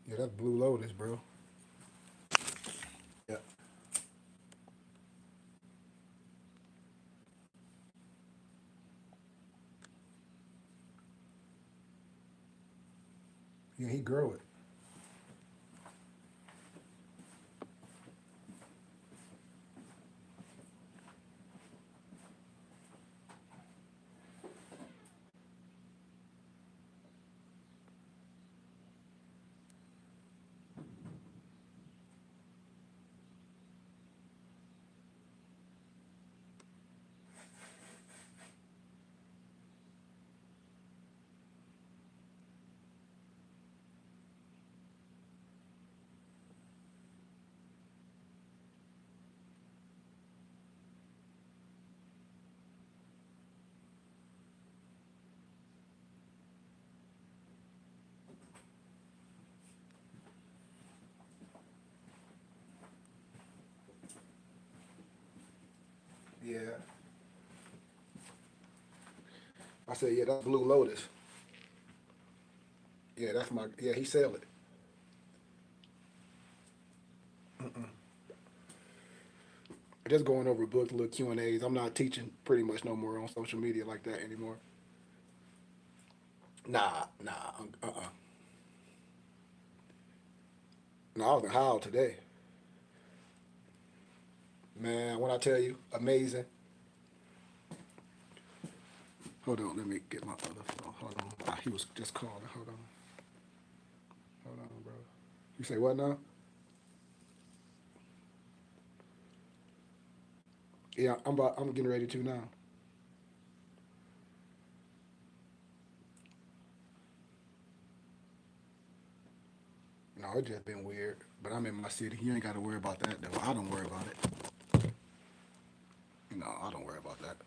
Yeah, that's Blue Lotus, bro. Yeah. Yeah, he grow it. Yeah. I said, yeah, that's Blue Lotus. Yeah, that's my. Yeah, he sell it. Just going over books, little Q&As. I'm not teaching pretty much no more on social media like that anymore. Nah, nah, No, I was in Howell today. Man, when I tell you, amazing. Hold on, let me get my other phone. Hold on. Ah, he was just calling. Hold on, bro. You say what now? Yeah, I'm getting ready to now. No, it just been weird. But I'm in my city. You ain't got to worry about that though. I don't worry about it. No, I don't worry about that.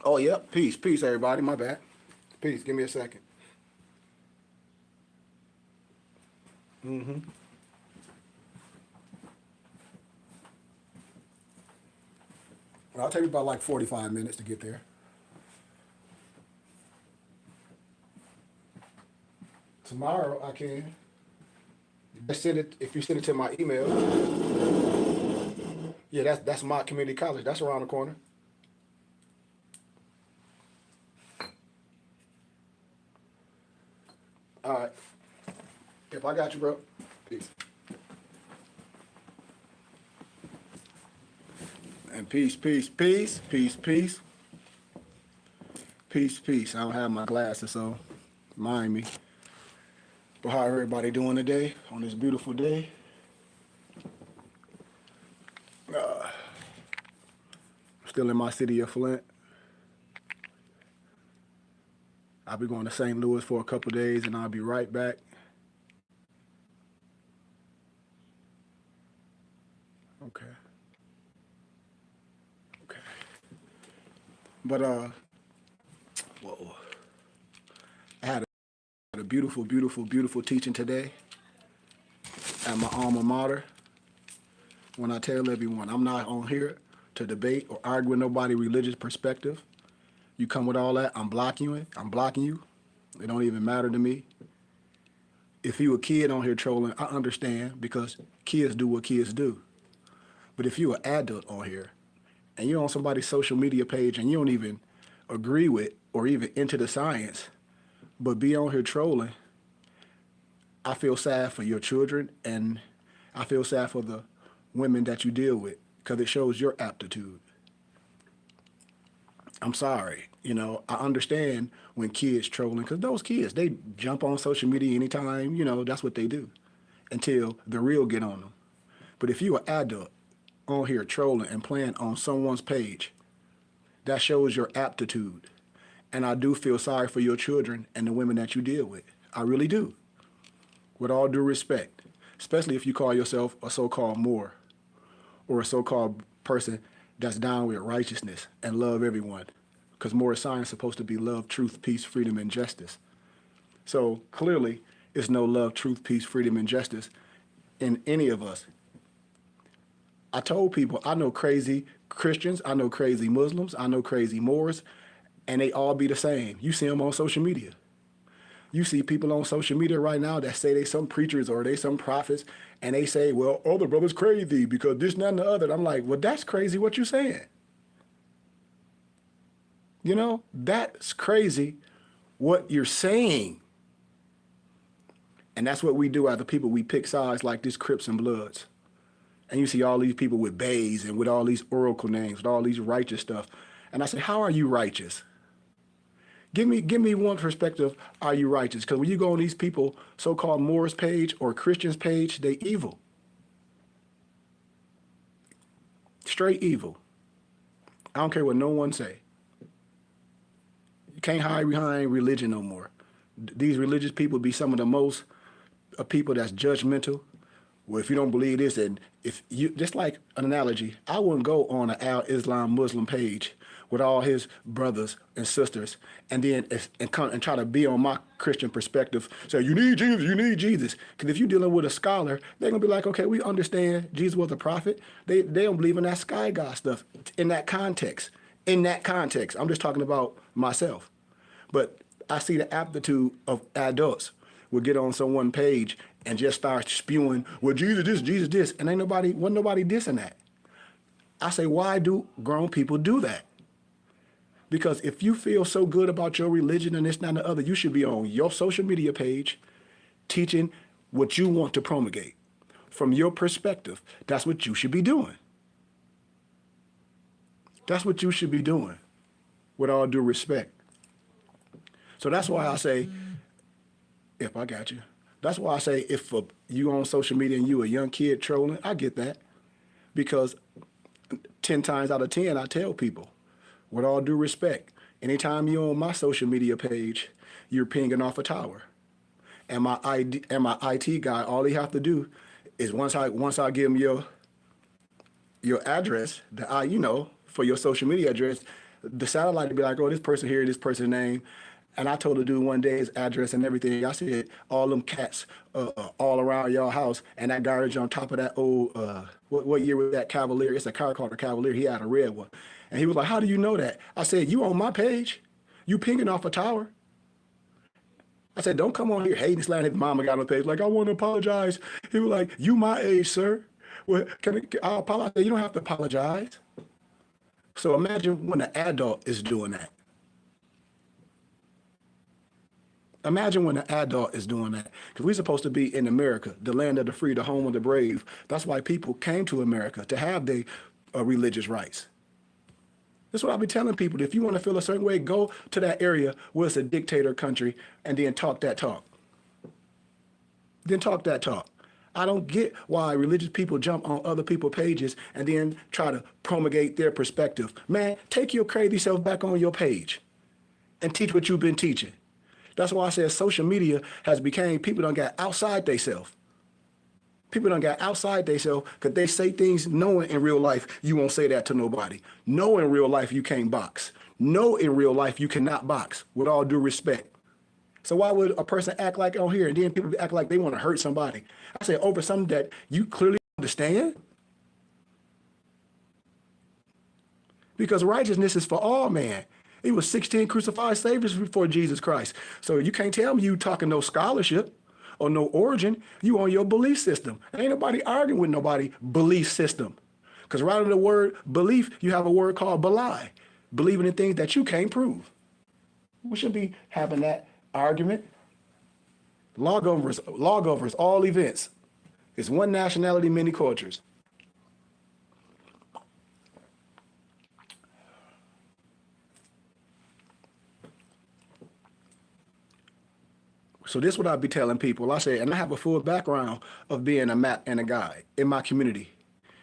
Oh, yep. Peace, peace, everybody. My bad. Peace. Give me a second. Mm-hmm. I'll take me about like 45 minutes to get there. Tomorrow I can. Just send it if you send it to my email. Yeah, that's my community college. That's around the corner. All right. If I got you, bro. Peace. And peace, peace, peace, peace, peace, peace, peace. I don't have my glasses, so mind me. But how everybody doing today on this beautiful day? Still in my city of Flint. I'll be going to St. Louis for a couple days, and I'll be right back. Okay, okay. But whoa, I had a beautiful, beautiful, beautiful teaching today at my alma mater. When I tell everyone, I'm not on here to debate or argue with nobody religious perspective. You come with all that, I'm blocking you. I'm blocking you. It don't even matter to me. If you a kid on here trolling, I understand because kids do what kids do. But if you an adult on here and you're on somebody's social media page and you don't even agree with or even into the science, but be on here trolling, I feel sad for your children and I feel sad for the women that you deal with because it shows your aptitude. I'm sorry. I understand when kids trolling because those kids, they jump on social media anytime, that's what they do until the real get on them. But if you are adult on here trolling and playing on someone's page, that shows your aptitude. And I do feel sorry for your children and the women that you deal with. I really do. With all due respect, especially if you call yourself a so-called Moor or a so-called person that's down with righteousness and love everyone. Because Moorish science is supposed to be love, truth, peace, freedom, and justice. So clearly, it's no love, truth, peace, freedom, and justice in any of us I told people I know crazy Christians, I know crazy Muslims, I know crazy Moors, and they all be the same. You see them on social media. You see people on social media right now that say they some preachers or they some prophets, and they say, well, oh, the brother's crazy because this, that, and the other. I'm like, well, that's crazy what you saying. You know, that's crazy what you're saying. And that's what we do as the people. We pick sides like this Crips and Bloods. And you see all these people with bays and with all these oracle names, with all these righteous stuff. And I say, how are you righteous? Give me one perspective, are you righteous? Because when you go on these people, so-called Moors page or Christians page, they evil. Straight evil. I don't care what no one say. You can't hide behind religion no more. These religious people be some of the most people that's judgmental. Well, if you don't believe this, and if you, just like an analogy, I wouldn't go on an Al Islam Muslim page with all his brothers and sisters, and then and try to be on my Christian perspective. Say, you need Jesus, you need Jesus. Because if you're dealing with a scholar, they're gonna be like, okay, we understand Jesus was a prophet. They don't believe in that sky God stuff in that context. In that context, I'm just talking about myself. But I see the aptitude of adults will get on someone page and just start spewing, well, Jesus this, and wasn't nobody dissing that. I say, why do grown people do that? Because if you feel so good about your religion and this, that, and the other, you should be on your social media page teaching what you want to promulgate. From your perspective, that's what you should be doing. That's what you should be doing, with all due respect. So that's why I say, if I got you, that's why I say if you on social media and you a young kid trolling, I get that. Because 10 times out of 10, I tell people, with all due respect, anytime you're on my social media page, you're pinging off a tower. And my IT guy, all he have to do is once I give him your address, for your social media address, the satellite will be like, oh, this person here, this person's name. And I told the dude one day his address and everything. I said, all them cats all around y'all house, and that garbage on top of that old, what year was that Cavalier? It's a car called a Cavalier. He had a red one. And he was like, how do you know that? I said, you on my page. You pinging off a tower. I said, don't come on here hating, slandering his mama got on the page. Like, I want to apologize. He was like, you my age, sir. Well, I apologize? You don't have to apologize. So imagine when an adult is doing that. Imagine when an adult is doing that. Because we're supposed to be in America, the land of the free, the home of the brave. That's why people came to America, to have their religious rights. That's what I be telling people. If you want to feel a certain way, go to that area where it's a dictator country and then talk that talk. Then talk that talk. I don't get why religious people jump on other people's pages and then try to promulgate their perspective. Man, take your crazy self back on your page and teach what you've been teaching. That's why I said social media has become, people done got outside themselves. People done got outside themselves because they say things knowing in real life you won't say that to nobody. Know in real life you can't box. Know in real life you cannot box, with all due respect. So why would a person act like on here and then people act like they want to hurt somebody? I say over something that you clearly understand. Because righteousness is for all man. It was 16 crucified saviors before Jesus Christ. So you can't tell me you talking no scholarship or no origin. You on your belief system. Ain't nobody arguing with nobody belief system. Because right under the word belief, you have a word called belie. Believing in things that you can't prove. We should be having that argument. Law governs all events. It's one nationality, many cultures. So this is what I'll be telling people. I say, and I have a full background of being a map and a guide in my community,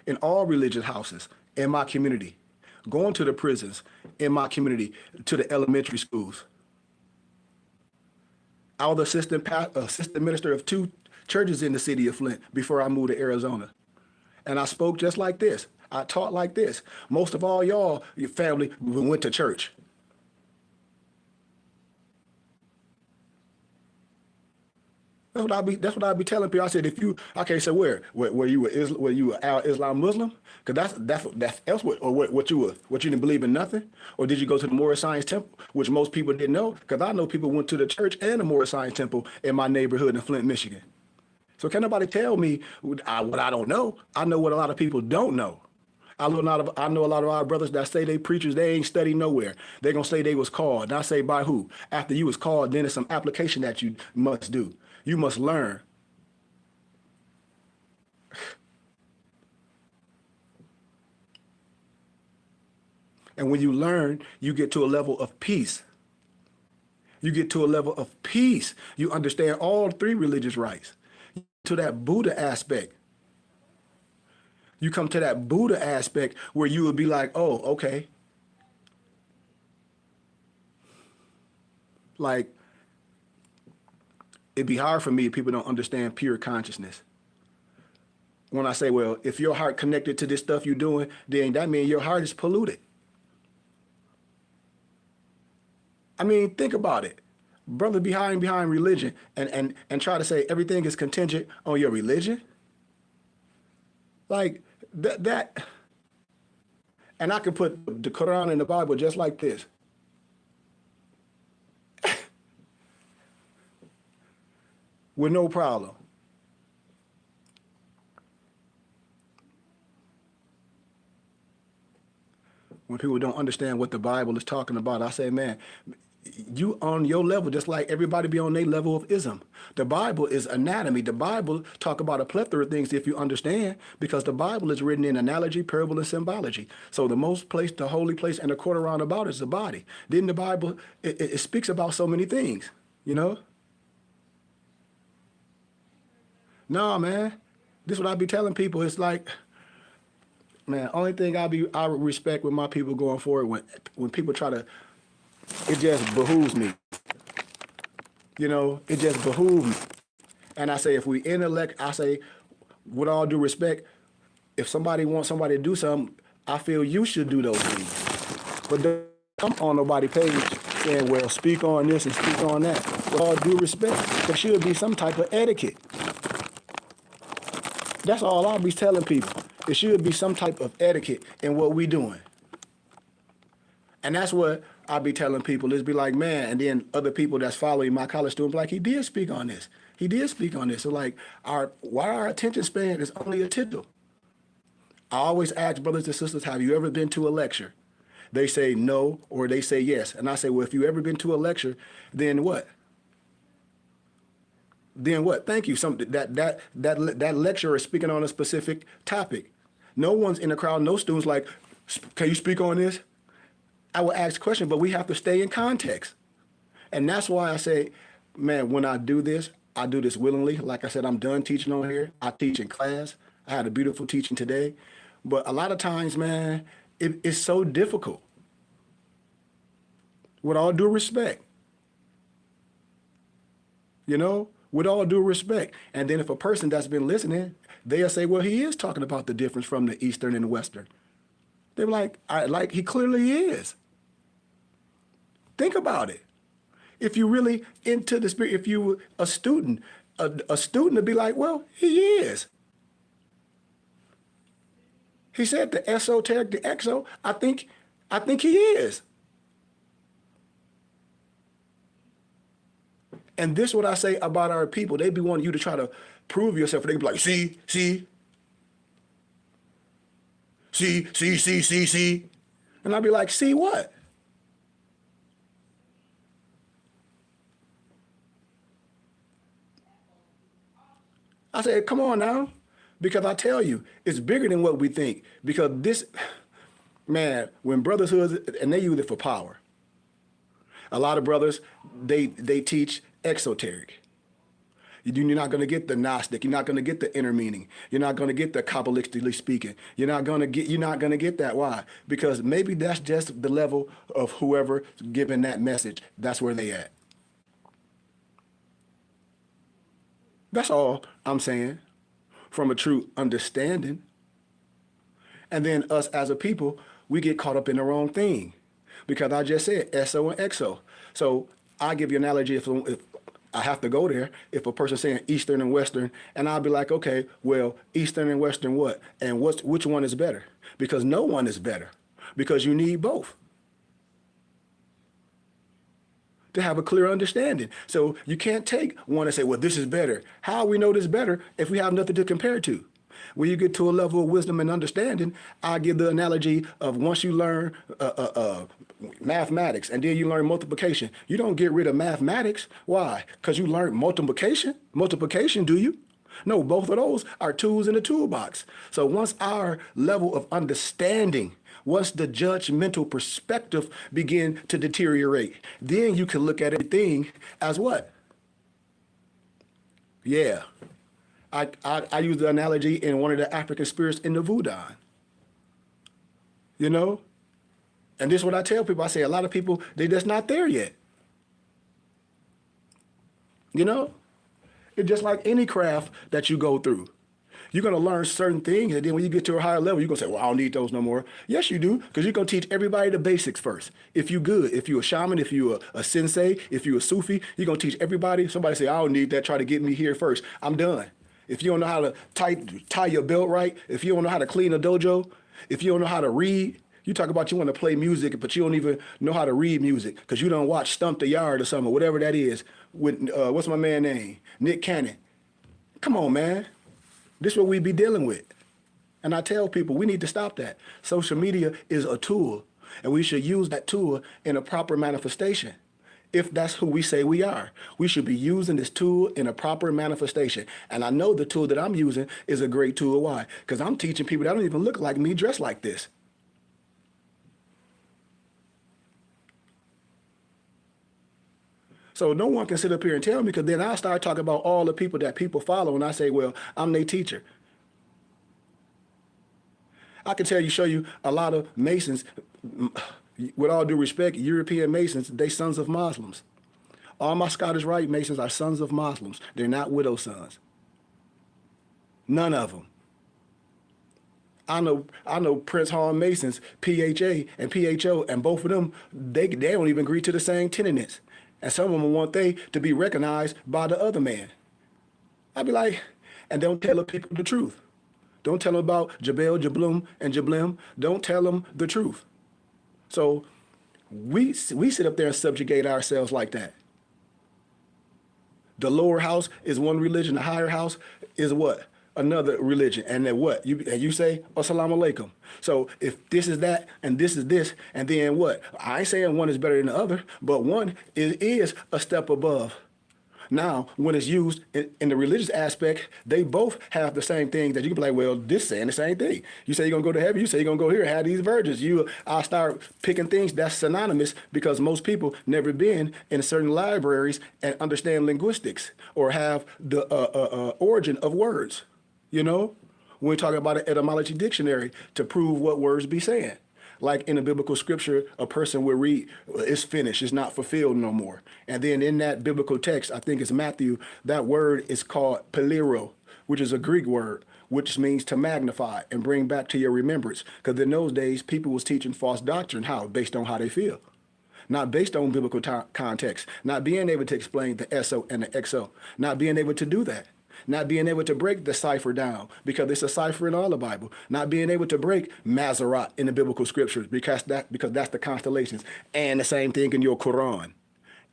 in all religious houses, in my community, going to the prisons, in my community, to the elementary schools. I was assistant minister of 2 churches in the city of Flint before I moved to Arizona. And I spoke just like this. I taught like this. Most of all y'all, your family, went to church. That's what I be telling people. I said, if you okay, so where you were you a Al Islam Muslim? Because that's else what or what you didn't believe in nothing, or did you go to the Moorish Science Temple, which most people didn't know? Because I know people went to the church and the Moorish Science Temple in my neighborhood in Flint, Michigan. So can nobody tell me what I don't know? I know what a lot of people don't know. I know a lot of our brothers that say they preachers, they ain't study nowhere. They gonna say they was called. And I say by who? After you was called, then there's some application that you must do. You must learn. And when you learn, you get to a level of peace. You get to a level of peace. You understand all three religious rights. To that Buddha aspect. You come to that Buddha aspect where you would be like, oh, okay. Like, it'd be hard for me if people don't understand pure consciousness. When I say, well, if your heart connected to this stuff you're doing, then that means your heart is polluted. I mean, think about it. Brother behind religion and try to say everything is contingent on your religion. Like that, and I can put the Quran and the Bible just like this. With no problem. When people don't understand what the Bible is talking about, I say, man, you on your level, just like everybody be on their level of ism. The Bible is anatomy. The Bible talk about a plethora of things if you understand, because the Bible is written in analogy, parable, and symbology. So the most place, the holy place, and the quarter roundabout is the body. Then the Bible, it speaks about so many things, you know? No, man. This is what I be telling people. It's like, man, only thing I respect with my people going forward when people try to, it just behooves me. You know, it just behooves me. And I say, if we intellect, I say, with all due respect, if somebody wants somebody to do something, I feel you should do those things. But don't come on nobody's page saying, well, speak on this and speak on that. With all due respect, there should be some type of etiquette. That's all I'll be telling people. There should be some type of etiquette in what we doing. And that's what I'll be telling people. Is be like, man, and then other people that's following my college student, like, he did speak on this. He did speak on this. So like, why our attention span is only a tittle. I always ask brothers and sisters, have you ever been to a lecture? They say no, or they say yes. And I say, well, if you ever been to a lecture, then what? Then what? Thank you. That lecturer is speaking on a specific topic. No one's in the crowd, no students like, can you speak on this? I will ask questions, but we have to stay in context. And that's why I say, man, when I do this willingly. Like I said, I'm done teaching on here. I teach in class. I had a beautiful teaching today. But a lot of times, man, it's so difficult. With all due respect. You know? With all due respect. And then if a person that's been listening, they'll say, well, he is talking about the difference from the Eastern and the Western. They're like, he clearly is. Think about it. If you really into the spirit, if you were a student would be like, well, he is. He said the esoteric, the exo, I think he is. And this is what I say about our people. They be wanting you to try to prove yourself. They be like, see. And I'd be like, see what? I said, come on now. Because I tell you, it's bigger than what we think. Because this, man, when brotherhood, and they use it for power. A lot of brothers, they teach exoteric. You're not going to get the Gnostic. You're not going to get the inner meaning. You're not going to get the Kabbalistically speaking. You're not going to get that. Why? Because maybe that's just the level of whoever giving that message. That's where they at. That's all I'm saying. From a true understanding. And then us as a people, we get caught up in the wrong thing. Because I just said SO and XO. So I give you an analogy. If I have to go there if a person's saying Eastern and Western, and I'll be like, okay, well, Eastern and Western what? And which one is better? Because no one is better, because you need both to have a clear understanding. So you can't take one and say, well, this is better. How we know this better if we have nothing to compare to? When you get to a level of wisdom and understanding, I give the analogy of once you learn mathematics and then you learn multiplication, you don't get rid of mathematics. Why? Because you learned multiplication. Multiplication, do you? No, both of those are tools in the toolbox. So once our level of understanding, once the judgmental perspective begin to deteriorate, then you can look at everything as what? Yeah. I use the analogy in one of the African spirits in the Voodoo. You know? And this is what I tell people. I say a lot of people, they just not there yet. You know? It's just like any craft that you go through. You're going to learn certain things, and then when you get to a higher level, you're going to say, well, I don't need those no more. Yes, you do, because you're going to teach everybody the basics first. If you're good, if you're a shaman, if you're a sensei, if you're a Sufi, you're going to teach everybody. Somebody say, I don't need that, try to get me here first. I'm done. If you don't know how to tie your belt right, if you don't know how to clean a dojo, if you don't know how to read, you talk about you want to play music, but you don't even know how to read music because you don't watch Stump the Yard or something, whatever that is. With what's my man name? Nick Cannon. Come on, man. This is what we be dealing with. And I tell people we need to stop that. Social media is a tool, and we should use that tool in a proper manifestation. If that's who we say we are, we should be using this tool in a proper manifestation. And I know the tool that I'm using is a great tool. Why? Because I'm teaching people that don't even look like me dressed like this. So no one can sit up here and tell me, because then I'll start talking about all the people that people follow, and I say, well, I'm their teacher. I can show you a lot of Masons, with all due respect, European Masons, they sons of Muslims. All my Scottish Rite Masons are sons of Muslims. They're not widow sons. None of them. I know Prince Hall Masons, PHA and PHO, and both of them, they don't even agree to the same tenets. And some of them want they to be recognized by the other man. I'd be like, and don't tell the people the truth. Don't tell them about Jabel, Jablum, and Jablim. Don't tell them the truth. So we sit up there and subjugate ourselves like that. The lower house is one religion. The higher house is what? Another religion. And then what? You say, Assalamu alaikum. So if this is that, and this is this, and then what? I ain't saying one is better than the other, but one is a step above. Now, when it's used in the religious aspect, they both have the same thing that you can be like, well, this saying the same thing. You say you're going to go to heaven, you say you're going to go here, have these virgins. I'll start picking things that's synonymous, because most people never been in certain libraries and understand linguistics or have the origin of words. You know, when we talk about an etymology dictionary to prove what words be saying. Like in the biblical scripture, a person will read, it's finished, it's not fulfilled no more. And then in that biblical text, I think it's Matthew, that word is called pelero, which is a Greek word, which means to magnify and bring back to your remembrance. Because in those days, people was teaching false doctrine. How? Based on how they feel. Not based on biblical context. Not being able to explain the SO and the XO. Not being able to do that. Not being able to break the cipher down, because it's a cipher in all the Bible. Not being able to break Maserat in the biblical scriptures, because that's the constellations. And the same thing in your Quran.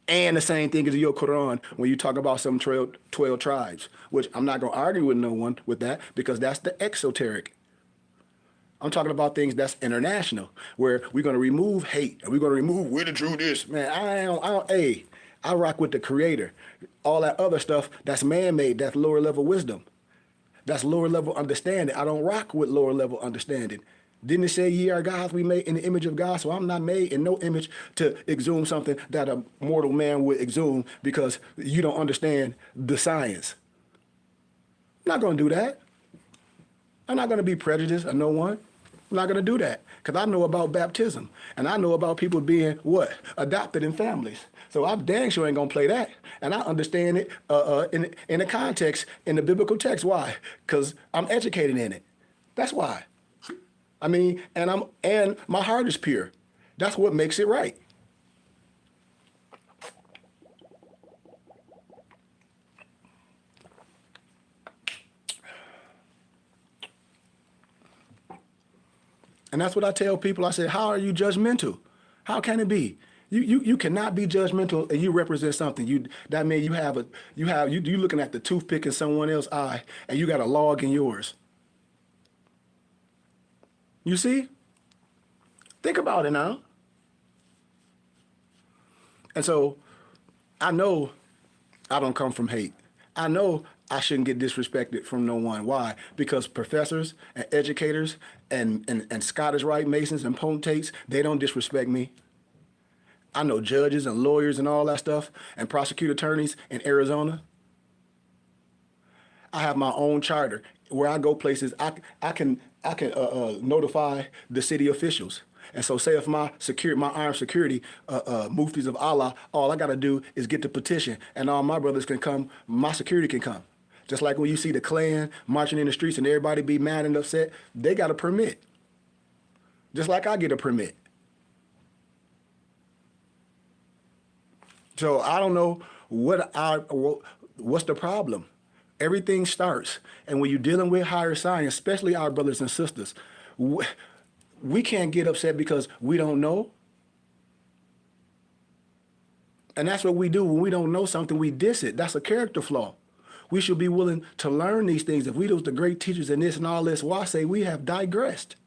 And the same thing in your Quran when you talk about some 12 tribes, which I'm not going to argue with no one with that, because that's the exoteric. I'm talking about things that's international, where we're going to remove hate, and we're going to remove where the truth is. Man, I rock with the creator. All that other stuff, that's man-made, that's lower level wisdom. That's lower level understanding. I don't rock with lower level understanding. Didn't it say ye are gods, we made in the image of God? So I'm not made in no image to exhume something that a mortal man would exhume because you don't understand the science. I'm not going to do that. I'm not going to be prejudiced of no one. I'm not going to do that, because I know about baptism, and I know about people being what? Adopted in families. So I dang sure ain't going to play that. And I understand it in the context, in the biblical text. Why? Because I'm educated in it. That's why. I mean, and my heart is pure. That's what makes it right. And that's what I tell people. I say, how are you judgmental? How can it be? You cannot be judgmental and you represent something. That means you looking at the toothpick in someone else's eye and you got a log in yours. You see? Think about it now. And so I know I don't come from hate. I know I shouldn't get disrespected from no one. Why? Because professors and educators and Scottish Rite Masons and potentates, they don't disrespect me. I know judges and lawyers and all that stuff and prosecutor attorneys in Arizona. I have my own charter where I go places. I can notify the city officials. And so say if my armed security, muftis of Allah, all I got to do is get the petition and all my brothers can come, my security can come. Just like when you see the Klan marching in the streets and everybody be mad and upset, they got a permit. Just like I get a permit. So I don't know what's the problem. Everything starts. And when you're dealing with higher science, especially our brothers and sisters, we can't get upset because we don't know. And that's what we do. When we don't know something, we diss it. That's a character flaw. We should be willing to learn these things. If we was the great teachers in this and all this, why say we have digressed?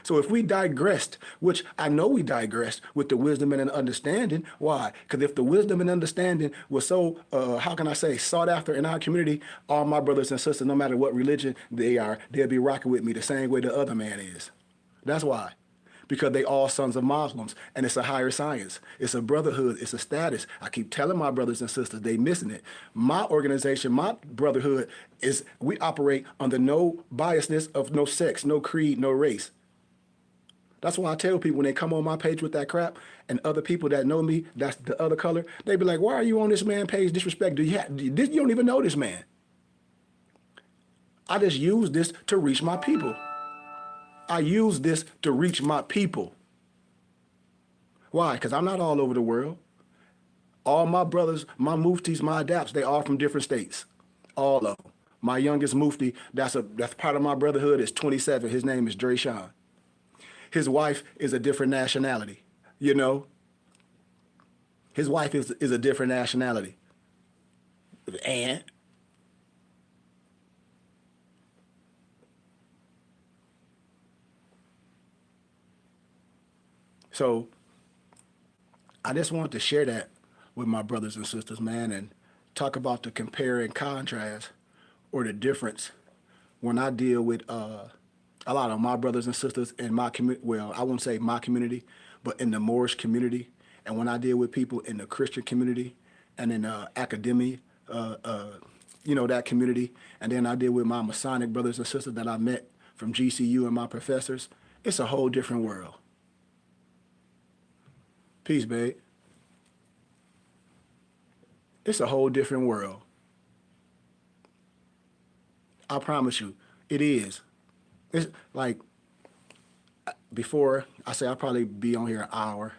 So if we digressed, which I know we digressed with the wisdom and understanding, why? Because if the wisdom and understanding was so, sought after in our community, all my brothers and sisters, no matter what religion they are, they'll be rocking with me the same way the other man is. That's why. Because they all sons of Muslims, and it's a higher science. It's a brotherhood. It's a status. I keep telling my brothers and sisters, they missing it. My organization, my brotherhood, we operate under no biasness of no sex, no creed, no race. That's why I tell people when they come on my page with that crap, and other people that know me, that's the other color, they be like, why are you on this man page disrespect? You don't even know this man. I just use this to reach my people. I use this to reach my people. Why? Because I'm not all over the world. All my brothers, my muftis, my adapts, they are from different states. All of them. My youngest mufti, that's part of my brotherhood, is 27. His name is Dre Sean. His wife is a different nationality, you know? His wife is a different nationality. And so I just wanted to share that with my brothers and sisters, man, and talk about the compare and contrast or the difference when I deal with a lot of my brothers and sisters in my community. Well, I won't say my community, but in the Moorish community. And when I deal with people in the Christian community and in academia, that community. And then I deal with my Masonic brothers and sisters that I met from GCU and my professors. It's a whole different world. Peace, babe. It's a whole different world. I promise you, it is. It's like, before, I say I'll probably be on here an hour.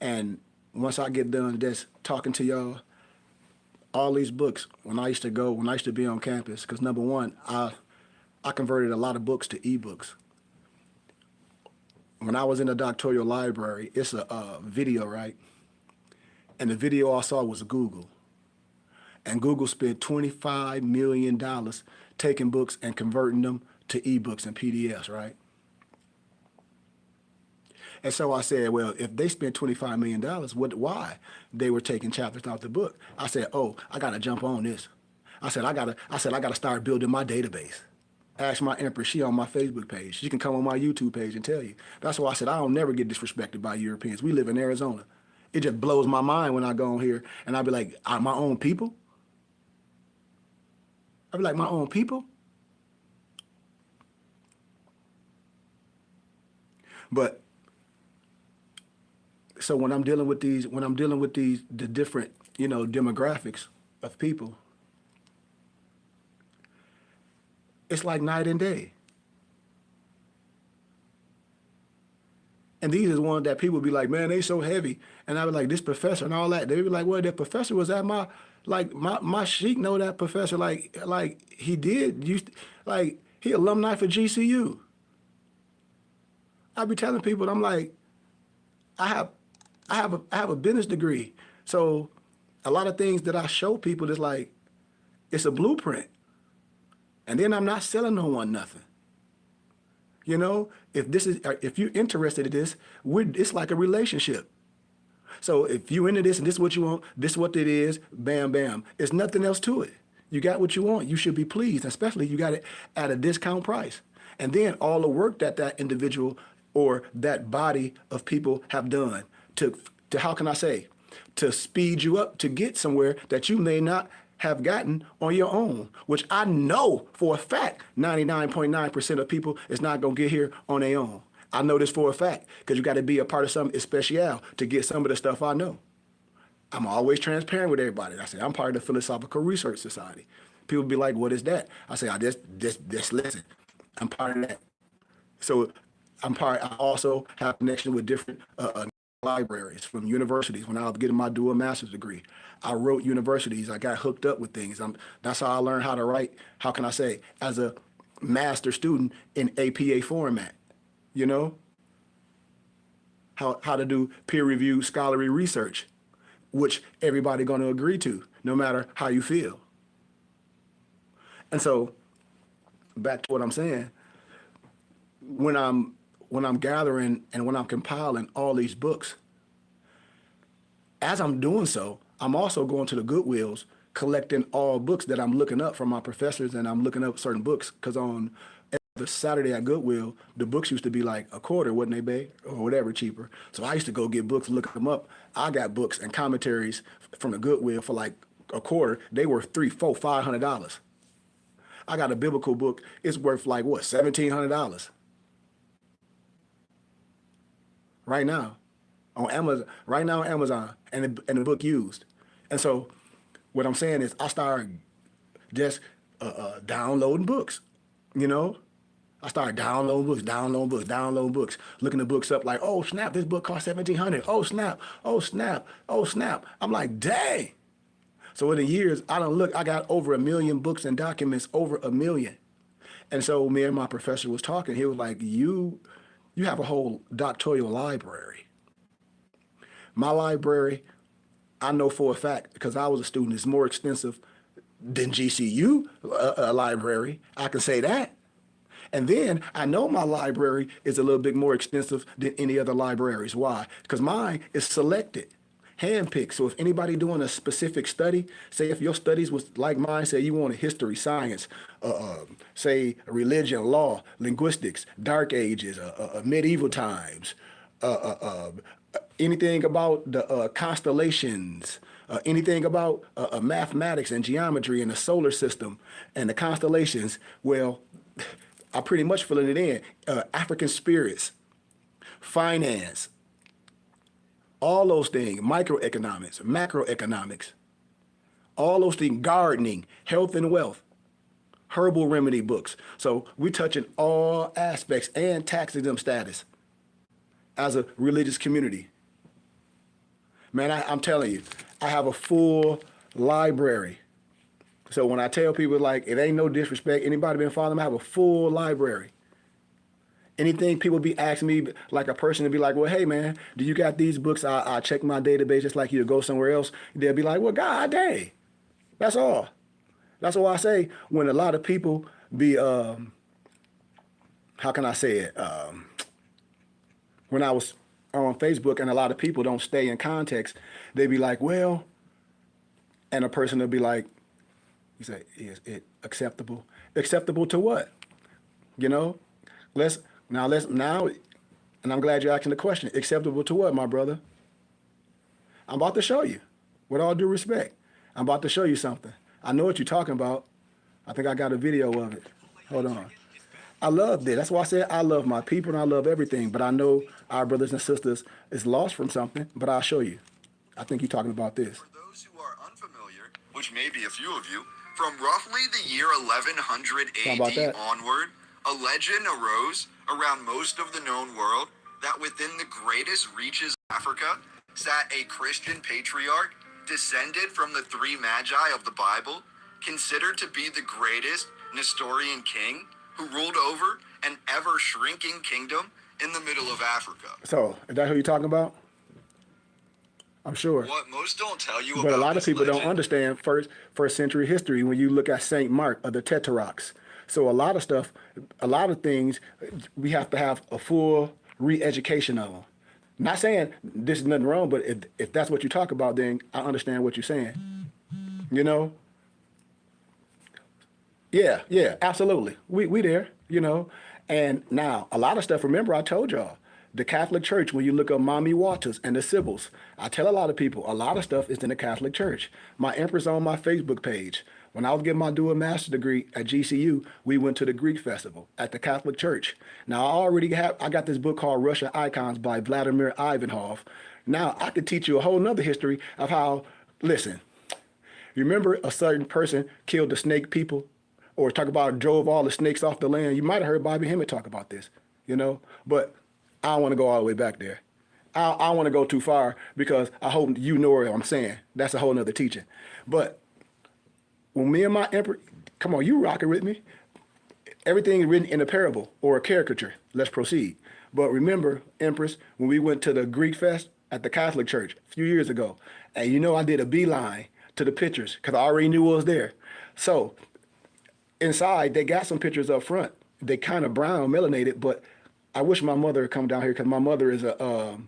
And once I get done just talking to y'all, all these books, when I used to be on campus, because number one, I converted a lot of books to ebooks. When I was in the doctoral library, it's a video, right? And the video I saw was Google. And Google spent $25 million taking books and converting them to ebooks and PDFs, right? And so I said, well, if they spent $25 million, why they were taking chapters out the book? I said, oh, I got to jump on this. I said, I gotta start building my database. Ask my Empress, she on my Facebook page. She can come on my YouTube page and tell you. That's why I said I don't never get disrespected by Europeans. We live in Arizona. It just blows my mind when I go on here and I be like, my own people? I be like, my own people? But so when I'm dealing with the different, demographics of people, it's like night and day. And these is ones that people be like, man, they so heavy. And I be like, this professor and all that. They be like, well, that professor was at my sheik know that professor, like he did, he alumni for GCU. I be telling people, I'm like, I have, I have a business degree. So a lot of things that I show people is like, it's a blueprint. And then I'm not selling no one nothing. You know, if you're interested in this, it's like a relationship. So if you into this and this is what you want, this is what it is, bam, bam. It's nothing else to it. You got what you want. You should be pleased, especially you got it at a discount price. And then all the work that that individual or that body of people have done to how can I say, to speed you up to get somewhere that you may not have gotten on your own, which I know for a fact 99.9% of people is not going to get here on their own. I know this for a fact because you got to be a part of something especial to get some of the stuff I know. I'm always transparent with everybody. I say, I'm part of the Philosophical Research Society. People be like, what is that? I say, I just listen. I'm part of that. So I also have connection with different libraries from universities. When I was getting my dual master's degree, I wrote universities. I got hooked up with things. That's how I learned how to write, how can I say, as a master student in APA format, you know? How to do peer-reviewed scholarly research, which everybody going to agree to, no matter how you feel. And so, back to what I'm saying, when I'm gathering and when I'm compiling all these books, as I'm doing so, I'm also going to the Goodwills, collecting all books that I'm looking up from my professors, and I'm looking up certain books, because on the Saturday at Goodwill, the books used to be like a quarter, wasn't they, babe? Or whatever, cheaper. So I used to go get books, look them up. I got books and commentaries from the Goodwill for like a quarter. They were $300, $400, $500. I got a biblical book. It's worth like what, $1,700 right now on Amazon. Right now on Amazon, and the book used. And so what I'm saying is I started just downloading books, you know. I started downloading books, looking the books up like, oh, snap, this book cost $1,700. Oh, snap, oh, snap, oh, snap. I'm like, dang. So in the years, I got over 1 million books and documents, over 1 million. And so me and my professor was talking. He was like, you have a whole doctoral library. My library, I know for a fact, because I was a student, is more extensive than GCU library. I can say that. And then I know my library is a little bit more extensive than any other libraries. Why? Because mine is selected, handpicked. So if anybody doing a specific study, say if your studies was like mine, say you want a history, science, say religion, law, linguistics, dark ages, medieval times, anything about the constellations, anything about mathematics and geometry and the solar system and the constellations, well, I pretty much filling it in. African spirits, finance, all those things, microeconomics, macroeconomics, all those things, gardening, health and wealth, herbal remedy books. So we're touching all aspects and tax exempt status as a religious community. Man, I'm telling you, I have a full library. So when I tell people, like, it ain't no disrespect, anybody been following me, I have a full library. Anything people be asking me, like a person to be like, well, hey, man, do you got these books? I check my database just like you to go somewhere else. They'll be like, well, God dang. That's all. That's why I say when a lot of people be, how can I say it? When I was on Facebook and a lot of people don't stay in context, they be like, well, and a person will be like, you say, is it acceptable? Acceptable to what? You know, now, and I'm glad you're asking the question. Acceptable to what, my brother? I'm about to show you, with all due respect. I'm about to show you something. I know what you're talking about. I think I got a video of it. Hold on. I love this. That's why I said I love my people and I love everything. But I know our brothers and sisters is lost from something, but I'll show you. I think you're talking about this. For those who are unfamiliar, which may be a few of you, from roughly the year 1100 AD onward, a legend arose around most of the known world that within the greatest reaches of Africa sat a Christian patriarch descended from the three magi of the Bible, considered to be the greatest Nestorian king, who ruled over an ever-shrinking kingdom in the middle of Africa. So, is that who you're talking about? I'm sure. What most don't tell you But about a lot of this people don't legend, understand first century history when you look at Saint Mark of the Tetrarchs. So a lot of stuff, a lot of things, we have to have a full re-education on. Not saying this is nothing wrong, but if that's what you talk about, then I understand what you're saying. You know? Yeah, absolutely. We there, you know. And now a lot of stuff, remember I told y'all, the Catholic Church, when you look up Mommy Waters and the Sibyls, I tell a lot of people, a lot of stuff is in the Catholic Church. My Empress on my Facebook page. When I was getting my dual master degree at GCU, we went to the Greek festival at the Catholic Church. Now I got this book called Russian Icons by Vladimir Ivanov. Now I could teach you a whole nother history of how, listen, you remember a certain person killed the snake people or talk about drove all the snakes off the land? You might have heard Bobby Hemmett talk about this, you know, but I don't want to go all the way back there. I don't want to go too far because I hope you know what I'm saying. That's a whole nother teaching. But when me and my emperor, come on, you rocking with me. Everything is written in a parable or a caricature. Let's proceed. But remember, Empress, when we went to the Greek Fest at the Catholic Church a few years ago, and you know I did a beeline to the pictures because I already knew what was there. So inside, they got some pictures up front. They kind of brown, melanated, but I wish my mother had come down here because my mother is a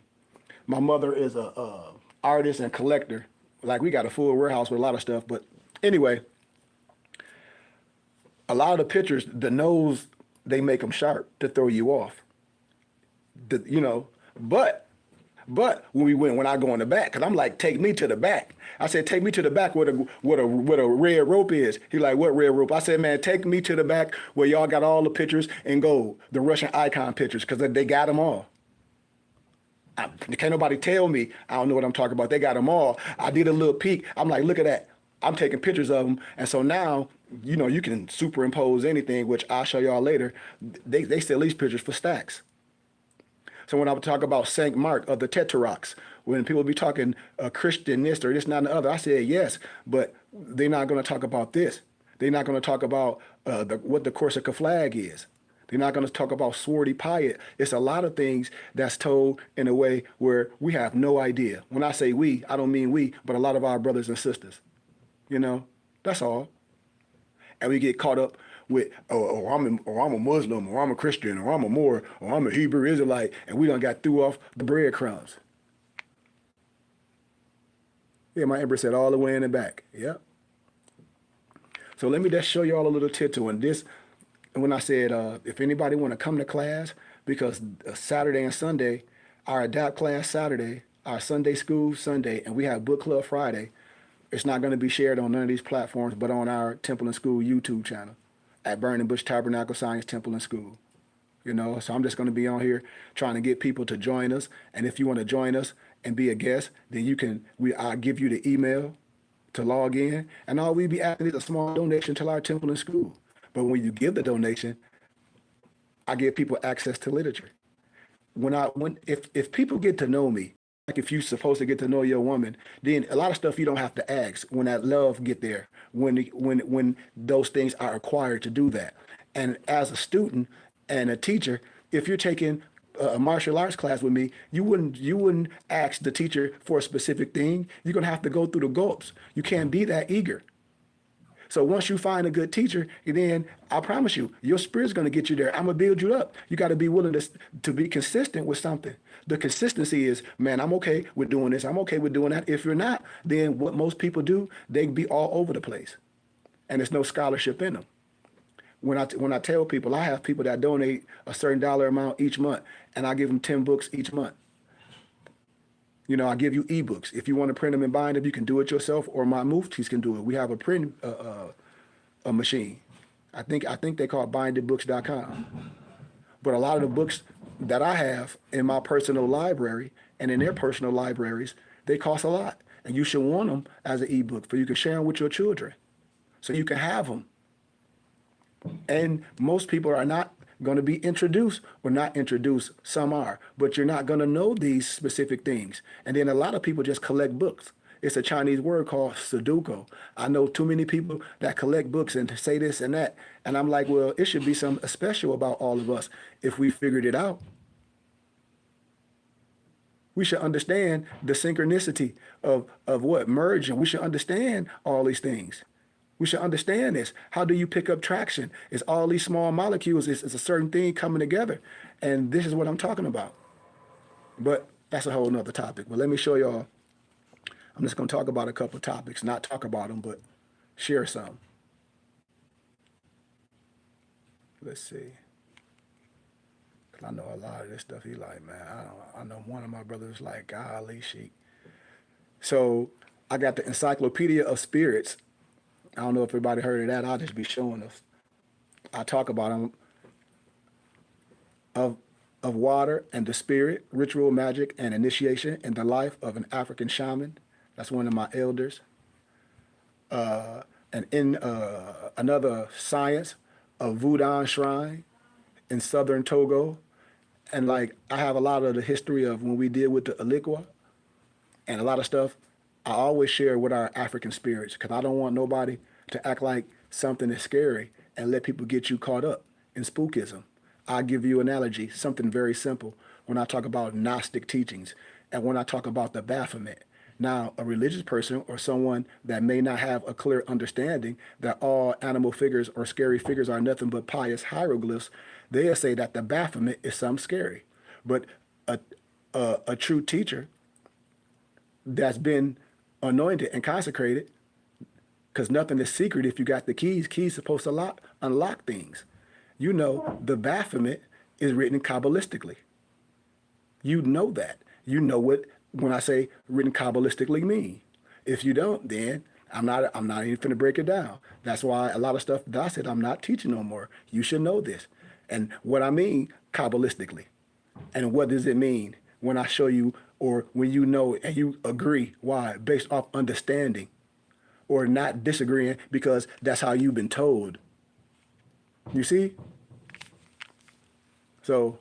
artist and collector. Like we got a full warehouse with a lot of stuff. But anyway, a lot of the pictures, the nose, they make them sharp to throw you off. You know, but when I go in the back, because I'm like, take me to the back. I said, take me to the back where a red rope is. He like, what red rope? I said, man, take me to the back where y'all got all the pictures in gold, the Russian icon pictures, because they got them all. Can't nobody tell me I don't know what I'm talking about. They got them all. I did a little peek. I'm like, look at that. I'm taking pictures of them. And so now, you know, you can superimpose anything, which I'll show y'all later. They sell these pictures for stacks. So when I would talk about Saint Mark of the Tetrarchs, when people be talking Christian this or this, not and the other, I said yes, but they're not going to talk about this. They're not going to talk about what the Corsica flag is. They're not going to talk about Swarty Piet. It's a lot of things that's told in a way where we have no idea. When I say we, I don't mean we, but a lot of our brothers and sisters. You know, that's all. And we get caught up with, I'm a Muslim, or I'm a Christian, or I'm a Moor, or I'm a Hebrew Israelite, and we done got threw off the breadcrumbs. Yeah, my emperor said all the way in the back. Yep. So let me just show y'all a little tittle on this. When I said, if anybody want to come to class, because Saturday and Sunday, our adapt class Saturday, our Sunday school Sunday, and we have book club Friday, it's not going to be shared on none of these platforms, but on our Temple and School YouTube channel at Burning Bush Tabernacle Science Temple and School. You know, so I'm just going to be on here trying to get people to join us. And if you want to join us and be a guest, then you can, I'll give you the email to log in. And all we be asking is a small donation to our Temple and School. But when you give the donation, I give people access to literature. If people get to know me, like if you're supposed to get to know your woman, then a lot of stuff you don't have to ask when that love get there, when those things are acquired to do that. And as a student and a teacher, if you're taking a martial arts class with me, you wouldn't ask the teacher for a specific thing. You're gonna have to go through the gulps. You can't be that eager. So once you find a good teacher, then I promise you, your spirit's going to get you there. I'm going to build you up. You got to be willing to be consistent with something. The consistency is, man, I'm okay with doing this. I'm okay with doing that. If you're not, then what most people do, they be all over the place. And there's no scholarship in them. When I tell people, I have people that donate a certain dollar amount each month, and I give them 10 books each month. You know, I give you ebooks. If you want to print them and bind them, you can do it yourself, or my muftis can do it. We have a print a machine. I think they call it bindedbooks.com. But a lot of the books that I have in my personal library and in their personal libraries, they cost a lot. And you should want them as an ebook for you can share them with your children so you can have them. And most people are not going to be introduced or not introduced. Some are, but you're not going to know these specific things. And then a lot of people just collect books. It's a Chinese word called Sudoku. I know too many people that collect books and say this and that. And I'm like, well, it should be something special about all of us if we figured it out. We should understand the synchronicity of what? Merging. We should understand all these things. We should understand this. How do you pick up traction? It's all these small molecules. It's a certain thing coming together. And this is what I'm talking about. But that's a whole nother topic. But let me show y'all. I'm just going to talk about a couple of topics. Not talk about them, but share some. Let's see. Cause I know a lot of this stuff. He like, man, I know one of my brothers like, golly, Sheik. So I got the Encyclopedia of Spirits. I don't know if everybody heard of that. I'll just be showing us. I talk about them of water and the spirit, ritual, magic, and initiation in the life of an African shaman. That's one of my elders. And in another science, a Vudan shrine in southern Togo. And like, I have a lot of the history of when we deal with the Alikwa and a lot of stuff. I always share with our African spirits because I don't want nobody to act like something is scary and let people get you caught up in spookism. I'll give you an analogy, something very simple when I talk about Gnostic teachings and when I talk about the Baphomet. Now, a religious person or someone that may not have a clear understanding that all animal figures or scary figures are nothing but pious hieroglyphs, they'll say that the Baphomet is something scary. But a true teacher that's been anointed and consecrated, because nothing is secret if you got the keys. Keys supposed to unlock things. You know, the Baphomet is written Kabbalistically. You know that. You know what, when I say written Kabbalistically mean. If you don't, then I'm not even finna break it down. That's why a lot of stuff that I said I'm not teaching no more. You should know this. And what I mean Kabbalistically. And what does it mean when I show you or when you know and you agree? Why? Based off understanding or not disagreeing because that's how you've been told. You see? So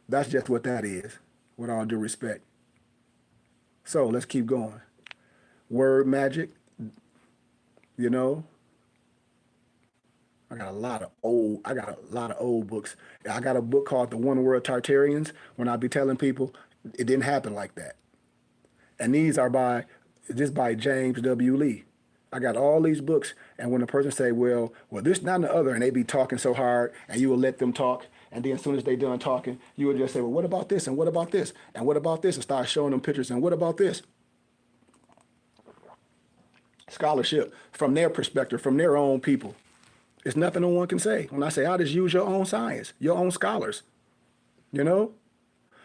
that's just what that is, with all due respect. So let's keep going. Word magic, you know. I got a lot of old books. I got a book called The One World Tartarians. When I be telling people, it didn't happen like that. And these are by James W. Lee. I got all these books, and when a person say, well, this, not, and the other, and they be talking so hard, and you will let them talk, and then as soon as they done talking, you will just say, well, what about this, and what about this, and what about this, and start showing them pictures, and what about this? Scholarship from their perspective, from their own people. It's nothing no one can say. When I say, I just use your own science, your own scholars, you know?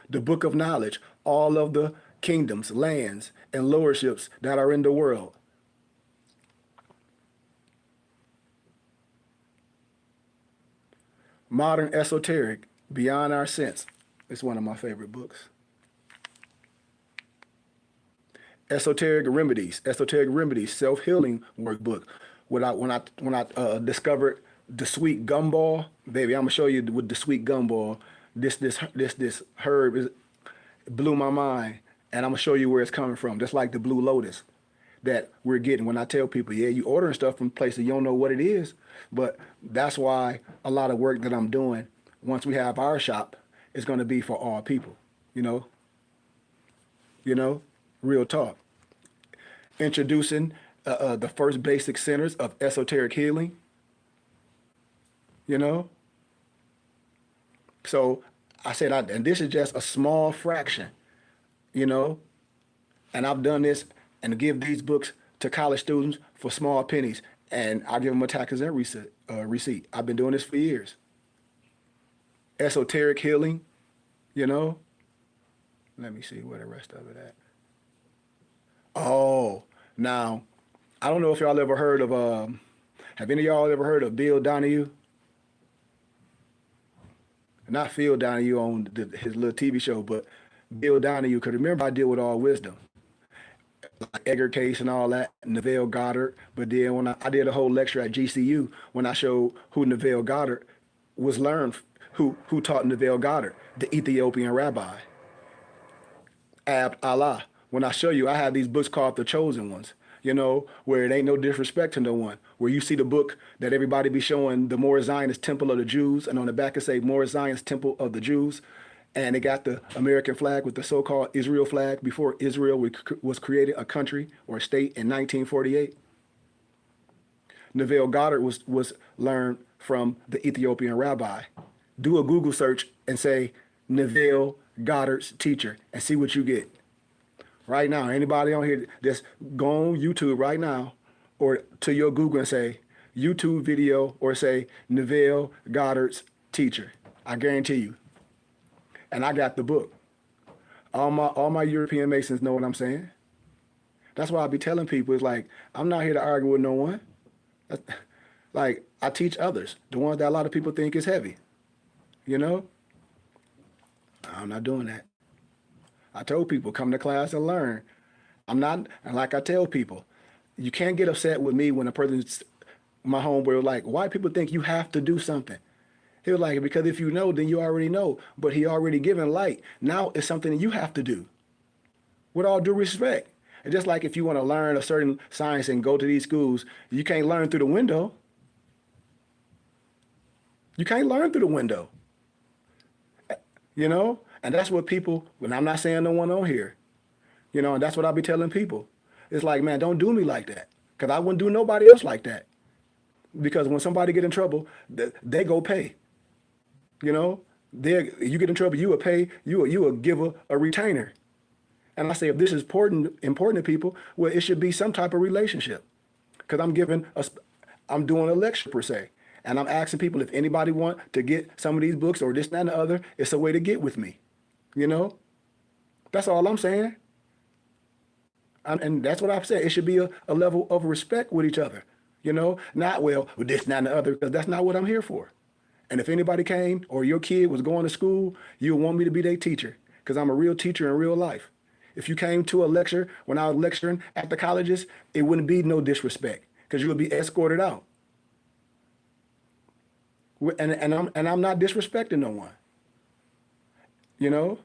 The book of knowledge, all of the kingdoms, lands, and lordships that are in the world. Modern Esoteric, Beyond Our Sense. It's one of my favorite books. Esoteric Remedies, self-healing workbook. When I discovered the sweet gumball, baby, I'm gonna show you with the sweet gumball. This herb blew my mind, and I'm gonna show you where it's coming from. Just like the blue lotus that we're getting. When I tell people, yeah, you ordering stuff from places you don't know what it is, but that's why a lot of work that I'm doing once we have our shop is going to be for all people. You know, real talk. Introducing the first basic centers of esoteric healing. You know, so I said, and this is just a small fraction. You know, and I've done this and give these books to college students for small pennies, and I give them a tax exempt receipt. I've been doing this for years. Esoteric healing, you know. Let me see where the rest of it at. Oh, now, I don't know if y'all ever heard of, have any of y'all ever heard of Bill Donahue? Not Phil Donahue on his little TV show, but Bill Donahue, because remember I deal with all wisdom. Like Edgar Case and all that, Neville Goddard. But then when I did a whole lecture at GCU when I showed who Neville Goddard was learned, who taught Neville Goddard, the Ethiopian rabbi, Abd Allah. When I show you, I have these books called The Chosen Ones, you know, where it ain't no disrespect to no one. Where you see the book that everybody be showing, the More Zionist Temple of the Jews, and on the back it say More Zionist Temple of the Jews. and they got the American flag with the so-called Israel flag before Israel was created a country or a state in 1948. Neville Goddard was learned from the Ethiopian rabbi. Do a Google search and say Neville Goddard's teacher and see what you get. Right now, anybody on here, just go on YouTube right now or to your Google and say YouTube video or say Neville Goddard's teacher. I guarantee you. And I got the book. All my European Masons know what I'm saying. That's why I be telling people, it's like, I'm not here to argue with no one. Like, I teach others, the ones that a lot of people think is heavy. You know? I'm not doing that. I told people, come to class and learn. I'm not, and like I tell people, you can't get upset with me when a person's, my homeboy, like, white people think you have to do something. He was like, because if you know, then you already know. But he already given light. Now it's something that you have to do. With all due respect. And just like if you want to learn a certain science and go to these schools, you can't learn through the window. You can't learn through the window. You know? And that's what people, when I'm not saying no one on here, you know, and that's what I'll be telling people. It's like, man, don't do me like that. Because I wouldn't do nobody else like that. Because when somebody get in trouble, they go pay. You know, you get in trouble, you will pay, you will give a retainer. And I say, if this is important to people, well, it should be some type of relationship. Because I'm doing a lecture per se. And I'm asking people if anybody want to get some of these books or this, that, and the other, it's a way to get with me. You know, that's all I'm saying. And that's what I've said. It should be a level of respect with each other. You know, not, well, with this, that, and the other, because that's not what I'm here for. And if anybody came or your kid was going to school, you would want me to be their teacher because I'm a real teacher in real life. If you came to a lecture when I was lecturing at the colleges, it wouldn't be no disrespect because you would be escorted out. And I'm not disrespecting no one. You know,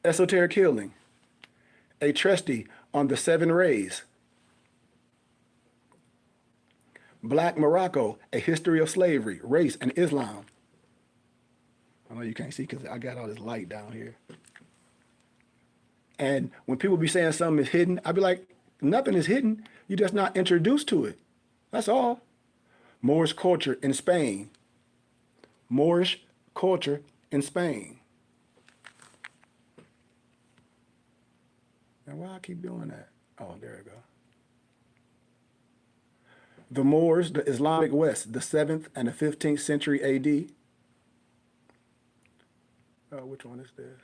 esoteric healing, a trustee on the 7 rays. Black Morocco, a history of slavery, race, and Islam. I know you can't see because I got all this light down here. And when people be saying something is hidden, I be like, nothing is hidden. You're just not introduced to it. That's all. Moorish culture in Spain. Moorish culture in Spain. And why I keep doing that? Oh, there we go. The Moors, the Islamic West, the 7th and the 15th century AD. Which one is this?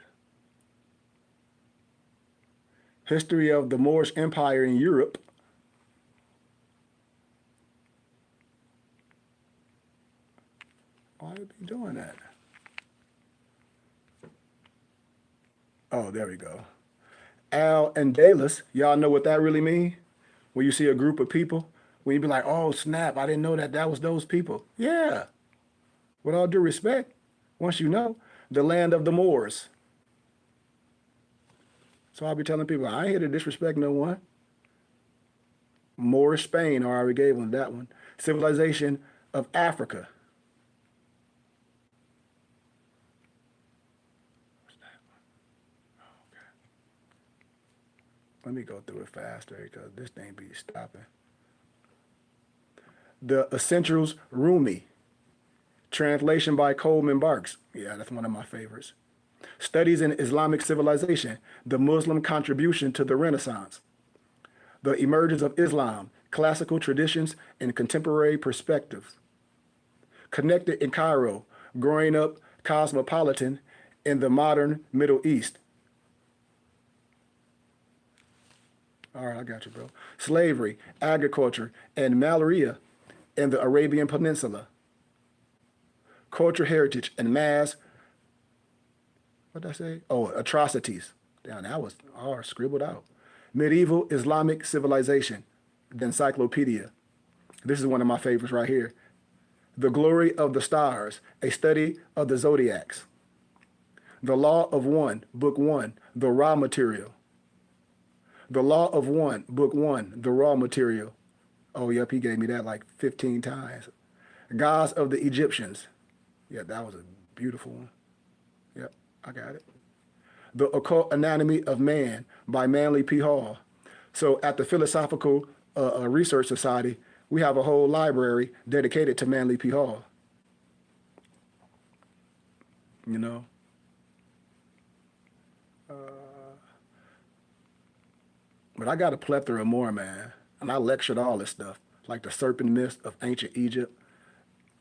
History of the Moorish Empire in Europe. Why would be doing that? Oh, there we go. Al-Andalus, y'all know what that really means? When you see a group of people, when you be like, oh, snap, I didn't know that was those people. Yeah. With all due respect, once you know, the land of the Moors. So I'll be telling people, I ain't here to disrespect no one. Moorish Spain, or I already gave them that one. Civilization of Africa. What's that one? Oh, okay. Let me go through it faster because this thing be stopping. The Essentials Rumi. Translation by Coleman Barks. Yeah, that's one of my favorites. Studies in Islamic Civilization, the Muslim Contribution to the Renaissance. The Emergence of Islam, Classical Traditions and Contemporary Perspectives. Connected in Cairo, Growing Up Cosmopolitan in the Modern Middle East. All right, I got you, bro. Slavery, Agriculture, and Malaria in the Arabian Peninsula. Culture, Heritage, and Mass, what did I say? Oh, Atrocities. Damn, that was all scribbled out. Medieval Islamic Civilization, the Encyclopedia. This is one of my favorites right here. The Glory of the Stars, a study of the zodiacs. The Law of One, Book 1, the raw material. The Law of One, Book 1, the raw material. Oh, yep, he gave me that like 15 times. Gods of the Egyptians. Yeah, that was a beautiful one. Yep, I got it. The Occult Anatomy of Man by Manly P. Hall. So at the Philosophical Research Society, we have a whole library dedicated to Manly P. Hall. You know? But I got a plethora more, man. And I lectured all this stuff, like the serpent myths of ancient Egypt.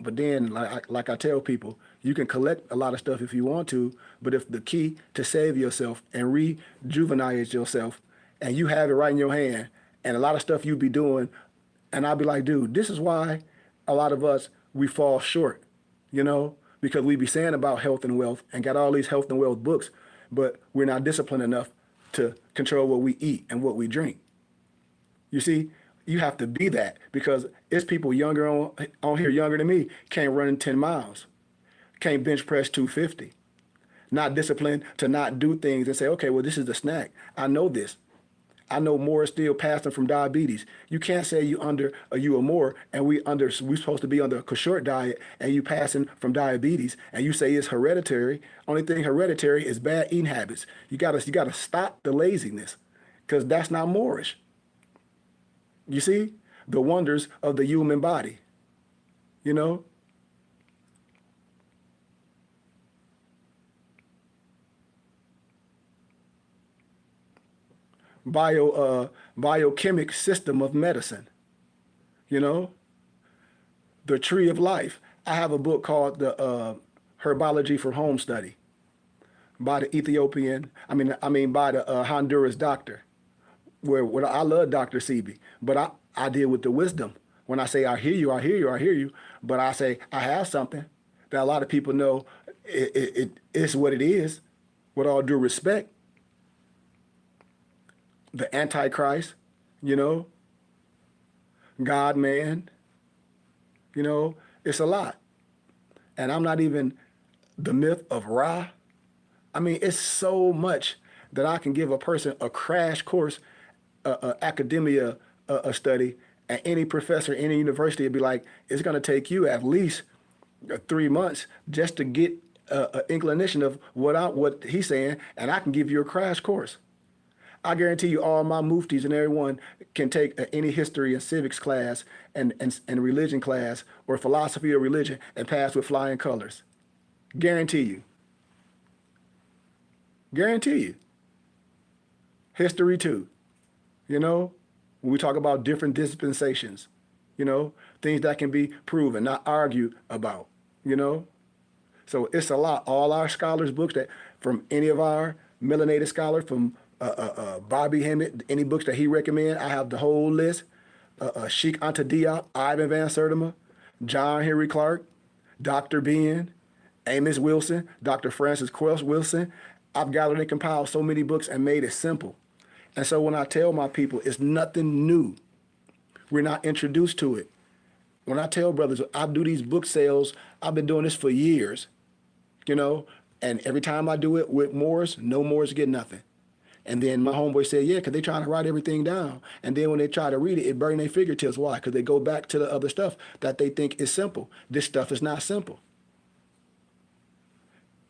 But then, like I tell people, you can collect a lot of stuff if you want to, but if the key to save yourself and rejuvenate yourself, and you have it right in your hand, and a lot of stuff you be doing, and I'll be like, dude, this is why a lot of us, we fall short, you know, because we be saying about health and wealth and got all these health and wealth books, but we're not disciplined enough to control what we eat and what we drink. You see, you have to be that, because it's people younger on here, younger than me, can't run 10 miles, can't bench press 250, not disciplined to not do things and say, okay, well, this is the snack. I know this. I know more is still passing from diabetes. You can't say you are more, and we supposed to be under a short diet, and you passing from diabetes, and you say it's hereditary. Only thing hereditary is bad eating habits. You gotta stop the laziness, because that's not Moorish. You see the wonders of the human body, you know? Biochemic system of medicine, you know? The tree of life. I have a book called the Herbology for Home Study by the by the Honduras doctor. Where I love Dr. Sebi, but I deal with the wisdom. When I say I hear you, but I say I have something that a lot of people know it's what it is, with all due respect. The Antichrist, you know, God, man, you know, it's a lot. And I'm not even the myth of Ra. I mean, it's so much that I can give a person a crash course, academia study, and any professor, any university would be like, it's going to take you at least 3 months just to get an inclination of what he's saying, and I can give you a crash course. I guarantee you all my muftis and everyone can take any history and civics class and religion class or philosophy or religion and pass with flying colors. Guarantee you. Guarantee you. History too. You know, when we talk about different dispensations, you know, things that can be proven, not argued about, you know. So it's a lot. All our scholars' books, that from any of our melanated scholars, from Bobby Hemmett, any books that he recommend, I have the whole list. Sheikh Anta Diop, Ivan Van Sertima, John Henry Clark, Dr. Ben, Amos Wilson, Dr. Francis Quelch Wilson. I've gathered and compiled so many books and made it simple. And so when I tell my people, it's nothing new. We're not introduced to it. When I tell brothers, I do these book sales, I've been doing this for years, you know, and every time I do it with Moors, no Moors get nothing. And then my homeboy said, yeah, because they trying to write everything down. And then when they try to read it, it burn their fingertips. Why? Because they go back to the other stuff that they think is simple. This stuff is not simple.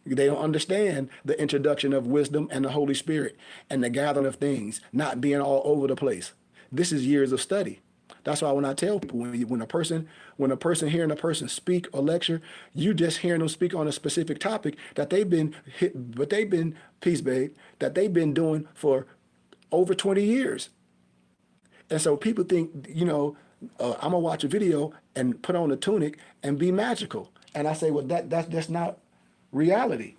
They don't understand the introduction of wisdom and the Holy Spirit and the gathering of things, not being all over the place. This is years of study. That's why when I tell people, when a person hearing a person speak or lecture, you just hearing them speak on a specific topic that they've been peace babe, that they've been doing for over 20 years. And so people think, you know, I'm gonna watch a video and put on a tunic and be magical. And I say, well, that's not reality.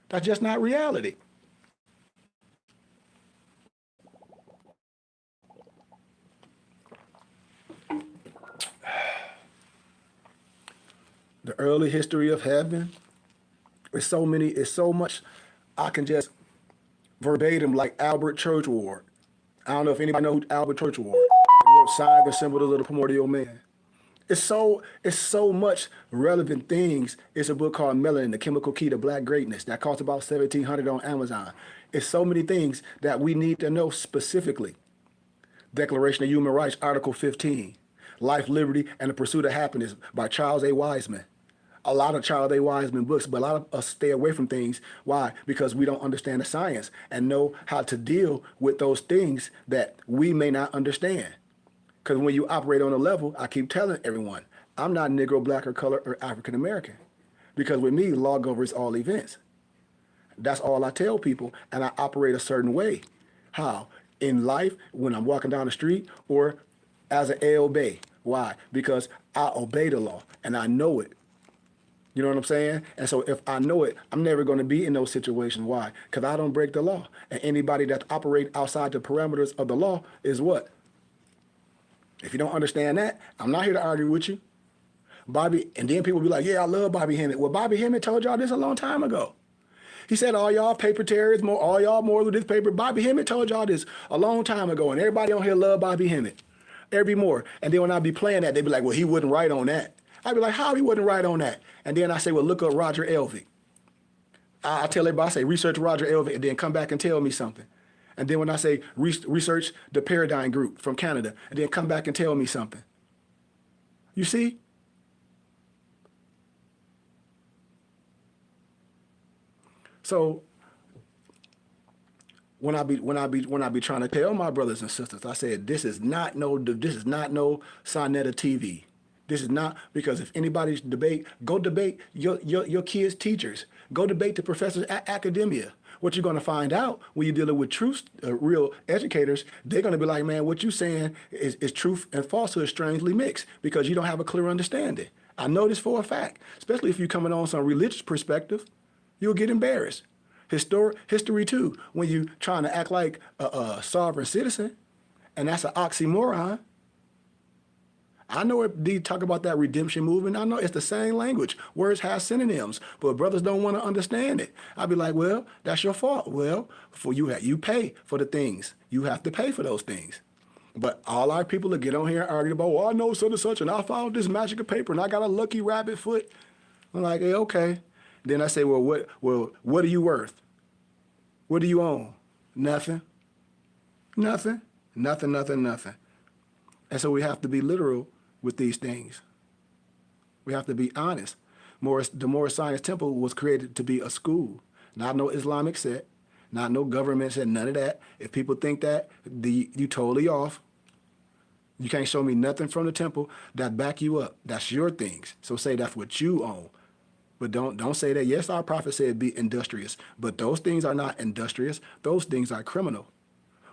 That's just not reality. The early history of heaven. It's so much. I can just verbatim, like Albert Churchward. I don't know if anybody knows who Albert Churchward. He wrote Signs and Symbols of the Primordial Man. It's so much relevant things. It's a book called Melanin, The Chemical Key to Black Greatness that costs about $1,700 on Amazon. It's so many things that we need to know specifically. Declaration of Human Rights, Article 15. Life, Liberty, and the Pursuit of Happiness by Charles A. Wiseman. a lot of Charles A. Wiseman books, but a lot of us stay away from things. Why? Because we don't understand the science and know how to deal with those things that we may not understand. Because when you operate on a level, I keep telling everyone, I'm not Negro, Black, or color, or African American. Because with me, law governs all events. That's all I tell people, and I operate a certain way. How? In life, when I'm walking down the street, or as an LB. Why? Because I obey the law, and I know it. You know what I'm saying? And so if I know it, I'm never going to be in those situations. Why? Because I don't break the law. And anybody that operates outside the parameters of the law is what? If you don't understand that, I'm not here to argue with you. Bobby, and then people be like, yeah, I love Bobby Hemmett. Well, Bobby Hemmett told y'all this a long time ago. He said, all y'all paper terrorists, all y'all more with this paper. Bobby Hemmett told y'all this a long time ago, and everybody on here love Bobby Hemmett. Every more. And then when I be playing that, they be like, well, he wouldn't write on that. I'd be like, how he wouldn't write on that? And then I say, well, look up Roger Elvig. I tell everybody, I say, research Roger Elvig, and then come back and tell me something. And then when I say, research the Paradigm Group from Canada, and then come back and tell me something. You see? So when I be trying to tell my brothers and sisters, I said, this is not no Sonetta TV. This is not, because if anybody's debate, go debate your kids' teachers. Go debate the professors at academia. What you're going to find out when you're dealing with real educators, they're going to be like, man, what you're saying is truth and falsehood strangely mixed, because you don't have a clear understanding. I know this for a fact, especially if you're coming on some religious perspective, you'll get embarrassed. History too, when you're trying to act like a sovereign citizen, and that's an oxymoron. I know they talk about that redemption movement. I know it's the same language. Words have synonyms, but brothers don't want to understand it. I'd be like, well, that's your fault. Well, you pay for the things. You have to pay for those things. But all our people that get on here and argue about, well, I know such and such, and I found this magic of paper, and I got a lucky rabbit foot. I'm like, hey, okay. Then I say, well, what are you worth? What do you own? Nothing. Nothing. Nothing, nothing, nothing. And so we have to be literal with these things. We have to be honest. The Moorish Science Temple was created to be a school, not no Islamic sect, not no government said, none of that. If people think that, you totally off. You can't show me nothing from the temple that back you up. That's your things. So say that's what you own. But don't say that. Yes, our prophet said be industrious, but those things are not industrious. Those things are criminal.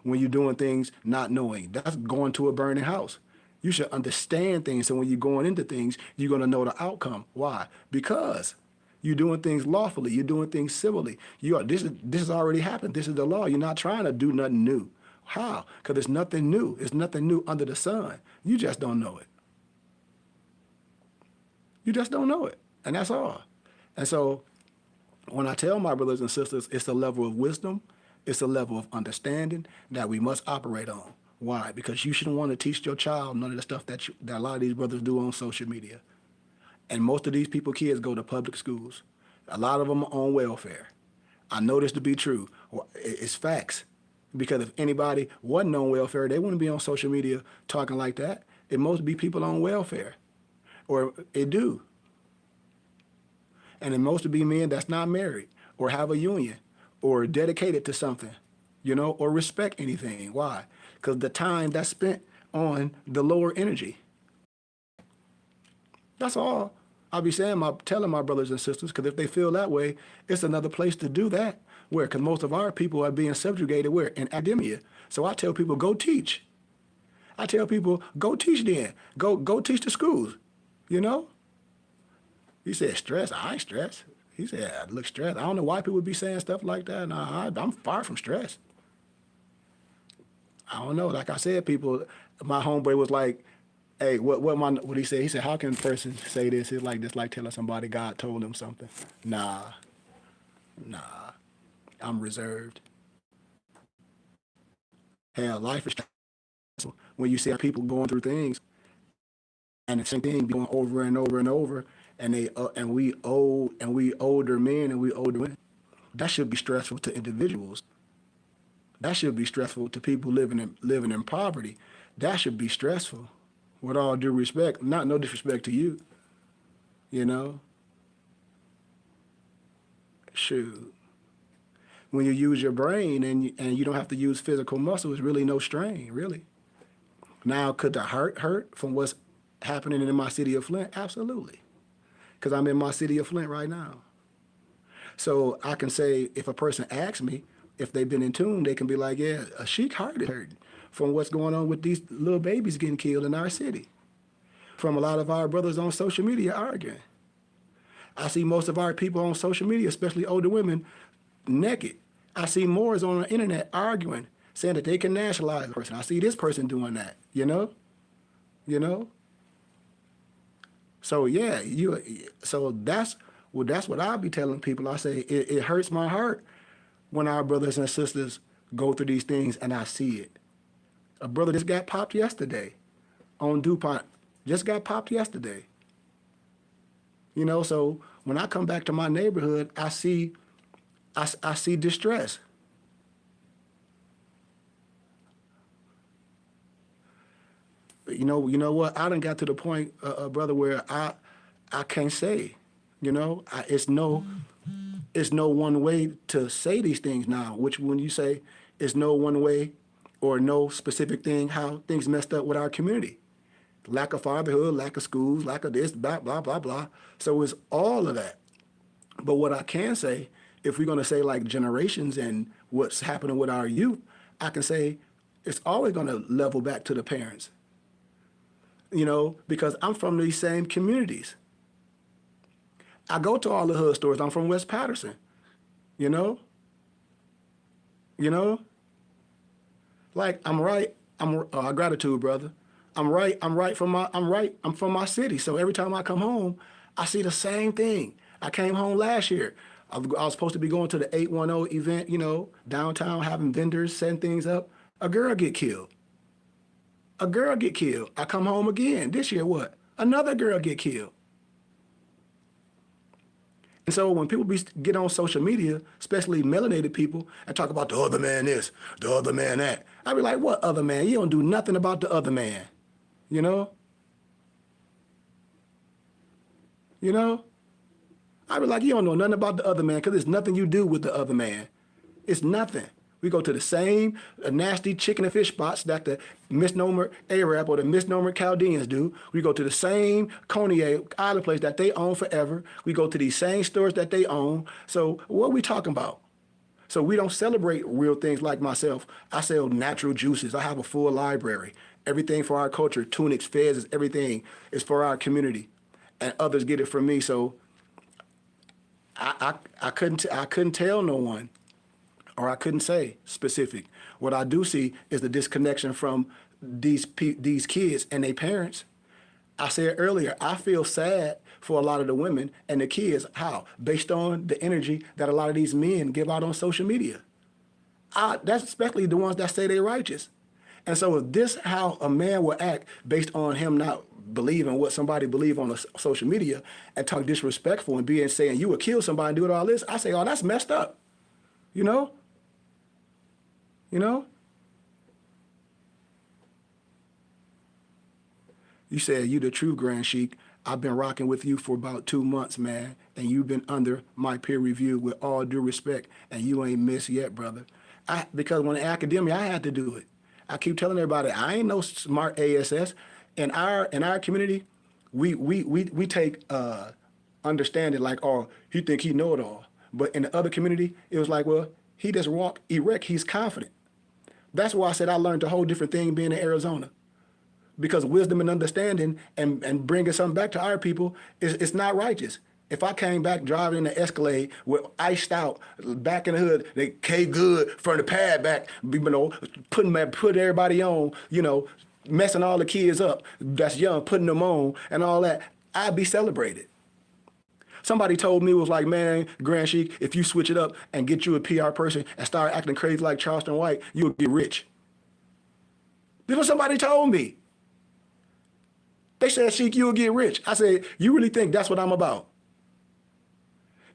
When you're doing things not knowing, that's going to a burning house. You should understand things, so when you're going into things, you're going to know the outcome. Why? Because you're doing things lawfully. You're doing things civilly. This has already happened. This is the law. You're not trying to do nothing new. How? Because it's nothing new. It's nothing new under the sun. You just don't know it. You just don't know it, and that's all. And so when I tell my brothers and sisters, it's a level of wisdom, it's a level of understanding that we must operate on. Why? Because you shouldn't want to teach your child none of the stuff that a lot of these brothers do on social media. And most of these kids go to public schools. A lot of them are on welfare. I know this to be true. It's facts. Because if anybody wasn't on welfare, they wouldn't be on social media talking like that. It must be people on welfare. Or it do. And it must be men that's not married or have a union or dedicated to something, or respect anything. Why? Because the time that's spent on the lower energy. That's all I'll be telling my brothers and sisters, because if they feel that way, it's another place to do that. Where? Because most of our people are being subjugated where? In academia. So I tell people, go teach. I tell people, go teach then. Go teach the schools, He said, stress? I ain't stressed. He said, I look stressed. I don't know why people would be saying stuff like that. Nah, I'm far from stress. I don't know. Like I said, my homeboy was like, hey, what he said? He said, how can a person say this? It's like telling somebody God told them something. Nah, I'm reserved. Hell, life is stressful. When you see people going through things, and the same thing going over and over and over, and we older men and we older women, that should be stressful to individuals. That should be stressful to people living in poverty. That should be stressful. With all due respect, no disrespect to you, shoot. When you use your brain and you don't have to use physical muscle, it's really no strain, really. Now, could the heart hurt from what's happening in my city of Flint? Absolutely. Because I'm in my city of Flint right now. So I can say, if a person asks me if they've been in tune, they can be like, yeah, a Sheik heart is hurting from what's going on with these little babies getting killed in our city. From a lot of our brothers on social media arguing. I see most of our people on social media, especially older women, naked. I see Moors on the internet arguing, saying that they can nationalize a person. I see this person doing that, you know? So yeah, so that's what I'll be telling people. I say it hurts my heart when our brothers and sisters go through these things and I see it. A brother just got popped yesterday on DuPont. Just got popped yesterday. You know, so when I come back to my neighborhood, I see distress. You know what? I done got to the point, brother, where I can't say. You know, it's no one way to say these things now. Which when you say it's no one way or no specific thing, how things messed up with our community. Lack of fatherhood, lack of schools, lack of this, blah, blah, blah, blah. So it's all of that. But what I can say, if we're going to say like generations and what's happening with our youth, I can say it's always going to level back to the parents. You know, because I'm from these same communities. I go to all the hood stores. I'm from West Patterson. You know? Like I'm gratitude, brother. I'm from my city. So every time I come home, I see the same thing. I came home last year. I was supposed to be going to the 810 event, you know, downtown, having vendors, setting things up. A girl get killed. I come home again. This year, what? Another girl get killed. And so when people get on social media, especially melanated people, and talk about the other man this, the other man that, I be like, what other man? You don't do nothing about the other man. You know? I be like, you don't know nothing about the other man because there's nothing you do with the other man. It's nothing. We go to the same nasty chicken and fish spots that the misnomer Arab or the misnomer Chaldeans do. We go to the same Coney Island place that they own forever. We go to these same stores that they own. So what are we talking about? So we don't celebrate real things like myself. I sell natural juices. I have a full library. Everything for our culture, tunics, fez, everything is for our community. And others get it from me. So I couldn't tell no one, or I couldn't say specific. What I do see is the disconnection from these kids and their parents. I said earlier, I feel sad for a lot of the women and the kids. How? Based on the energy that a lot of these men give out on social media. That's especially the ones that say they're righteous. And so if this how a man will act based on him not believing what somebody believe on social media and talk disrespectful and saying you would kill somebody and do all this, I say, oh, that's messed up. You know? You said you the true Grand Sheik. I've been rocking with you for about 2 months, man, and you've been under my peer review with all due respect, and you ain't missed yet, brother. Because when in academia, I had to do it. I keep telling everybody, I ain't no smart ASS. In our community, we take understanding like, oh, he think he know it all. But in the other community, it was like, well, he just walk erect. He's confident. That's why I said I learned a whole different thing being in Arizona. Because wisdom and understanding and bringing something back to our people it's not righteous. If I came back driving in the Escalade with iced out back in the hood, they K good from the pad back, you know, put everybody on, you know, messing all the kids up that's young, putting them on and all that, I'd be celebrated. Somebody told me, it was like, man, Grand Sheik, if you switch it up and get you a PR person and start acting crazy like Charleston White, you'll get rich. This is what somebody told me. They said, Sheik, you'll get rich. I said, you really think that's what I'm about?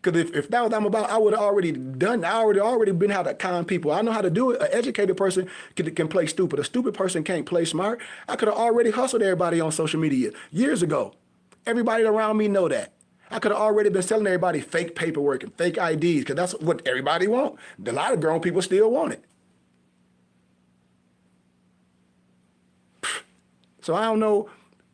Because if that was what I'm about, I would have already done, I already been how to con people. I know how to do it. An educated person can play stupid. A stupid person can't play smart. I could have already hustled everybody on social media years ago. Everybody around me know that. I could have already been selling everybody fake paperwork and fake IDs because that's what everybody want. A lot of grown people still want it. So I don't know,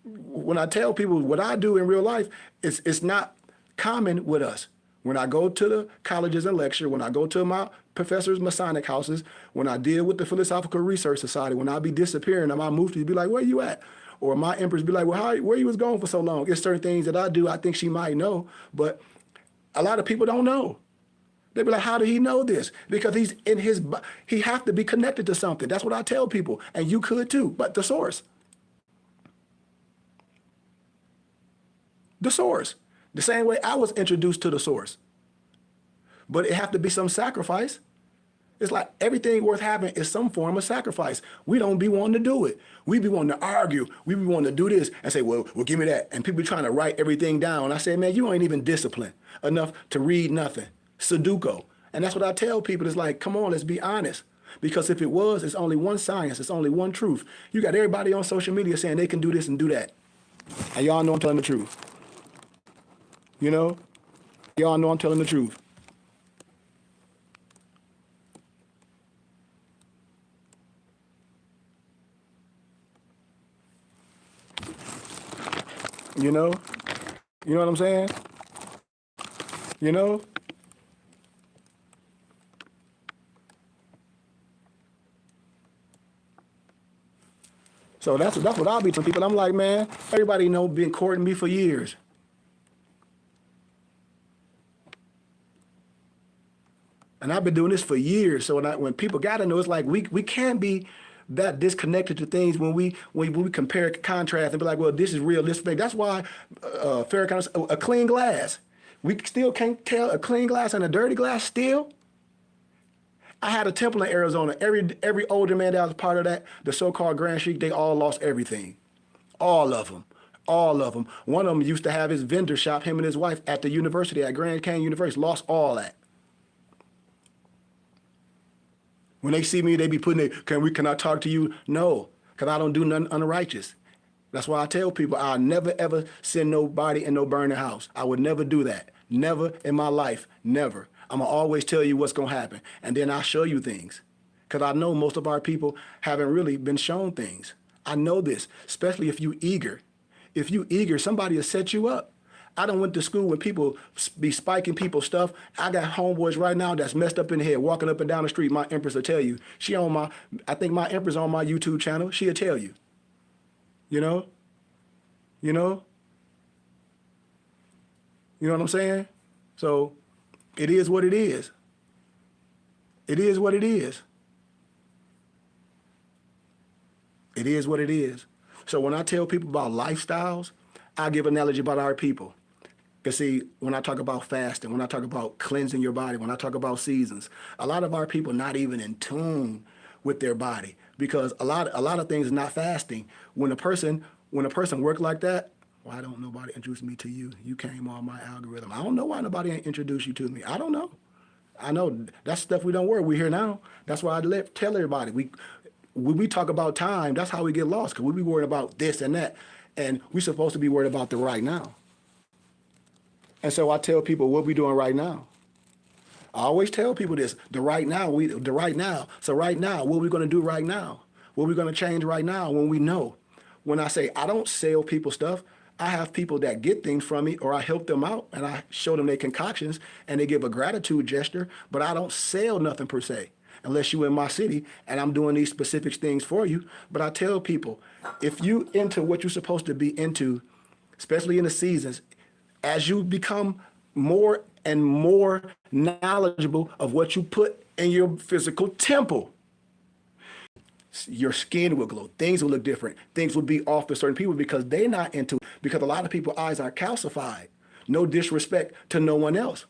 when I tell people what I do in real life, it's not common with us. When I go to the colleges and lecture, when I go to my professors' Masonic houses, when I deal with the Philosophical Research Society, when I be disappearing, and my muftis be like, where you at? Or my emperors be like, well, where you was gone for so long? It's certain things that I do I think she might know, but a lot of people don't know. They be like, how did he know this? Because he's in he have to be connected to something. That's what I tell people, and you could too, but the source. The source. The same way I was introduced to the source. But it have to be some sacrifice. It's like everything worth having is some form of sacrifice. We don't be wanting to do it. We be wanting to argue. We be wanting to do this and say, well, give me that. And people be trying to write everything down. I say, man, you ain't even disciplined enough to read nothing. Sudoku. And that's what I tell people. It's like, come on, let's be honest. Because if it was, it's only one science. It's only one truth. You got everybody on social media saying they can do this and do that. And y'all know I'm telling the truth. You know? Y'all know I'm telling the truth. You know? You know what I'm saying? You know? So that's what I'll be telling people. I'm like, man, everybody know been courting me for years. And I've been doing this for years. So when people got to know, it's like we can't be that disconnected to things when we compare, contrast, and be like, well, this is real, this fake. That's why Farrakhan, a clean glass. We still can't tell a clean glass and a dirty glass still. I had a temple in Arizona. Every older man that was part of that, the so-called Grand Sheik, they all lost everything. All of them. All of them. One of them used to have his vendor shop, him and his wife, at the university, at Grand Canyon University, lost all that. When they see me, they be putting it, can I talk to you? No, because I don't do nothing unrighteous. That's why I tell people I'll never, ever send nobody in no burning house. I would never do that. Never in my life. Never. I'm going to always tell you what's going to happen. And then I'll show you things. Because I know most of our people haven't really been shown things. I know this, especially if you eager. If you eager, somebody will set you up. I done went to school when people be spiking people's stuff. I got homeboys right now that's messed up in the head, walking up and down the street. My empress will tell you. I think my empress on my YouTube channel. She'll tell you. You know? You know? You know what I'm saying? So it is what it is. It is what it is. It is what it is. So when I tell people about lifestyles, I give an analogy about our people. Because see, when I talk about fasting, when I talk about cleansing your body, when I talk about seasons, a lot of our people not even in tune with their body, because a lot of things are not fasting. When a person work like that, why don't nobody introduce me to you? You came on my algorithm. I don't know why nobody ain't introduced you to me. I don't know. I know that's stuff we don't worry. We're here now. That's why I tell everybody. When we talk about time, that's how we get lost, because we be worried about this and that. And we're supposed to be worried about the right now. And so I tell people what we doing right now. I always tell people this, the right now. So right now, what we going to do right now? What we going to change right now when we know? When I say I don't sell people stuff, I have people that get things from me, or I help them out and I show them their concoctions and they give a gratitude gesture, but I don't sell nothing per se, unless you in my city and I'm doing these specific things for you. But I tell people, if you into what you're supposed to be into, especially in the seasons, as you become more and more knowledgeable of what you put in your physical temple, your skin will glow. Things will look different. Things will be off to certain people because they're not into it. Because a lot of people's eyes are calcified. No disrespect to no one else.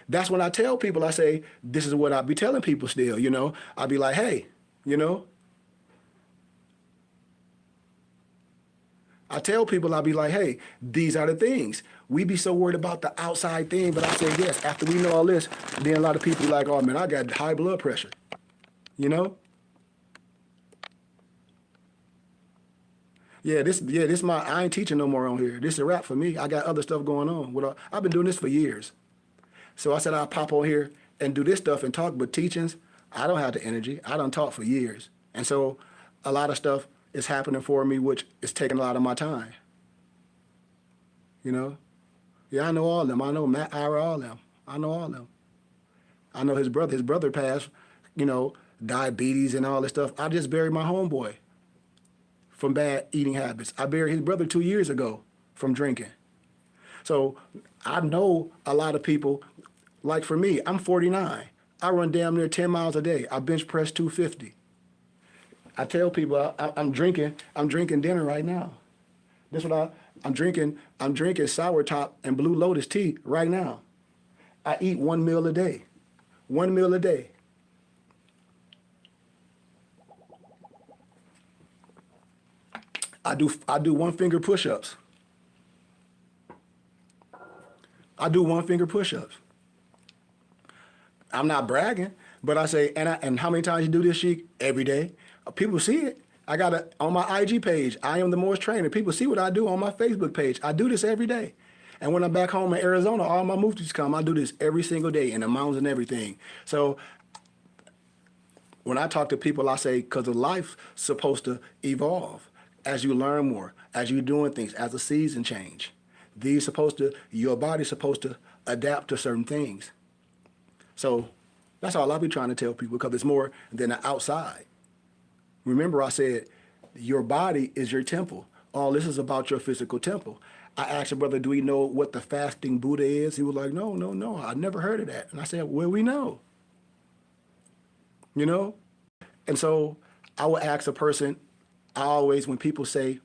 That's when I tell people, I say, this is what I be telling people still, you know. I be like, hey, you know. I tell people, I be like, hey, these are the things. We be so worried about the outside thing, but I say, yes, after we know all this, then a lot of people be like, oh man, I got high blood pressure, you know? I ain't teaching no more on here. This is a wrap for me. I got other stuff going on. I've been doing this for years. So I said I'll pop on here and do this stuff and talk, but teachings, I don't have the energy. I done taught for years. And so a lot of stuff is happening for me, which is taking a lot of my time. You know? Yeah, I know all of them. I know Matt, Ira, all of them. I know all of them. I know his brother. His brother passed, you know, diabetes and all this stuff. I just buried my homeboy from bad eating habits. I buried his brother 2 years ago from drinking. So I know a lot of people, like for me, I'm 49. I run damn near 10 miles a day. I bench press 250. I tell people I'm drinking dinner right now. This is what I'm drinking sour top and Blue Lotus tea right now. I eat 1 meal a day. 1 meal a day. I do one finger push-ups. I do one finger push-ups. I'm not bragging, but I say, and how many times you do this, Sheik? Every day. People see it. I got it on my IG page. I am the Morris Trainer. People see what I do on my Facebook page. I do this every day. And when I'm back home in Arizona, all my muftis come. I do this every single day in the mountains and everything. So when I talk to people, I say, because life's supposed to evolve as you learn more, as you're doing things, as the season change. Your body's supposed to adapt to certain things. So that's all I'll be trying to tell people, because it's more than the outside. Remember, I said, your body is your temple. All this is about your physical temple. I asked a brother, do we know what the fasting Buddha is? He was like, no, I never heard of that. And I said, well, we know. You know? And so I would ask a person, I always, when people say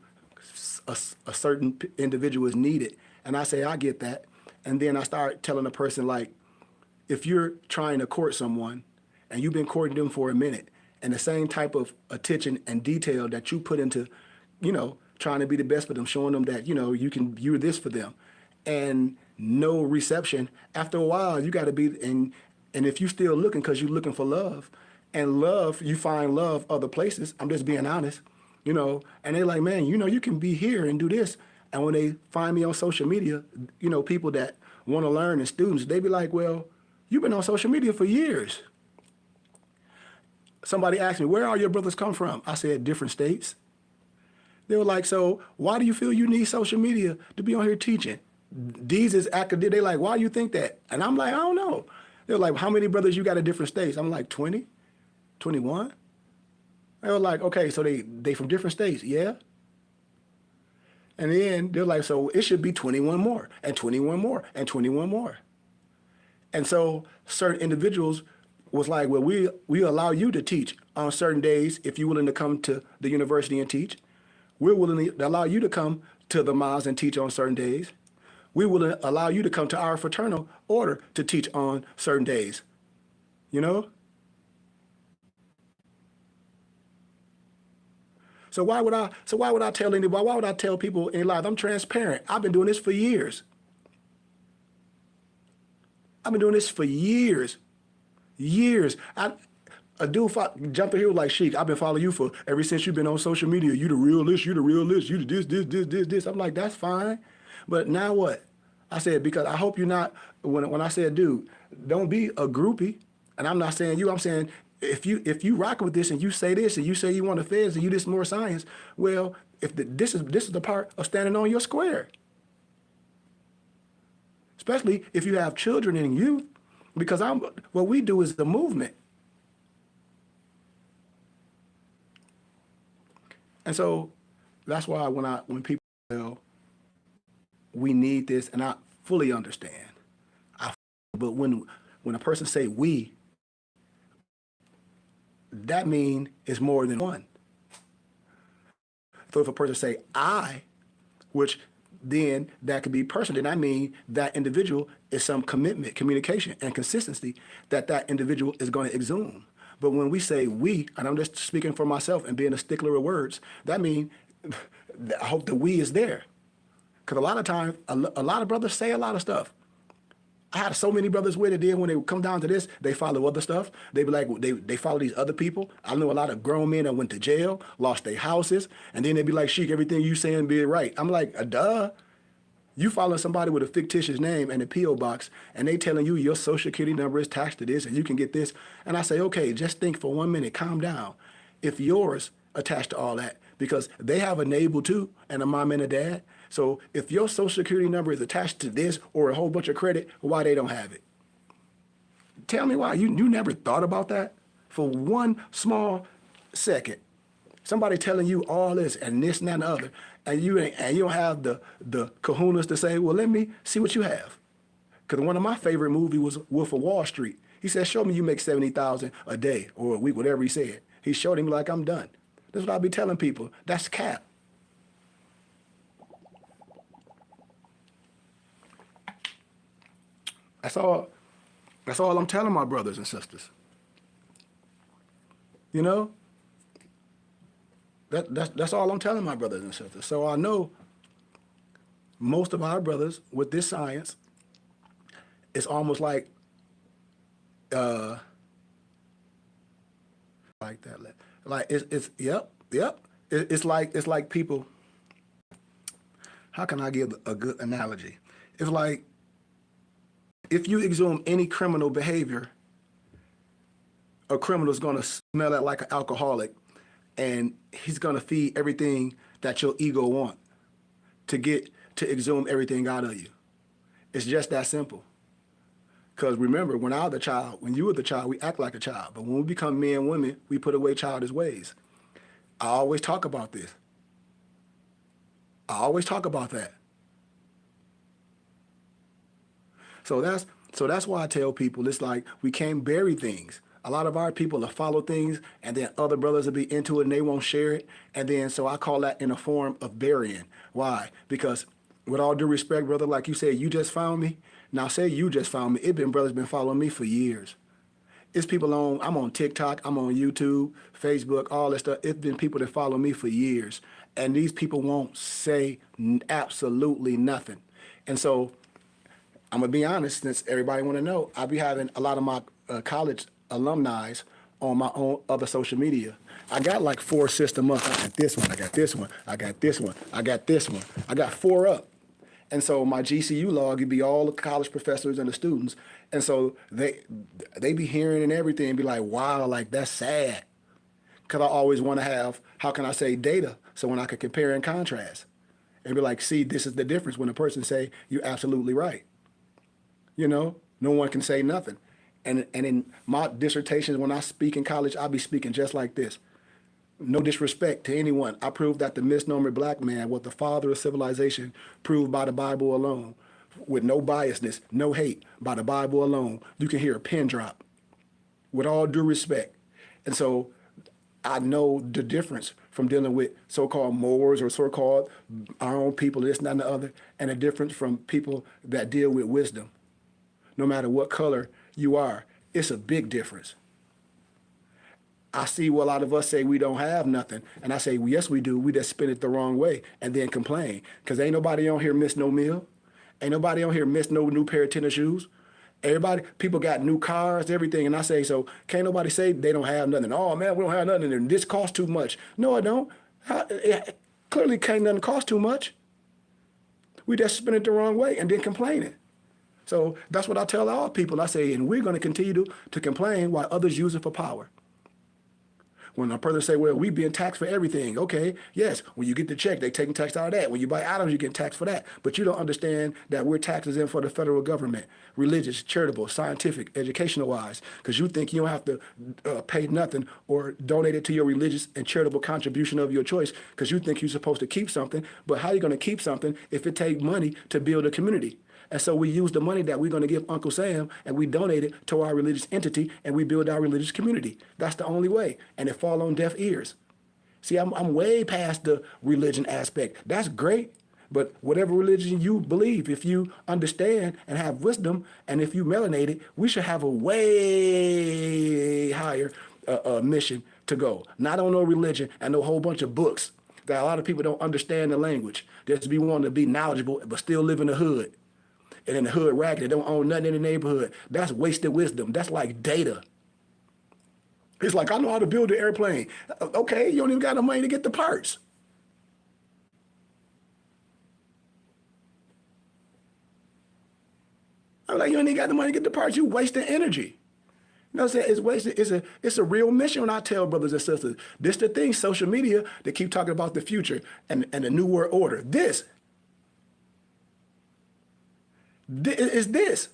a certain individual is needed, and I say, I get that. And then I start telling a person, like, if you're trying to court someone and you've been courting them for a minute, and the same type of attention and detail that you put into, you know, trying to be the best for them, showing them that, you know, you're this for them, and no reception, after a while, you got to be, and if you're still looking because you're looking for love, and love, you find love other places, I'm just being honest, you know, and they're like, man, you know, you can be here and do this. And when they find me on social media, you know, people that want to learn and students, they be like, well, you've been on social media for years. Somebody asked me, where all your brothers come from? I said, different states. They were like, so why do you feel you need social media to be on here teaching? These is academic. They're like, why do you think that? And I'm like, I don't know. They're like, how many brothers you got in different states? I'm like, 20, 21. They were like, okay, so they from different states, yeah? And then they're like, so it should be 21 more, and 21 more, and 21 more. And so certain individuals was like, well, we allow you to teach on certain days if you're willing to come to the university and teach. We're willing to allow you to come to the mosque and teach on certain days. We will allow you to come to our fraternal order to teach on certain days. You know? So why would I tell anybody? Why would I tell people in life? I'm transparent. I've been doing this for years. I've been doing this for years. Years. A dude jumped in here like, Sheik, I've been following you for ever since you've been on social media. You the real this, you the real this, you the this. I'm like, that's fine. But now what? I said, because I hope you're not, when I said, dude, don't be a groupie. And I'm not saying you, I'm saying, if you rock with this and you say this and you say you want the feds and you this more science, well, this is the part of standing on your square. Especially if you have children and youth, because what we do is the movement. And so that's why when people tell we need this, and I fully understand, but when a person say we, that means it's more than one. So if a person say I, which then that could be person, then I mean that individual is some commitment, communication, and consistency that individual is going to exhume. But when we say we, and I'm just speaking for myself and being a stickler of words, that means I hope the we is there. Because a lot of times, a lot of brothers say a lot of stuff. I had so many brothers with it. Then when they would come down to this, they follow other stuff. They be like, they follow these other people. I know a lot of grown men that went to jail, lost their houses, and then they be like, Sheik, everything you saying be right. I'm like, duh. You following somebody with a fictitious name and a P.O. box, and they telling you your social security number is attached to this, and you can get this. And I say, okay, just think for 1 minute, calm down. If yours attached to all that, because they have a navel too, and a mom and a dad. So if your social security number is attached to this or a whole bunch of credit, why they don't have it? Tell me why. You never thought about that for one small second. Somebody telling you all this and this and that and the other, and you don't have the kahunas to say, well, let me see what you have. Because one of my favorite movies was Wolf of Wall Street. He said, show me you make $70,000 a day or a week, whatever he said. He showed him like, I'm done. That's what I be telling people. That's cap. That's all I'm telling my brothers and sisters. You know? That's all I'm telling my brothers and sisters. So I know most of our brothers with this science, it's almost like that. Like it's yep. It's like people. How can I give a good analogy? It's like if you exhume any criminal behavior, a criminal is gonna smell it like an alcoholic, and he's gonna feed everything that your ego want to get to exhume everything out of you. It's just that simple. Because remember, when I was a child, when you were the child, we act like a child. But when we become men and women, we put away childish ways. I always talk about this. I always talk about that. So that's why I tell people it's like we can't bury things. A lot of our people will follow things, and then other brothers will be into it and they won't share it. And then so I call that in a form of burying. Why? Because with all due respect, brother, like you said, you just found me. Now say you just found me. Brothers been following me for years. It's people I'm on TikTok, I'm on YouTube, Facebook, all that stuff. It's been people that follow me for years. And these people won't say absolutely nothing. And so I'm going to be honest, since everybody want to know, I be having a lot of my college alumni on my own other social media. I got like 4 system up. I got this one, I got this one, I got this one, I got this one. I got 4 up. And so my GCU log would be all the college professors and the students. And so they be hearing and everything and be like, wow, like that's sad. Because I always want to have, how can I say, data, so when I can compare and contrast. And be like, see, this is the difference when a person say, you're absolutely right. You know, no one can say nothing. And in my dissertations, when I speak in college, I'll be speaking just like this. No disrespect to anyone. I proved that the misnomer black man was the father of civilization, proved by the Bible alone, with no biasness, no hate, by the Bible alone. You can hear a pin drop, with all due respect. And so I know the difference from dealing with so-called Moors or so-called our own people, this, and that, and the other, and the difference from people that deal with wisdom. No matter what color you are, it's a big difference. I see what a lot of us say we don't have nothing. And I say, well, yes, we do. We just spin it the wrong way and then complain. Because ain't nobody on here miss no meal. Ain't nobody on here miss no new pair of tennis shoes. People got new cars, everything. And I say, so can't nobody say they don't have nothing. Oh, man, we don't have nothing. And this costs too much. No, it don't. It clearly can't nothing cost too much. We just spin it the wrong way and then complaining. So that's what I tell all people. I say, and we're going to continue to complain while others use it for power. When a person say, well, we being taxed for everything. Okay, yes, when you get the check, they taking tax out of that. When you buy items, you get taxed for that. But you don't understand that we're taxes in for the federal government, religious, charitable, scientific, educational-wise, because you think you don't have to pay nothing or donate it to your religious and charitable contribution of your choice because you think you're supposed to keep something. But how are you going to keep something if it takes money to build a community? And so we use the money that we're going to give Uncle Sam and we donate it to our religious entity and we build our religious community. That's the only way. And it fall on deaf ears. See, I'm way past the religion aspect. That's great. But whatever religion you believe, if you understand and have wisdom, and if you melanated, we should have a way higher mission to go. Not on no religion and no whole bunch of books that a lot of people don't understand the language. Just be wanting to be knowledgeable but still live in the hood. and in the hood ragged, they don't own nothing in the neighborhood. That's wasted wisdom. That's like data. It's like, I know how to build an airplane. Okay, you don't even got the money to get the parts. I'm like, you ain't got the money to get the parts. You wasting energy. You know what I'm saying? It's wasted. It's a real mission when I tell brothers and sisters. This the thing, social media, they keep talking about the future and the new world order. This is this.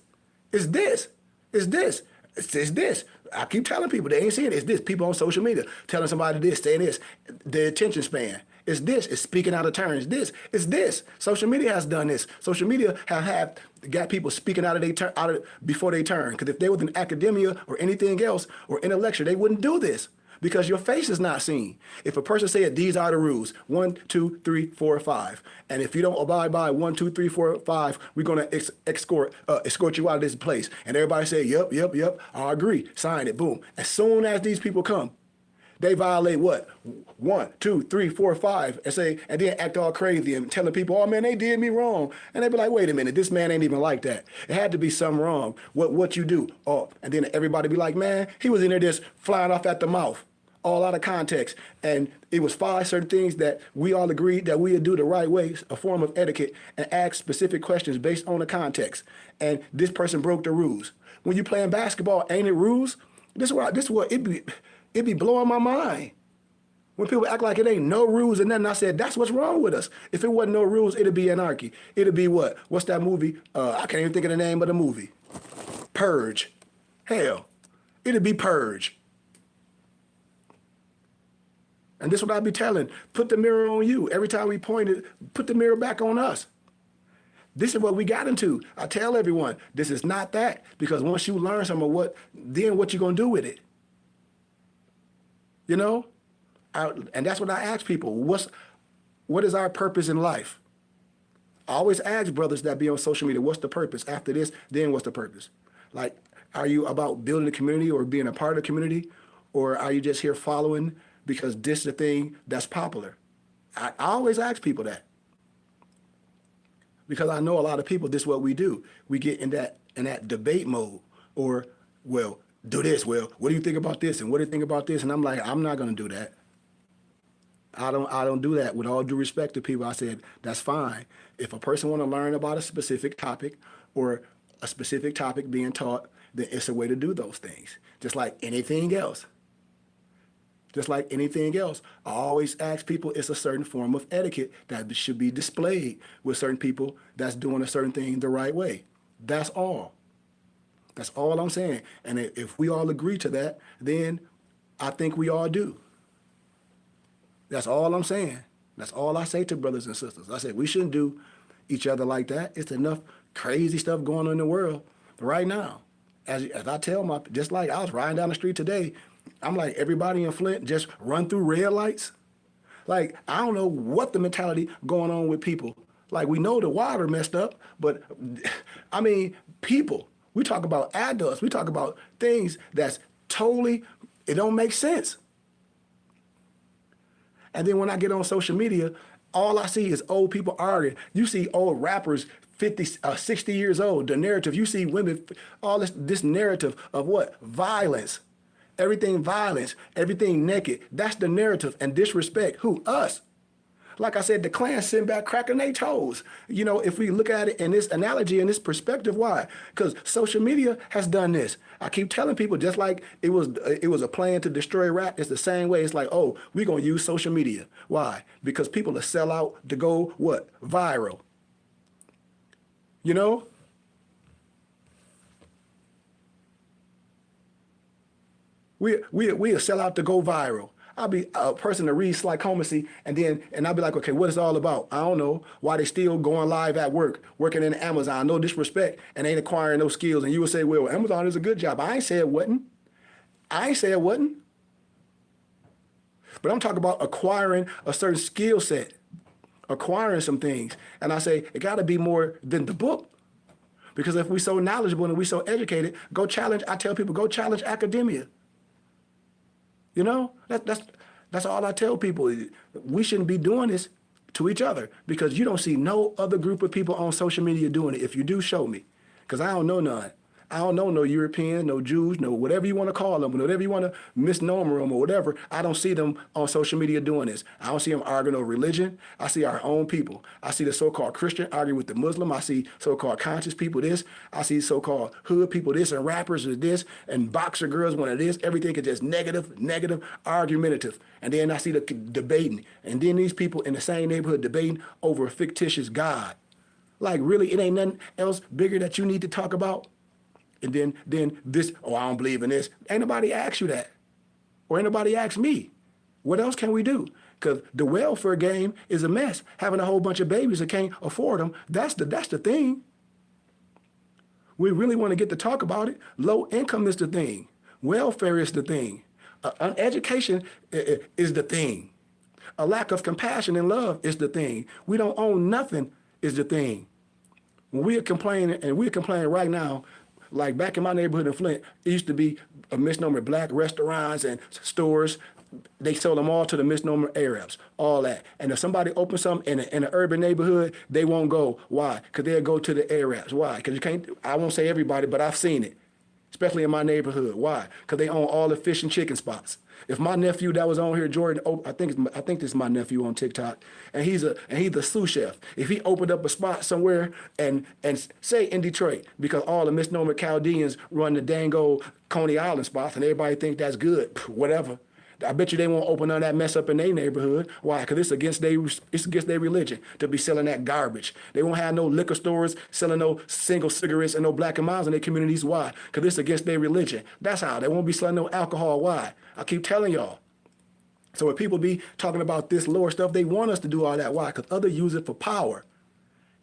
It's this. It's this. It's this. I keep telling people, they ain't seeing it. It's this. People on social media telling somebody this, saying this. The attention span. It's this. It's speaking out of turn. It's this. It's this. Social media has done this. Social media have got people speaking out of their turn, before they turn. Because if they was in academia or anything else or in a lecture, they wouldn't do this. Because your face is not seen. If a person said these are the rules, 1, 2, 3, 4, 5, and if you don't abide by 1, 2, 3, 4, 5, we're gonna escort you out of this place. And everybody say, yep, I agree, sign it, boom. As soon as these people come, they violate what? 1, 2, 3, 4, 5, and then act all crazy and telling people, oh man, they did me wrong. And they be like, wait a minute, this man ain't even like that. It had to be something wrong. What you do? Oh, and then everybody be like, man, he was in there just flying off at the mouth, all out of context. And it was 5 certain things that we all agreed that we would do the right way, a form of etiquette, and ask specific questions based on the context. And this person broke the rules. When you playing basketball, ain't it rules? This is what it be blowing my mind. When people act like it ain't no rules and nothing, I said, that's what's wrong with us. If it wasn't no rules, it'd be anarchy. It'd be what? What's that movie? I can't even think of the name of the movie. Purge. Hell, it'd be Purge. And this is what I be telling. Put the mirror on you. Every time we point it, put the mirror back on us. This is what we got into. I tell everyone, this is not that. Because once you learn some of then what you gonna do with it? You know? And that's what I ask people. What is our purpose in life? I always ask brothers that be on social media, what's the purpose? After this, then what's the purpose? Like, are you about building a community or being a part of the community? Or are you just here following because this is the thing that's popular? I always ask people that. Because I know a lot of people, this is what we do. We get in that debate mode, or, well, do this. Well, what do you think about this? And what do you think about this? And I'm like, I'm not going to do that. I don't do that. With all due respect to people, I said, that's fine. If a person want to learn about a specific topic or a specific topic being taught, then it's a way to do those things. Just like anything else. Just like anything else, I always ask people, it's a certain form of etiquette that should be displayed with certain people that's doing a certain thing the right way. That's all. That's all I'm saying. And if we all agree to that, then I think we all do. That's all I'm saying. That's all I say to brothers and sisters. I said, we shouldn't do each other like that. It's enough crazy stuff going on in the world right now. As I tell just like I was riding down the street today, I'm like, everybody in Flint just run through red lights. Like, I don't know what the mentality going on with people. Like, we know the water messed up, but I mean, people, we talk about adults, we talk about things that's totally, it don't make sense. And then when I get on social media, all I see is old people arguing. You see old rappers 50, 60 years old, the narrative, you see women, all this narrative of what? Violence. Everything violence, everything naked. That's the narrative. And disrespect. Who? Us. Like I said, the Klan sitting back cracking their toes. You know, if we look at it in this analogy, in this perspective, why? Because social media has done this. I keep telling people, just like it was a plan to destroy rap, it's the same way. It's like, oh, we're going to use social media. Why? Because people will sell out to go, what? Viral. You know? We'll sell out to go viral. I'll be a person to read psychomacy, and I'll be like, okay, what is it all about? I don't know. Why they still going live at work, working in Amazon, no disrespect, and ain't acquiring those skills. And you will say, well, Amazon is a good job. I ain't say it wasn't. But I'm talking about acquiring a certain skill set, acquiring some things. And I say, it got to be more than the book. Because if we're so knowledgeable and we're so educated, I tell people, go challenge academia. You know, that's all I tell people. We shouldn't be doing this to each other, because you don't see no other group of people on social media doing it. If you do, show me, because I don't know none. I don't know no Europeans, no Jews, no whatever you want to call them, whatever you want to misnomer them or whatever. I don't see them on social media doing this. I don't see them arguing over religion. I see our own people. I see the so-called Christian arguing with the Muslim. I see so-called conscious people this. I see so-called hood people this, and rappers is this, and boxer girls one of this. Everything is just negative, argumentative. And then I see the debating. And then these people in the same neighborhood debating over a fictitious God. Like, really, it ain't nothing else bigger that you need to talk about? And then this, oh, I don't believe in this. Ain't nobody asked you that. Or ain't nobody asked me. What else can we do? Because the welfare game is a mess. Having a whole bunch of babies that can't afford them, that's the thing. We really want to get to talk about it. Low income is the thing. Welfare is the thing. Education is the thing. A lack of compassion and love is the thing. We don't own nothing is the thing. When we are complaining, and we're complaining right now, like back in my neighborhood in Flint, it used to be a misnomer black restaurants and stores. They sold them all to the misnomer Arabs, all that. And if somebody opens something in an urban neighborhood, they won't go. Why? Because they'll go to the Arabs. Why? Because you can't, I won't say everybody, but I've seen it, especially in my neighborhood. Why? Because they own all the fish and chicken spots. If my nephew that was on here, Jordan, I think this is my nephew on TikTok, and he's a sous chef. If he opened up a spot somewhere and say in Detroit, because all the misnomer Chaldeans run the dango Coney Island spots, and everybody think that's good, whatever. I bet you they won't open none of that mess up in their neighborhood. Why? Because it's against their religion to be selling that garbage. They won't have no liquor stores selling no single cigarettes and no Black and Milds in their communities. Why? Because it's against their religion. That's how. They won't be selling no alcohol. Why? I keep telling y'all. So when people be talking about this lower stuff, they want us to do all that. Why? Because others use it for power.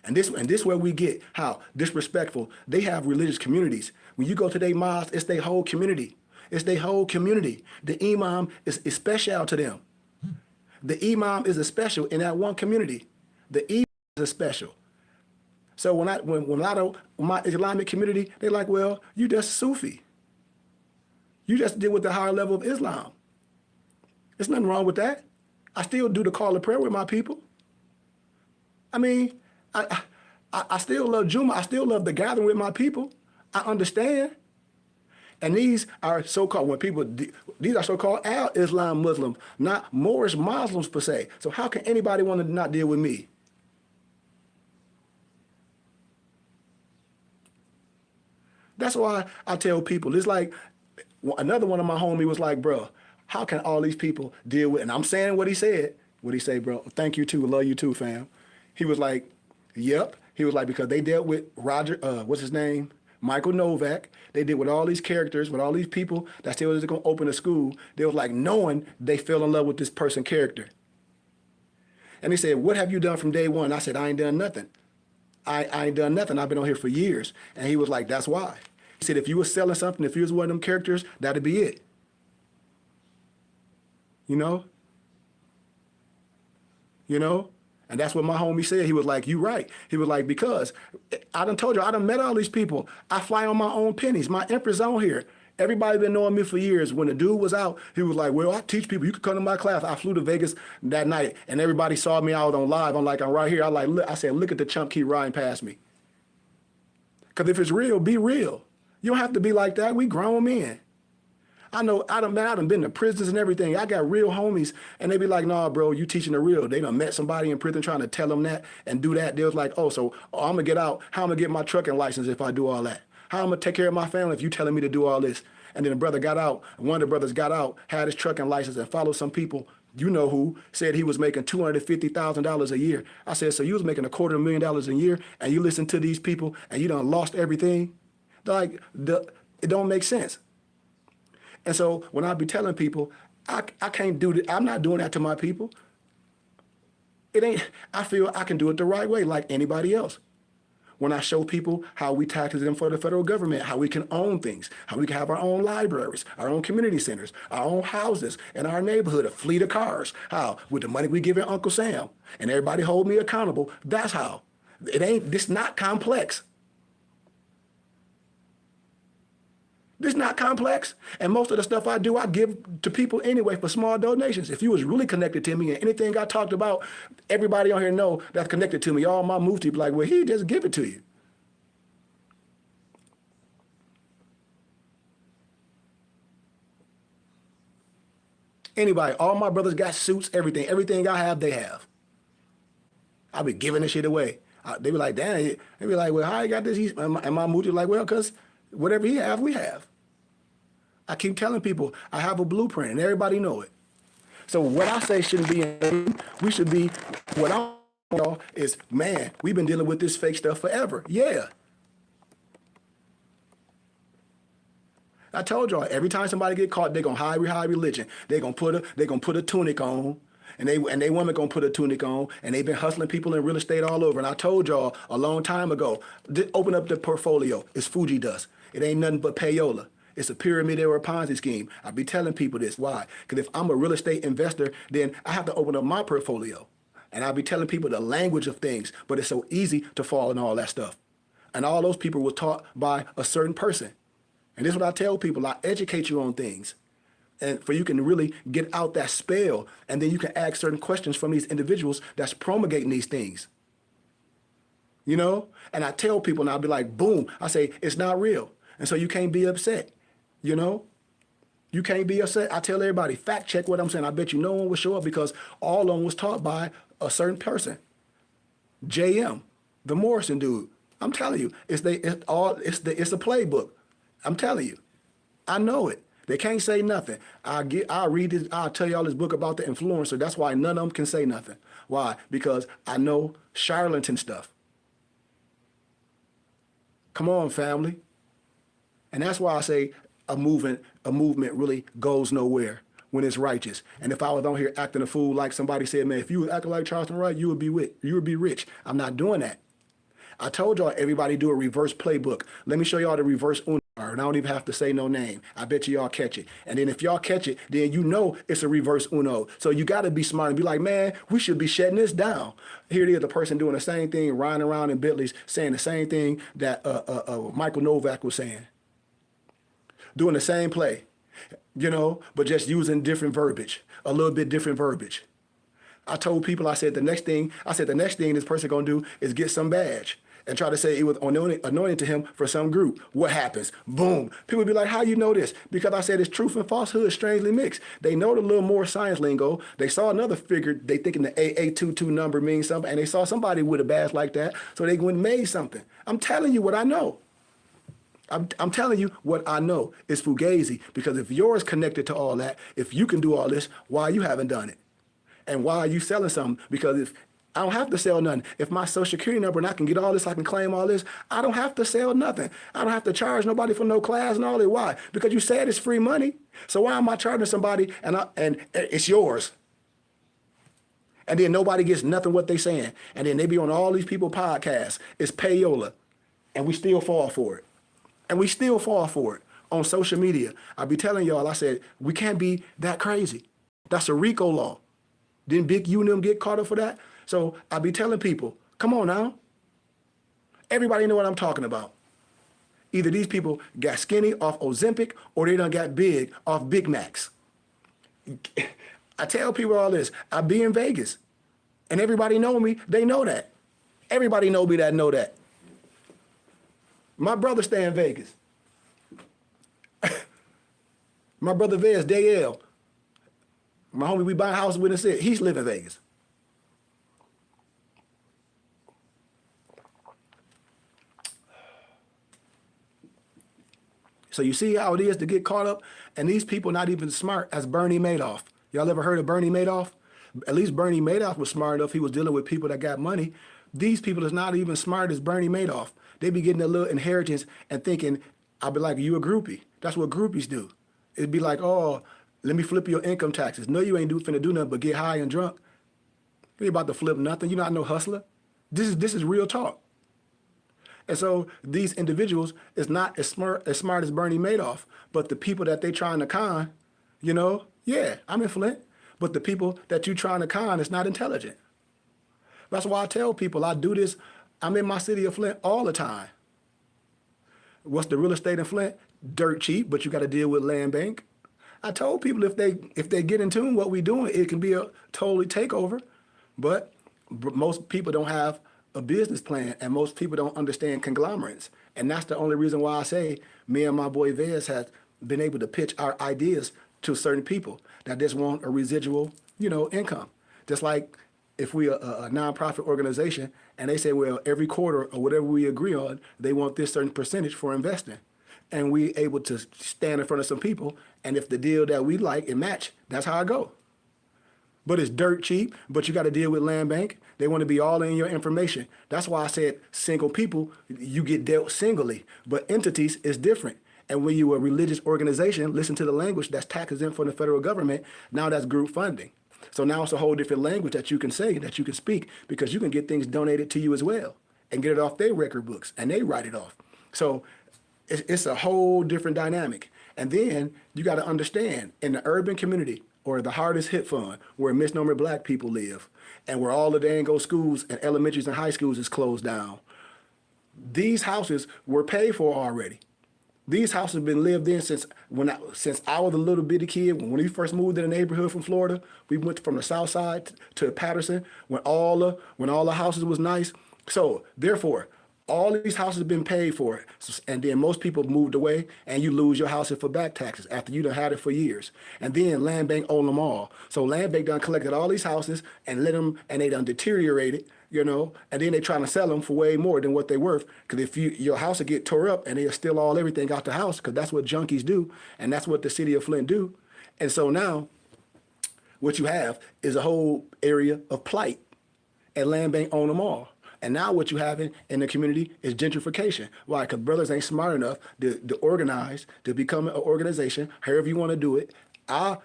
And this where we get how disrespectful. They have religious communities. When you go to their mosque, it's their whole community. It's their whole community. The imam is special to them. The imam is a special in that one community. The imam is a special. So when a lot of my Islamic community, they're like, well, you just Sufi. You just deal with the higher level of Islam. There's nothing wrong with that. I still do the call of prayer with my people. I mean, I still love Juma. I still love the gathering with my people. I understand. And these are so-called, these are so-called al-Islam Muslims, not Moorish Muslims per se. So how can anybody want to not deal with me? That's why I tell people, it's like, another one of my homies was like, bro, how can all these people deal with, and I'm saying what he said. What he say, bro? Thank you too, love you too, fam. He was like, yep. He was like, because they dealt with Roger, what's his name? Michael Novak. They did with all these characters, with all these people that still was going to open a school. They was like knowing they fell in love with this person's character. And he said, what have you done from day one? I said, I ain't done nothing. I ain't done nothing. I've been on here for years. And he was like, that's why. He said, if you was selling something, if you was one of them characters, that'd be it. You know? You know? And that's what my homie said. He was like, you right. He was like, because I done told you, I done met all these people. I fly on my own pennies. My Empress on here. Everybody been knowing me for years. When the dude was out, he was like, well, I teach people. You could come to my class. I flew to Vegas that night, and everybody saw me out on live. I'm like, I'm right here. I said, look at the chump keep riding past me. Because if it's real, be real. You don't have to be like that. We grown men. I know, I done been to prisons and everything. I got real homies, and they be like, nah, bro, you teaching the real. They done met somebody in prison trying to tell them that and do that. They was like, I'm going to get out. How I'm going to get my trucking license if I do all that? How I'm going to take care of my family if you telling me to do all this? And then the brother got out. One of the brothers got out, had his trucking license, and followed some people, you know who, said he was making $250,000 a year. I said, so you was making $250,000 a year, and you listen to these people, and you done lost everything? Like, it don't make sense. And so when I be telling people, I can't do that, I'm not doing that to my people. I feel I can do it the right way like anybody else. When I show people how we tax them for the federal government, how we can own things, how we can have our own libraries, our own community centers, our own houses in our neighborhood, a fleet of cars, how with the money we give Uncle Sam, and everybody hold me accountable, that's how. It's not complex. This is not complex. And most of the stuff I do, I give to people anyway for small donations. If you was really connected to me and anything I talked about, everybody on here know that's connected to me. All my mufti be like, well, he just give it to you. Anybody, all my brothers got suits, everything. Everything I have, they have. I be giving this shit away. They be like, damn. They be like, well, how you got this? And my mufti like, well, because whatever he have, we have. I keep telling people I have a blueprint and everybody know it. So what I say shouldn't be, we should be, what I know is, man, we've been dealing with this fake stuff forever. Yeah. I told y'all, every time somebody get caught, they're gonna hide religion. They're gonna put a tunic on. And they women gonna put a tunic on, and they've been hustling people in real estate all over. And I told y'all a long time ago, open up the portfolio. It's Fuji dust. It ain't nothing but payola. It's a pyramid or a Ponzi scheme. I be telling people this. Why? Because if I'm a real estate investor, then I have to open up my portfolio. And I be telling people the language of things, but it's so easy to fall in all that stuff. And all those people were taught by a certain person. And this is what I tell people. I educate you on things. And for you can really get out that spell, and then you can ask certain questions from these individuals that's promulgating these things. You know? And I tell people, and I'll be like, boom, I say, it's not real. And so you can't be upset, you know? You can't be upset. I tell everybody, fact check what I'm saying. I bet you no one will show up because all of them was taught by a certain person. JM, the Morrison dude. I'm telling you, it's a playbook. I'm telling you. I know it. They can't say nothing. I'll read this, I'll tell y'all this book about the influencer. That's why none of them can say nothing. Why? Because I know charlatan stuff. Come on, family. And that's why I say a movement really goes nowhere when it's righteous. And if I was on here acting a fool, like somebody said, man, if you was acting like Charleston Wright, you would be rich. I'm not doing that. I told y'all everybody do a reverse playbook. Let me show y'all the reverse Uno. And I don't even have to say no name. I bet you y'all catch it. And then if y'all catch it, then you know it's a reverse Uno. So you got to be smart and be like, man, we should be shutting this down. Here it is, the person doing the same thing, riding around in Bentleys, saying the same thing that Michael Novak was saying. Doing the same play, you know, but just using different verbiage, a little bit different verbiage. I told people, I said the next thing this person going to do is get some badge and try to say it was anointed to him for some group. What happens? Boom. People be like, how you know this? Because I said it's truth and falsehood strangely mixed. They know the little more science lingo. They saw another figure. They thinking the AA22 number means something. And they saw somebody with a badge like that. So they went and made something. I'm telling you what I know. I'm telling you what I know. It's fugazi. Because if yours connected to all that, if you can do all this, why you haven't done it? And why are you selling something? Because if I don't have to sell nothing. If my social security number and I can get all this, I can claim all this, I don't have to sell nothing. I don't have to charge nobody for no class and all that. Why? Because you said it's free money. So why am I charging somebody and it's yours? And then nobody gets nothing what they saying. And then they be on all these people podcasts. It's payola. And we still fall for it. And we still fall for it on social media. I be telling y'all, I said, we can't be that crazy. That's a RICO law. Didn't Big U and them get caught up for that? So I be telling people, come on now. Everybody know what I'm talking about. Either these people got skinny off Ozempic or they done got big off Big Macs. I tell people all this. I be in Vegas. And everybody know me. They know that. Everybody know me that know that. My brother stay in Vegas. My brother Vez, Dale. My homie we buy a house with and he's live in Vegas. So you see how it is to get caught up? And these people not even smart as Bernie Madoff. Y'all ever heard of Bernie Madoff? At least Bernie Madoff was smart enough. He was dealing with people that got money. These people is not even smart as Bernie Madoff. They be getting a little inheritance and thinking, I'll be like, you a groupie. That's what groupies do. It'd be like, oh, let me flip your income taxes. No, you ain't finna do nothing but get high and drunk. You ain't about to flip nothing. You're not no hustler. This is real talk. And so these individuals is not as smart as Bernie Madoff, but the people that they trying to con, you know, yeah, I'm in Flint, but the people that you trying to con is not intelligent. That's why I tell people I do this. I'm in my city of Flint all the time. What's the real estate in Flint? Dirt cheap, but you got to deal with land bank. I told people if they get in tune what we doing, it can be a totally takeover. But most people don't have a business plan, and most people don't understand conglomerates. And that's the only reason why I say me and my boy Vez has been able to pitch our ideas to certain people that just want a residual, income. Just like if we are a nonprofit organization and they say, well, every quarter or whatever we agree on, they want this certain percentage for investing. And we able to stand in front of some people, and if the deal that we like and match, that's how I go. But it's dirt cheap, but you got to deal with land bank. They want to be all in your information. That's why I said single people, you get dealt singly, but entities is different. And when you're a religious organization, listen to the language that's tax exempt from the federal government. Now that's group funding. So now it's a whole different language that you can say, that you can speak, because you can get things donated to you as well and get it off their record books, and they write it off. So it's a whole different dynamic. And then you got to understand, in the urban community or the hardest hit fund where misnomer black people live and where all the dang old schools and elementaries and high schools is closed down, these houses were paid for already. These houses have been lived in since I was a little bitty kid. When we first moved in the neighborhood from Florida, we went from the south side to Patterson when all the houses was nice. So therefore, all these houses have been paid for, and then most people moved away, and you lose your house for back taxes after you done had it for years. And then Land Bank owned them all. So Land Bank done collected all these houses and and they done deteriorated, and then they trying to sell them for way more than what they worth. Because if your house will get tore up and they'll steal everything out the house, because that's what junkies do, and that's what the city of Flint do. And so now, what you have is a whole area of plight, and Land Bank own them all. And now what you have in the community is gentrification. Why? Because brothers ain't smart enough to organize, to become an organization, however you want to do it. I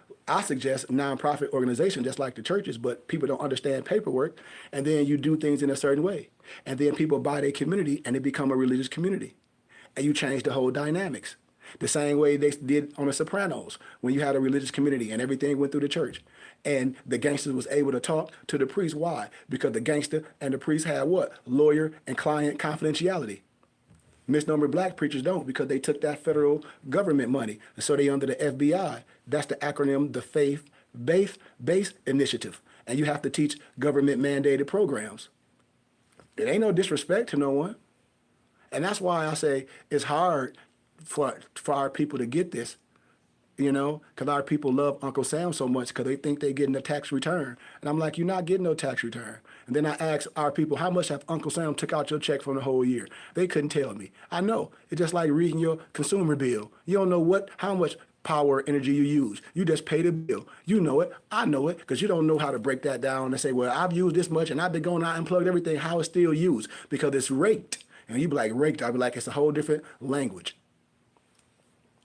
suggest nonprofit organization just like the churches, but people don't understand paperwork, and then you do things in a certain way. And then people buy their community and they become a religious community. And you change the whole dynamics. The same way they did on The Sopranos, when you had a religious community and everything went through the church. And the gangsters was able to talk to the priest. Why? Because the gangster and the priest had what? Lawyer and client confidentiality. Misnomer black preachers don't, because they took that federal government money. And so they under the FBI. That's the acronym, the Faith-Based Initiative. And you have to teach government mandated programs. It ain't no disrespect to no one. And that's why I say it's hard for our people to get this, because our people love Uncle Sam so much because they think they're getting a tax return. And I'm like, you're not getting no tax return. And then I ask our people, how much have Uncle Sam took out your check from the whole year? They couldn't tell me. I know. It's just like reading your consumer bill. You don't know how much power or energy you use. You just pay the bill. You know it. I know it, because you don't know how to break that down and say, well, I've used this much and I've been going out and plugged everything. How it's still used? Because it's raked. And you be like, raked. I'd be like, it's a whole different language.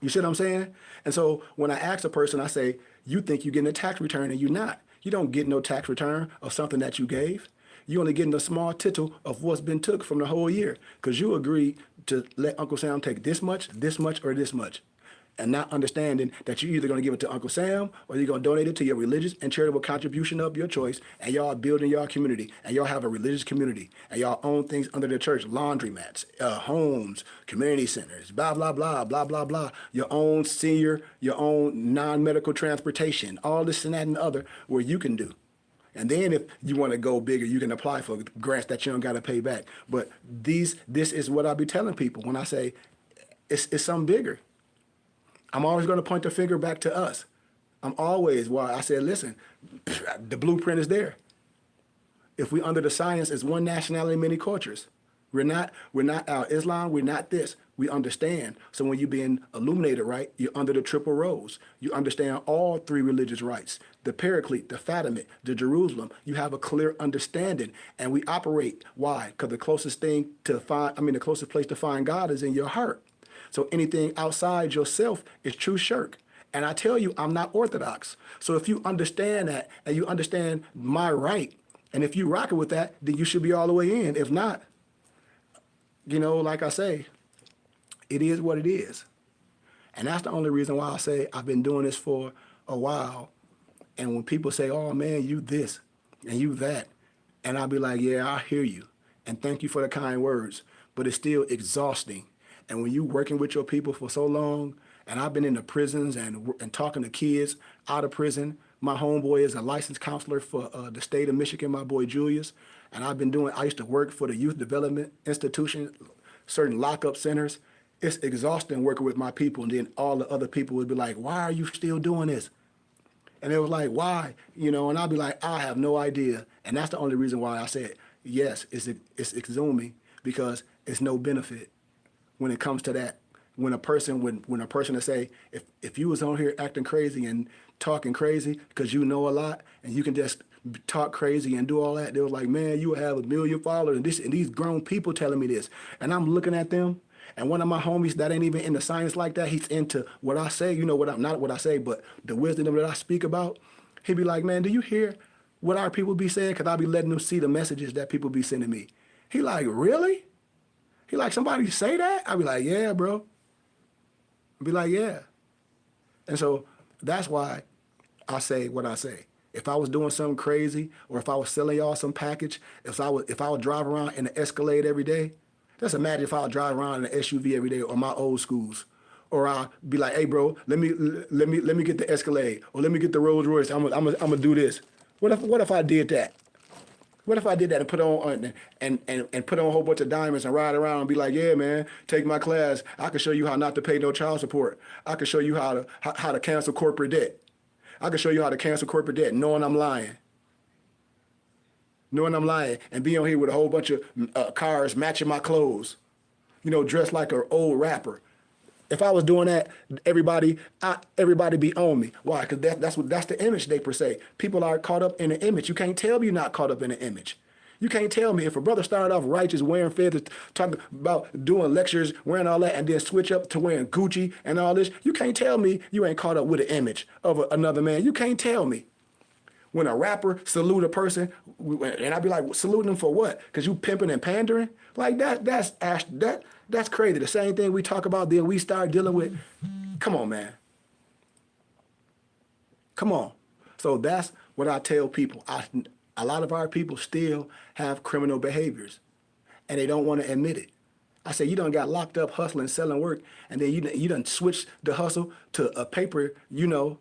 You see what I'm saying? And so when I ask a person, I say, you think you're getting a tax return, and you're not. You don't get no tax return of something that you gave. You're only getting a small tittle of what's been took from the whole year, because you agreed to let Uncle Sam take this much, or this much. And not understanding that you're either going to give it to Uncle Sam or you're going to donate it to your religious and charitable contribution of your choice, and y'all building your community, and y'all have a religious community, and y'all own things under the church, laundromats, homes, community centers, blah, blah, blah, blah, blah, blah, your own senior, your own non-medical transportation, all this and that and the other, where you can do. And then if you want to go bigger, you can apply for grants that you don't got to pay back. But this is what I be telling people when I say it's something bigger. I'm always going to point the finger back to us. I said, listen, the blueprint is there. If we under the science, it's one nationality, many cultures. We're not Islam, we're not this. We understand. So when you're being illuminated, right, you're under the triple rose. You understand all three religious rights, the Paraclete, the Fatimite, the Jerusalem. You have a clear understanding, and we operate. Why? Because the closest place to find God is in your heart. So anything outside yourself is true shirk. And I tell you, I'm not Orthodox. So if you understand that, and you understand my right, and if you rock it with that, then you should be all the way in. If not, like I say, it is what it is. And that's the only reason why I say I've been doing this for a while. And when people say, oh man, you this and you that, and I'll be like, yeah, I hear you. And thank you for the kind words, but it's still exhausting. And when you working with your people for so long, and I've been in the prisons and talking to kids out of prison. My homeboy is a licensed counselor for the state of Michigan, my boy Julius. And I used to work for the Youth Development Institution, certain lockup centers. It's exhausting working with my people. And then all the other people would be like, why are you still doing this? And it was like, why? You know, and I'd be like, I have no idea. And that's the only reason why I said, yes, it's exhuming, because it's no benefit when it comes to that. When a person to say, if you was on here acting crazy and talking crazy because you know a lot and you can just talk crazy and do all that, they was like, man, you have 1 million followers and these grown people telling me this. And I'm looking at them, and one of my homies that ain't even into science like that, he's into what I say, you know, not what I say, but the wisdom that I speak about. He'd be like, man, do you hear what our people be saying? Because I be letting them see the messages that people be sending me. He like, really? He like, somebody say that? I be like, yeah, bro. Be like, yeah. And so that's why I say what I say. If I was doing something crazy, or if I was selling y'all some package, if I would drive around in an Escalade every day, just imagine if I would drive around in an SUV every day, or my old schools. Or I'll be like, hey bro, let me get the Escalade, or let me get the Rolls Royce. I'm gonna do this. What if I did that? What if I did that and put on and put on a whole bunch of diamonds and ride around and be like, yeah, man, take my class. I can show you how not to pay no child support. I can show you how to cancel corporate debt. I can show you how to cancel corporate debt, knowing I'm lying. Knowing I'm lying, and be on here with a whole bunch of cars matching my clothes, you know, dressed like an old rapper. If I was doing that, everybody be on me. Why? Because that's the image they per se. People are caught up in the image. You can't tell me you're not caught up in the image. You can't tell me if a brother started off righteous, wearing feathers, talking about doing lectures, wearing all that, and then switch up to wearing Gucci and all this. You can't tell me you ain't caught up with the image of another man. You can't tell me. When a rapper salute a person, and I be like, saluting them for what? Because you pimping and pandering? Like that's crazy. The same thing we talk about, then we start dealing with. Come on, man. Come on. So that's what I tell people. A lot of our people still have criminal behaviors, and they don't want to admit it. I say, you done got locked up hustling, selling work, and then you done switched the hustle to a paper, you know,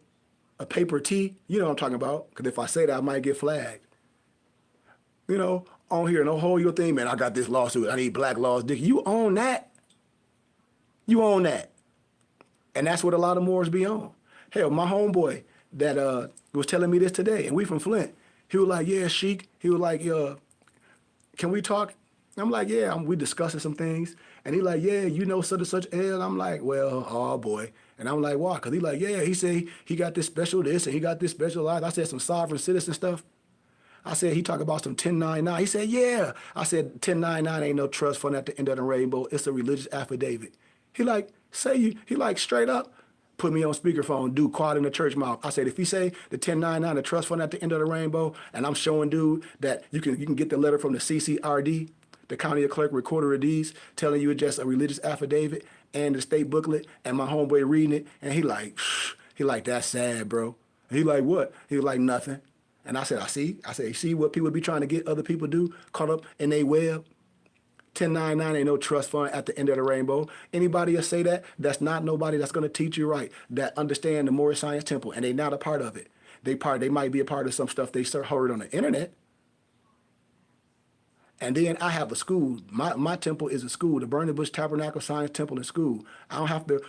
a paper T, you know what I'm talking about, because if I say that, I might get flagged. You know, on here, don't hold your thing, man, I got this lawsuit, I need Black Laws, Dick. You own that. You own that. And that's what a lot of Moors be on. Hell, my homeboy that was telling me this today, and we from Flint, he was like, yeah, Sheik, he was like, can we talk? I'm like, yeah, we discussing some things. And he like, yeah, you know such and such L. I'm like, well, oh boy. And I'm like, why? Because he like, yeah, he said he got this special this and he got this special life. I said some sovereign citizen stuff. I said, he talk about some 1099. He said, yeah. I said, 1099 ain't no trust fund at the end of the rainbow. It's a religious affidavit. He like, he like straight up put me on speakerphone, dude, quiet in the church mouth. I said, if he say the 1099, the trust fund at the end of the rainbow, and I'm showing dude that you can get the letter from the CCRD, the County Clerk Recorder of Deeds, telling you it's just a religious affidavit and the state booklet, and my homeboy reading it, and he like, that's sad, bro. And he like, what? He was like, nothing. And I said, you see what people be trying to get other people to do, caught up in their web? 1099 ain't no trust fund at the end of the rainbow. Anybody that say that, that's not nobody that's going to teach you right, that understand the Moorish Science Temple, and they not a part of it. They might be a part of some stuff they heard on the internet. And then I have a school. My temple is a school, the Burning Bush Tabernacle Science Temple and School. I don't have to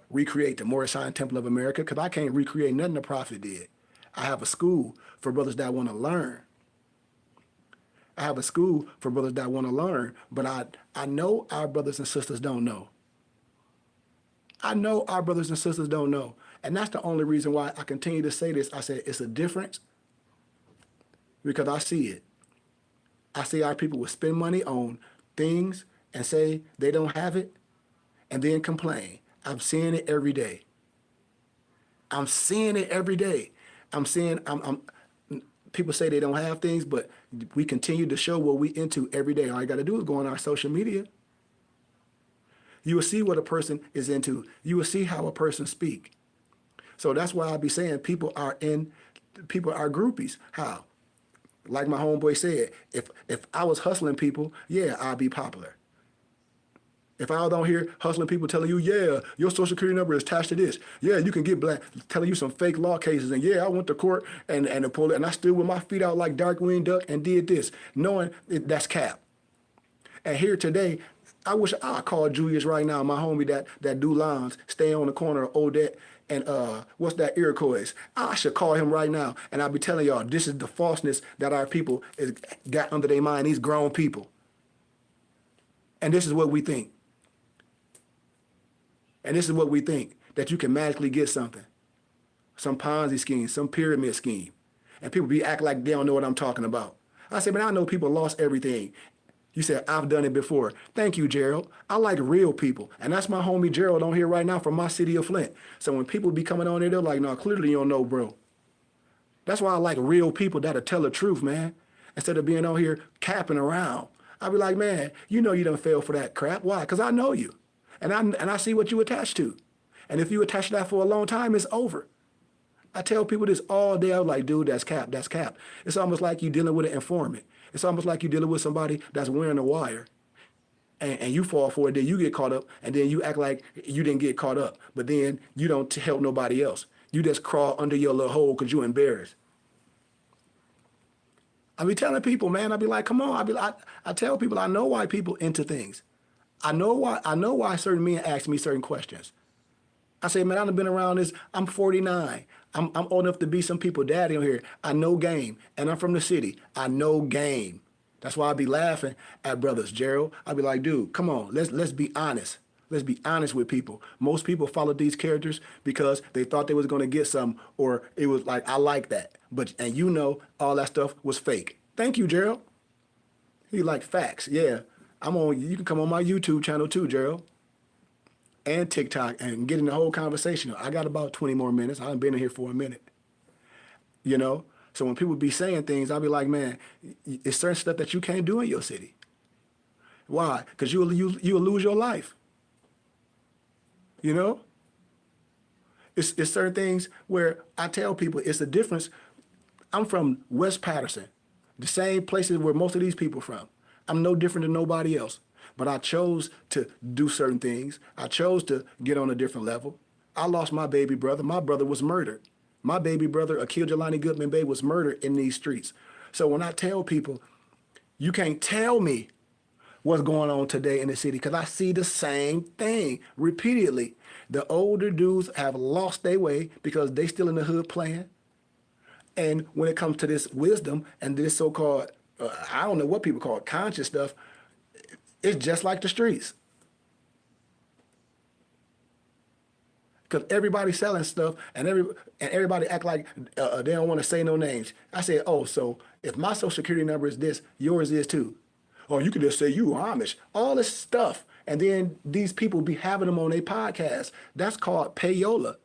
recreate the Moorish Science Temple of America, because I can't recreate nothing the Prophet did. I have a school for brothers that want to learn. I have a school for brothers that want to learn, but I know our brothers and sisters don't know. I know our brothers and sisters don't know. And that's the only reason why I continue to say this. I said it's a difference because I see it. I see our people will spend money on things and say they don't have it and then complain. I'm seeing it every day. I'm seeing it every day. People say they don't have things, but we continue to show what we into every day. All you got to do is go on our social media. You will see what a person is into. You will see how a person speak. So that's why I be saying people are groupies. How? Like my homeboy said, if I was hustling people, yeah, I'd be popular. If I was on here hustling people telling you, yeah, your social security number is attached to this. Yeah, you can get black, telling you some fake law cases. And yeah, I went to court and the police, and I stood with my feet out like Darkwing Duck and did this, knowing that's cap. And here today, I wish I called Julius right now, my homie that do lines, stay on the corner of Odette and what's that, Iroquois. I should call him right now, and I'll be telling y'all, this is the falseness that our people got under their mind, these grown people. And this is what we think. And this is what we think, that you can magically get something. Some Ponzi scheme, some pyramid scheme. And people be acting like they don't know what I'm talking about. I said, man, I know people lost everything. You said, I've done it before. Thank you, Gerald. I like real people. And that's my homie Gerald on here right now from my city of Flint. So when people be coming on here, they're like, no, clearly you don't know, bro. That's why I like real people that'll tell the truth, man. Instead of being on here capping around. I be like, man, you know you done failed for that crap. Why? Because I know you. And I see what you attached to. And if you attach to that for a long time, it's over. I tell people this all day. I'm like, dude, that's cap, that's cap. It's almost like you dealing with an informant. It's almost like you dealing with somebody that's wearing a wire. And you fall for it, then you get caught up, and then you act like you didn't get caught up. But then you don't help nobody else. You just crawl under your little hole because you're embarrassed. I be telling people, man, I be like, come on. I tell people, I know why people into things. I know why certain men ask me certain questions. I say, man, I've been around this. I'm 49. I'm old enough to be some people daddy on here. I know game, and I'm from the city. I know game. That's why I be laughing at brothers, Gerald. I be like, dude, come on, let's be honest. Let's be honest with people. Most people followed these characters because they thought they was gonna get some, or it was like, I like that. And you know, all that stuff was fake. Thank you, Gerald. He like facts, yeah. You can come on my YouTube channel too, Gerald. And TikTok and get in the whole conversation. I got about 20 more minutes. I haven't been in here for a minute. You know? So when people be saying things, I'll be like, man, it's certain stuff that you can't do in your city. Why? Because you'll lose your life. You know? It's certain things where I tell people it's a difference. I'm from West Patterson, the same places where most of these people from. I'm no different than nobody else. But I chose to do certain things. I chose to get on a different level. I lost my baby brother. My brother was murdered. My baby brother, Akil Jelani Goodman Bey, was murdered in these streets. So when I tell people, you can't tell me what's going on today in the city, because I see the same thing repeatedly. The older dudes have lost their way because they still in the hood playing. And when it comes to this wisdom and this so-called, I don't know what people call it, conscious stuff, it's just like the streets. Because everybody's selling stuff and everybody act like they don't want to say no names. I said, oh, so if my social security number is this, yours is too. Or you could just say you Amish. All this stuff. And then these people be having them on their podcast. That's called payola.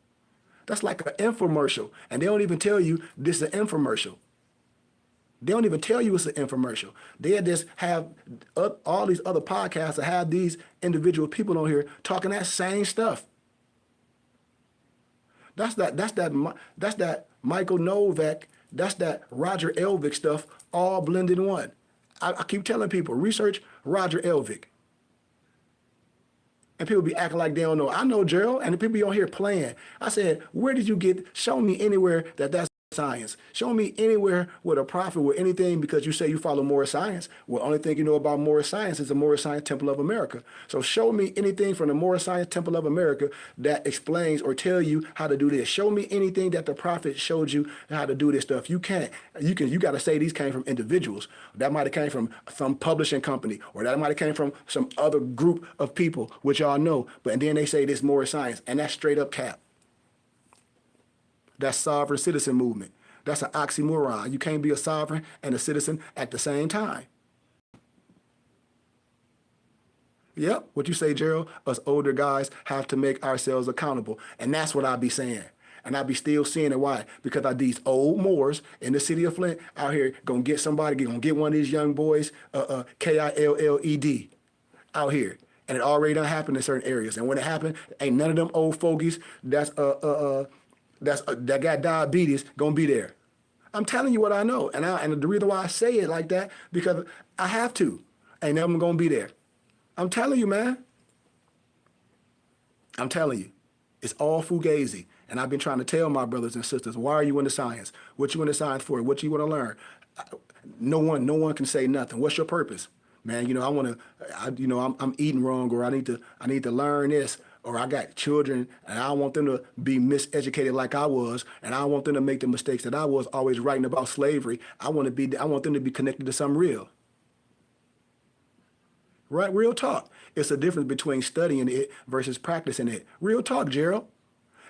That's like an infomercial. And they don't even tell you this is an infomercial. They don't even tell you it's an infomercial. They just have all these other podcasts that have these individual people on here talking that same stuff. That's that Michael Novak, that's that Roger Elvick stuff, all blended in one. I keep telling people, research Roger Elvick. And people be acting like they don't know. I know, Gerald, and the people be on here playing. I said, where did you show me anywhere that's science. Show me anywhere with a prophet with anything, because you say you follow Moorish science. Well, only thing you know about Moorish science is the Moorish Science Temple of America. So show me anything from the Moorish Science Temple of America that explains or tell you how to do this. Show me anything that the prophet showed you how to do this stuff. You can't. You got to say these came from individuals. That might have came from some publishing company, or that might have came from some other group of people, which y'all know. And then they say this Moorish science, and that's straight up cap. That's sovereign citizen movement. That's an oxymoron. You can't be a sovereign and a citizen at the same time. Yep, what you say, Gerald? Us older guys have to make ourselves accountable. And that's what I be saying. And I be still seeing it. Why? Because these old Moors in the city of Flint out here gonna get somebody, gonna get one of these young boys, KILLED, out here. And it already done happened in certain areas. And when it happened, ain't none of them old fogies that got diabetes gonna be there. I'm telling you what I know, and the reason why I say it like that, because I have to. Ain't never gonna be there. I'm telling you, man. I'm telling you, it's all fugazi. And I've been trying to tell my brothers and sisters, why are you into science? What you into science for? What you want to learn? No one can say nothing. What's your purpose? Man, I'm eating wrong, or I need to learn this, or I got children and I don't want them to be miseducated like I was, and I don't want them to make the mistakes that I was, always writing about slavery. I want them to be connected to something real. Right? Real talk. It's a difference between studying it versus practicing it. Real talk, Gerald.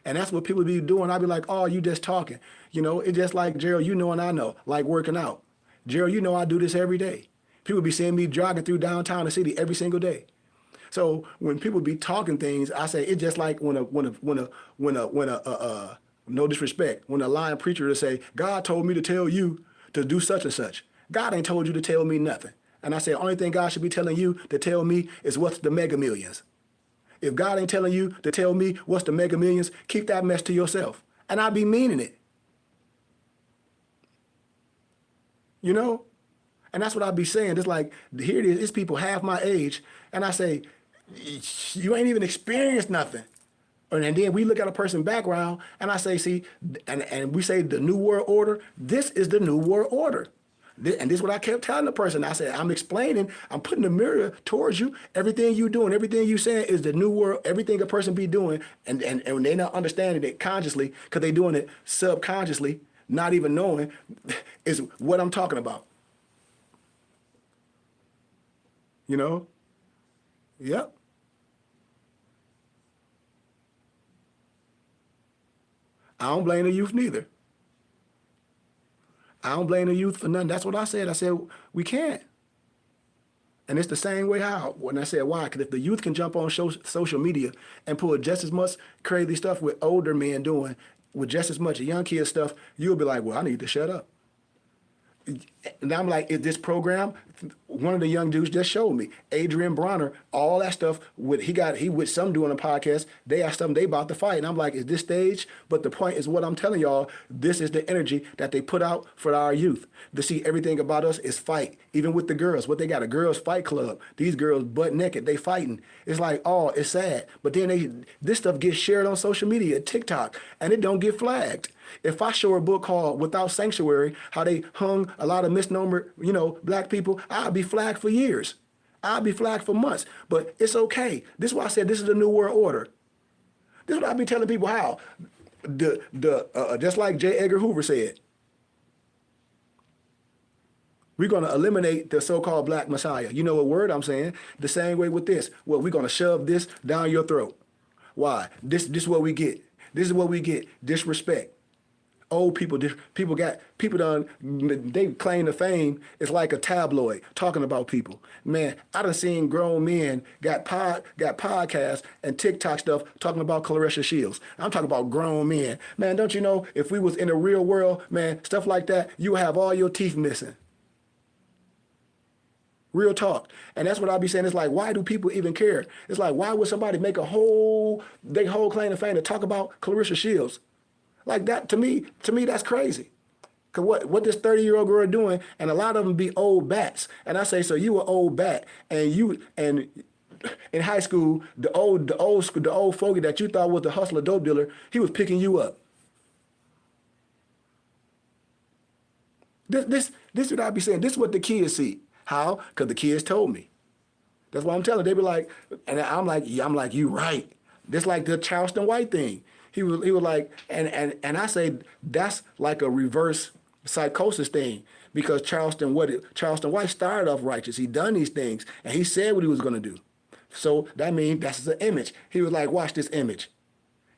And that's what people be doing. I be like, oh, you just talking. It's just like, Gerald, you know and I know, like working out. Gerald, you know I do this every day. People be seeing me jogging through downtown the city every single day. So when people be talking things, I say it's just like when no disrespect, when a lying preacher to say, God told me to tell you to do such and such. God ain't told you to tell me nothing. And I say, the only thing God should be telling you to tell me is what's the Mega Millions. If God ain't telling you to tell me what's the Mega Millions, keep that mess to yourself. And I be meaning it. And that's what I be saying. It's like, here it is, it's people half my age. And I say, you ain't even experienced nothing. And then we look at a person's background and I say, see, and we say the New World Order, this is the New World Order. And this is what I kept telling the person. I said, I'm explaining, I'm putting the mirror towards you. Everything you doing, everything you saying is the new world, everything a person be doing. And they not understanding it consciously, because they doing it subconsciously, not even knowing, is what I'm talking about. Yep. I don't blame the youth neither. I don't blame the youth for nothing. That's what I said. I said, we can't. And it's the same way when I said why, because if the youth can jump on social media and pull just as much crazy stuff with older men doing, with just as much young kids stuff, you'll be like, well, I need to shut up. And I'm like, is this program? One of the young dudes just showed me, Adrian Bronner, all that stuff. He with some doing a podcast. They asked something, they about to fight. And I'm like, is this stage? But the point is what I'm telling y'all, this is the energy that they put out for our youth. To see everything about us is fight. Even with the girls, what they got, a girls fight club. These girls butt naked, they fighting. It's like, oh, it's sad. But then this stuff gets shared on social media, TikTok, and it don't get flagged. If I show a book called Without Sanctuary, how they hung a lot of misnomer, black people, I'll be flagged for years. I'll be flagged for months. But it's okay. This is why I said this is the New World Order. This is what I be telling people how. Just like J. Edgar Hoover said, we're going to eliminate the so-called black messiah. You know what word I'm saying? The same way with this. Well, we're going to shove this down your throat. Why? This is what we get. This is what we get. Disrespect. Old people, they claim the fame is like a tabloid talking about people. Man, I done seen grown men got podcasts and TikTok stuff talking about Clarissa Shields. I'm talking about grown men. Man, don't you know, if we was in the real world, man, stuff like that, you would have all your teeth missing. Real talk. And that's what I'll be saying. It's like, why do people even care? It's like, why would somebody make they whole claim to fame to talk about Clarissa Shields? Like that, to me, that's crazy. Cause what this 30-year-old girl doing, and a lot of them be old bats. And I say, so you an old bat, and in high school, the old fogey that you thought was the hustler dope dealer, he was picking you up. This is what I be saying. This is what the kids see. How? Cause the kids told me. That's what I'm telling. They be like, and I'm like, you right. This like the Charleston White thing. He was like, and I say that's like a reverse psychosis thing, because Charleston White started off righteous. He done these things and he said what he was gonna do. So that means that's the image. He was like, watch this image.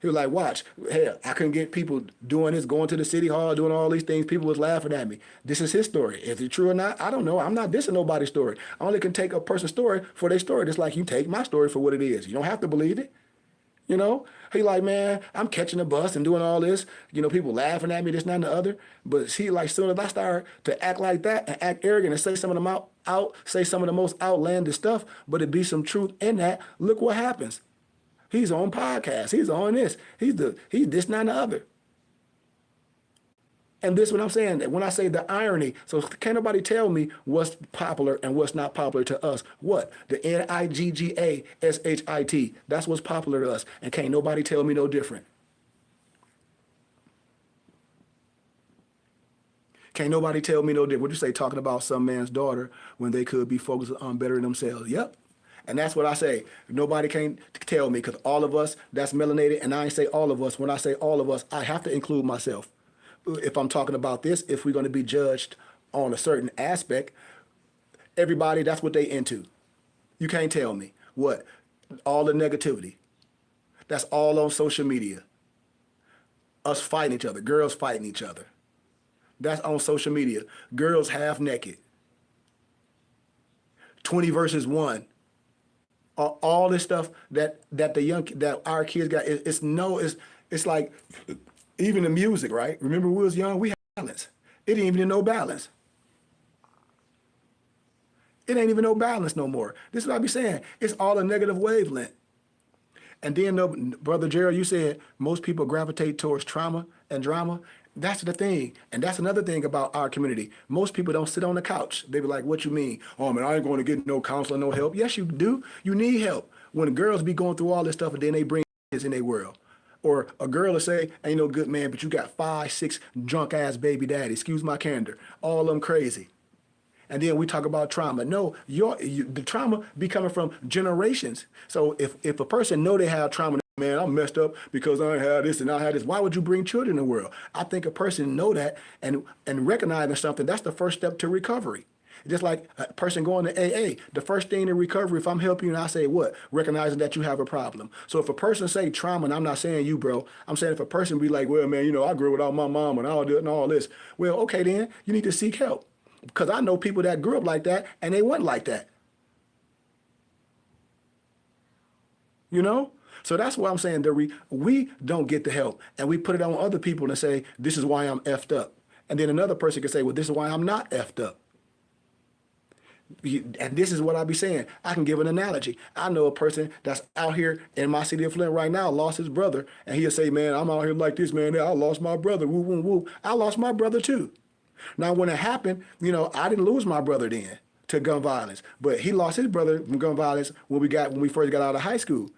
He was like, watch. Hell, I couldn't get people doing this, going to the city hall, doing all these things. People was laughing at me. This is his story. Is it true or not? I don't know. I'm not dissing nobody's story. I only can take a person's story for their story. Just like you take my story for what it is. You don't have to believe it. He like, man, I'm catching a bus and doing all this. People laughing at me, this, that, and the other. But he like, soon as I start to act like that and act arrogant and say some of the most outlandish stuff, but it be some truth in that, look what happens. He's on podcasts. He's on this. He's this, that, and the other. And this is what I'm saying. When I say the irony, so can't nobody tell me what's popular and what's not popular to us. What? The NIGGASHIT. That's what's popular to us. And can't nobody tell me no different. Can't nobody tell me no different. What you say, talking about some man's daughter when they could be focused on bettering themselves? Yep. And that's what I say. Nobody can tell me, because all of us that's melanated, and I ain't say all of us. When I say all of us, I have to include myself. If I'm talking about this, if we're going to be judged on a certain aspect, everybody, that's what they into. You can't tell me what. All the negativity. That's all on social media. Us fighting each other. Girls fighting each other. That's on social media. Girls half naked. 20 versus 1. All this stuff that our kids got. It's like, even the music, right? Remember we was young, we had balance. It ain't even no balance. It ain't even no balance no more. This is what I be saying. It's all a negative wavelength. And then, Brother Gerald, you said most people gravitate towards trauma and drama. That's the thing. And that's another thing about our community. Most people don't sit on the couch. They be like, what you mean? Oh, man, I ain't going to get no counseling, no help. Yes, you do. You need help. When girls be going through all this stuff and then they bring kids in their world. Or a girl will say, ain't no good man, but you got 5, 6 drunk ass baby daddy. Excuse my candor. All of them crazy. And then we talk about trauma. No, the trauma be coming from generations. So if a person know they have trauma, man, I'm messed up because I had this and I had this. Why would you bring children in the world? I think a person know that and recognizing something, that's the first step to recovery. Just like a person going to AA, the first thing in recovery, if I'm helping you and I say what? Recognizing that you have a problem. So if a person say trauma, and I'm not saying you, bro, I'm saying if a person be like, well, man, I grew without my mom and all this. Well, okay, then you need to seek help. Because I know people that grew up like that and they weren't like that. So that's why I'm saying that we don't get the help and we put it on other people and say, this is why I'm effed up. And then another person can say, well, this is why I'm not effed up. And this is what I be saying. I can give an analogy. I know a person that's out here in my city of Flint right now, lost his brother, and he'll say, man, I'm out here like this, man. I lost my brother. Woo, woo, woo. I lost my brother too. Now, when it happened, I didn't lose my brother then to gun violence, but he lost his brother from gun violence when we first got out of high school.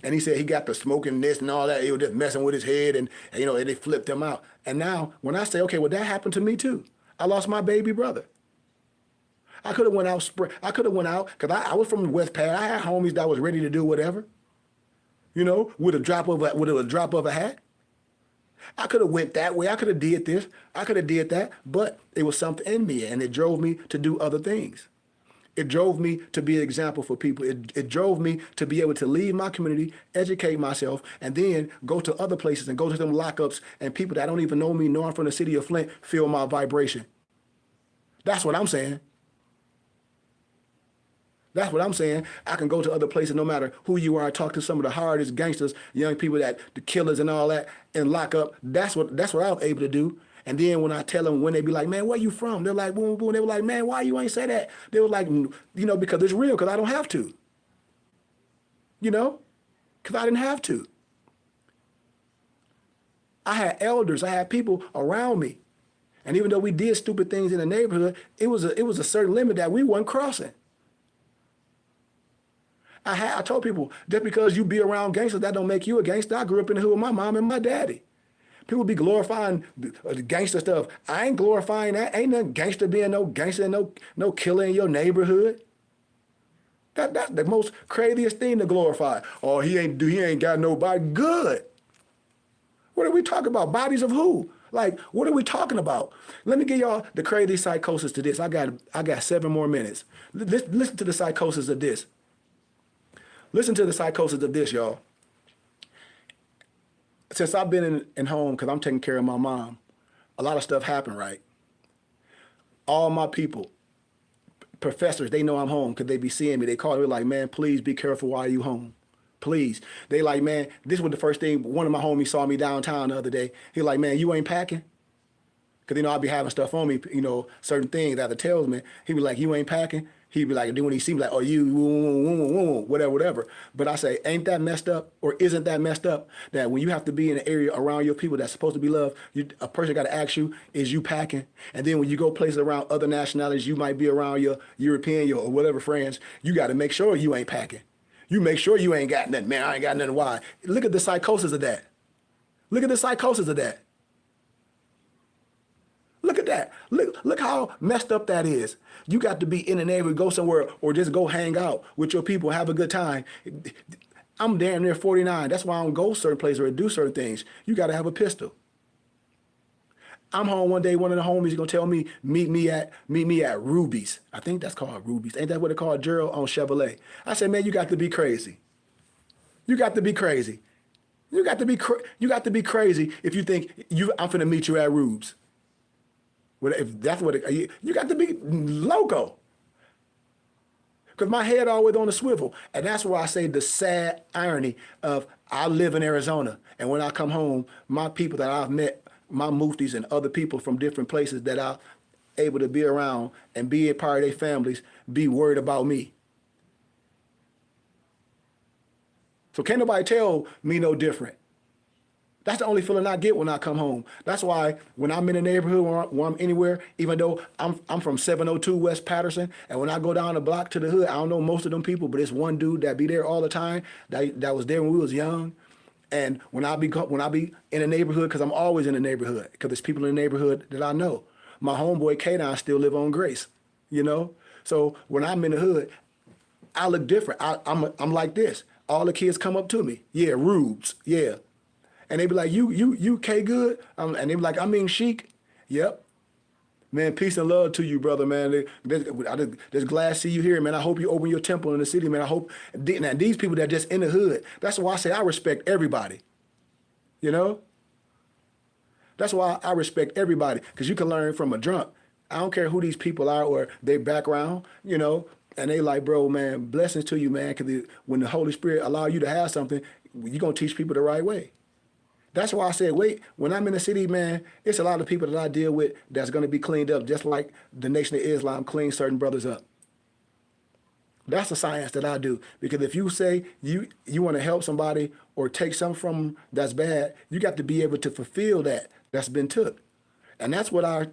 And he said he got the smoking this and all that. He was just messing with his head and they flipped him out. And now when I say, okay, well, that happened to me too. I lost my baby brother. I could have went out because I was from West Pad. I had homies that was ready to do whatever, with a drop of a hat. I could have went that way. I could have did this. I could have did that. But it was something in me, and it drove me to do other things. It drove me to be an example for people. It drove me to be able to leave my community, educate myself, and then go to other places and go to them lockups, and people that don't even know me, know I'm from the city of Flint, feel my vibration. That's what I'm saying. That's what I'm saying. I can go to other places no matter who you are. I talk to some of the hardest gangsters, young people, the killers and all that, and lock up. That's what I was able to do. And then when I tell them, when they be like, man, where you from? They're like, boom, boom. They were like, man, why you ain't say that? They were like, because it's real, because I don't have to. Because I didn't have to. I had elders. I had people around me. And even though we did stupid things in the neighborhood, it was a certain limit that we weren't crossing. I told people, just because you be around gangsters, that don't make you a gangster. I grew up in the hood with my mom and my daddy. People be glorifying the gangster stuff. I ain't glorifying that. Ain't no gangster being no gangster and no killer in your neighborhood. That's the most craziest thing to glorify. Oh, he ain't got nobody. Good. What are we talking about? Bodies of who? Like, what are we talking about? Let me give y'all the crazy psychosis to this. I got 7 more minutes. Listen to the psychosis of this. Listen to the psychosis of this, y'all. Since I've been in home, because I'm taking care of my mom, a lot of stuff happened, right? All my people, professors, they know I'm home because they be seeing me. They call me like, man, please be careful while you home. Please. They like, man, this was the first thing. One of my homies saw me downtown the other day. He like, man, you ain't packing? Because, I'll be having stuff on me, certain things that it tells me. He be like, you ain't packing? He'd be like, then when he see me, like, oh, you, whatever, whatever. But I say, ain't that messed up, or isn't that messed up, that when you have to be in an area around your people that's supposed to be loved, a person got to ask you, is you packing? And then when you go places around other nationalities, you might be around your European or whatever friends, you got to make sure you ain't packing. You make sure you ain't got nothing. Man, I ain't got nothing. Why? Look at the psychosis of that. Look at the psychosis of that. Look at that. Look how messed up that is. You got to be in the neighborhood, go somewhere, or just go hang out with your people, have a good time. I'm damn near 49. That's why I don't go certain places or do certain things. You got to have a pistol. I'm home one day, one of the homies is gonna tell me, meet me at Ruby's. I think that's called Ruby's. Ain't that what it called, Gerald, on Chevrolet? I said, man, you got to be crazy. You got to be crazy. You got to be crazy if you think I'm finna meet you at Ruby's. If that's what you got to be loco. Because my head always on the swivel. And that's why I say the sad irony of I live in Arizona. And when I come home, my people that I've met, my muftis and other people from different places that I'm able to be around and be a part of their families, be worried about me. So can't nobody tell me no different. That's the only feeling I get when I come home. That's why when I'm in a neighborhood, when I'm anywhere, even though I'm from 702 West Patterson, and when I go down the block to the hood, I don't know most of them people, but it's one dude that be there all the time that was there when we was young. And when I be in a neighborhood, because I'm always in a neighborhood, because there's people in the neighborhood that I know. My homeboy K-Don still live on Grace, you know? So when I'm in the hood, I look different. I'm like this. All the kids come up to me. Yeah, Rubes, yeah. And they be like, you K Good? And they be like, I mean Chic. Yep. Man, peace and love to you, brother, man. There's glad to see you here, man. I hope you open your temple in the city, man. I hope, now these people that are just in the hood, that's why I say I respect everybody, you know? That's why I respect everybody, because you can learn from a drunk. I don't care who these people are or their background, you know? And they like, bro, man, blessings to you, man, because when the Holy Spirit allow you to have something, you're going to teach people the right way. That's why I said, wait, when I'm in the city, man, it's a lot of people that I deal with that's going to be cleaned up, just like the Nation of Islam cleans certain brothers up. That's the science that I do. Because if you say you want to help somebody or take something from them that's bad, you got to be able to fulfill that's been took. And that's what I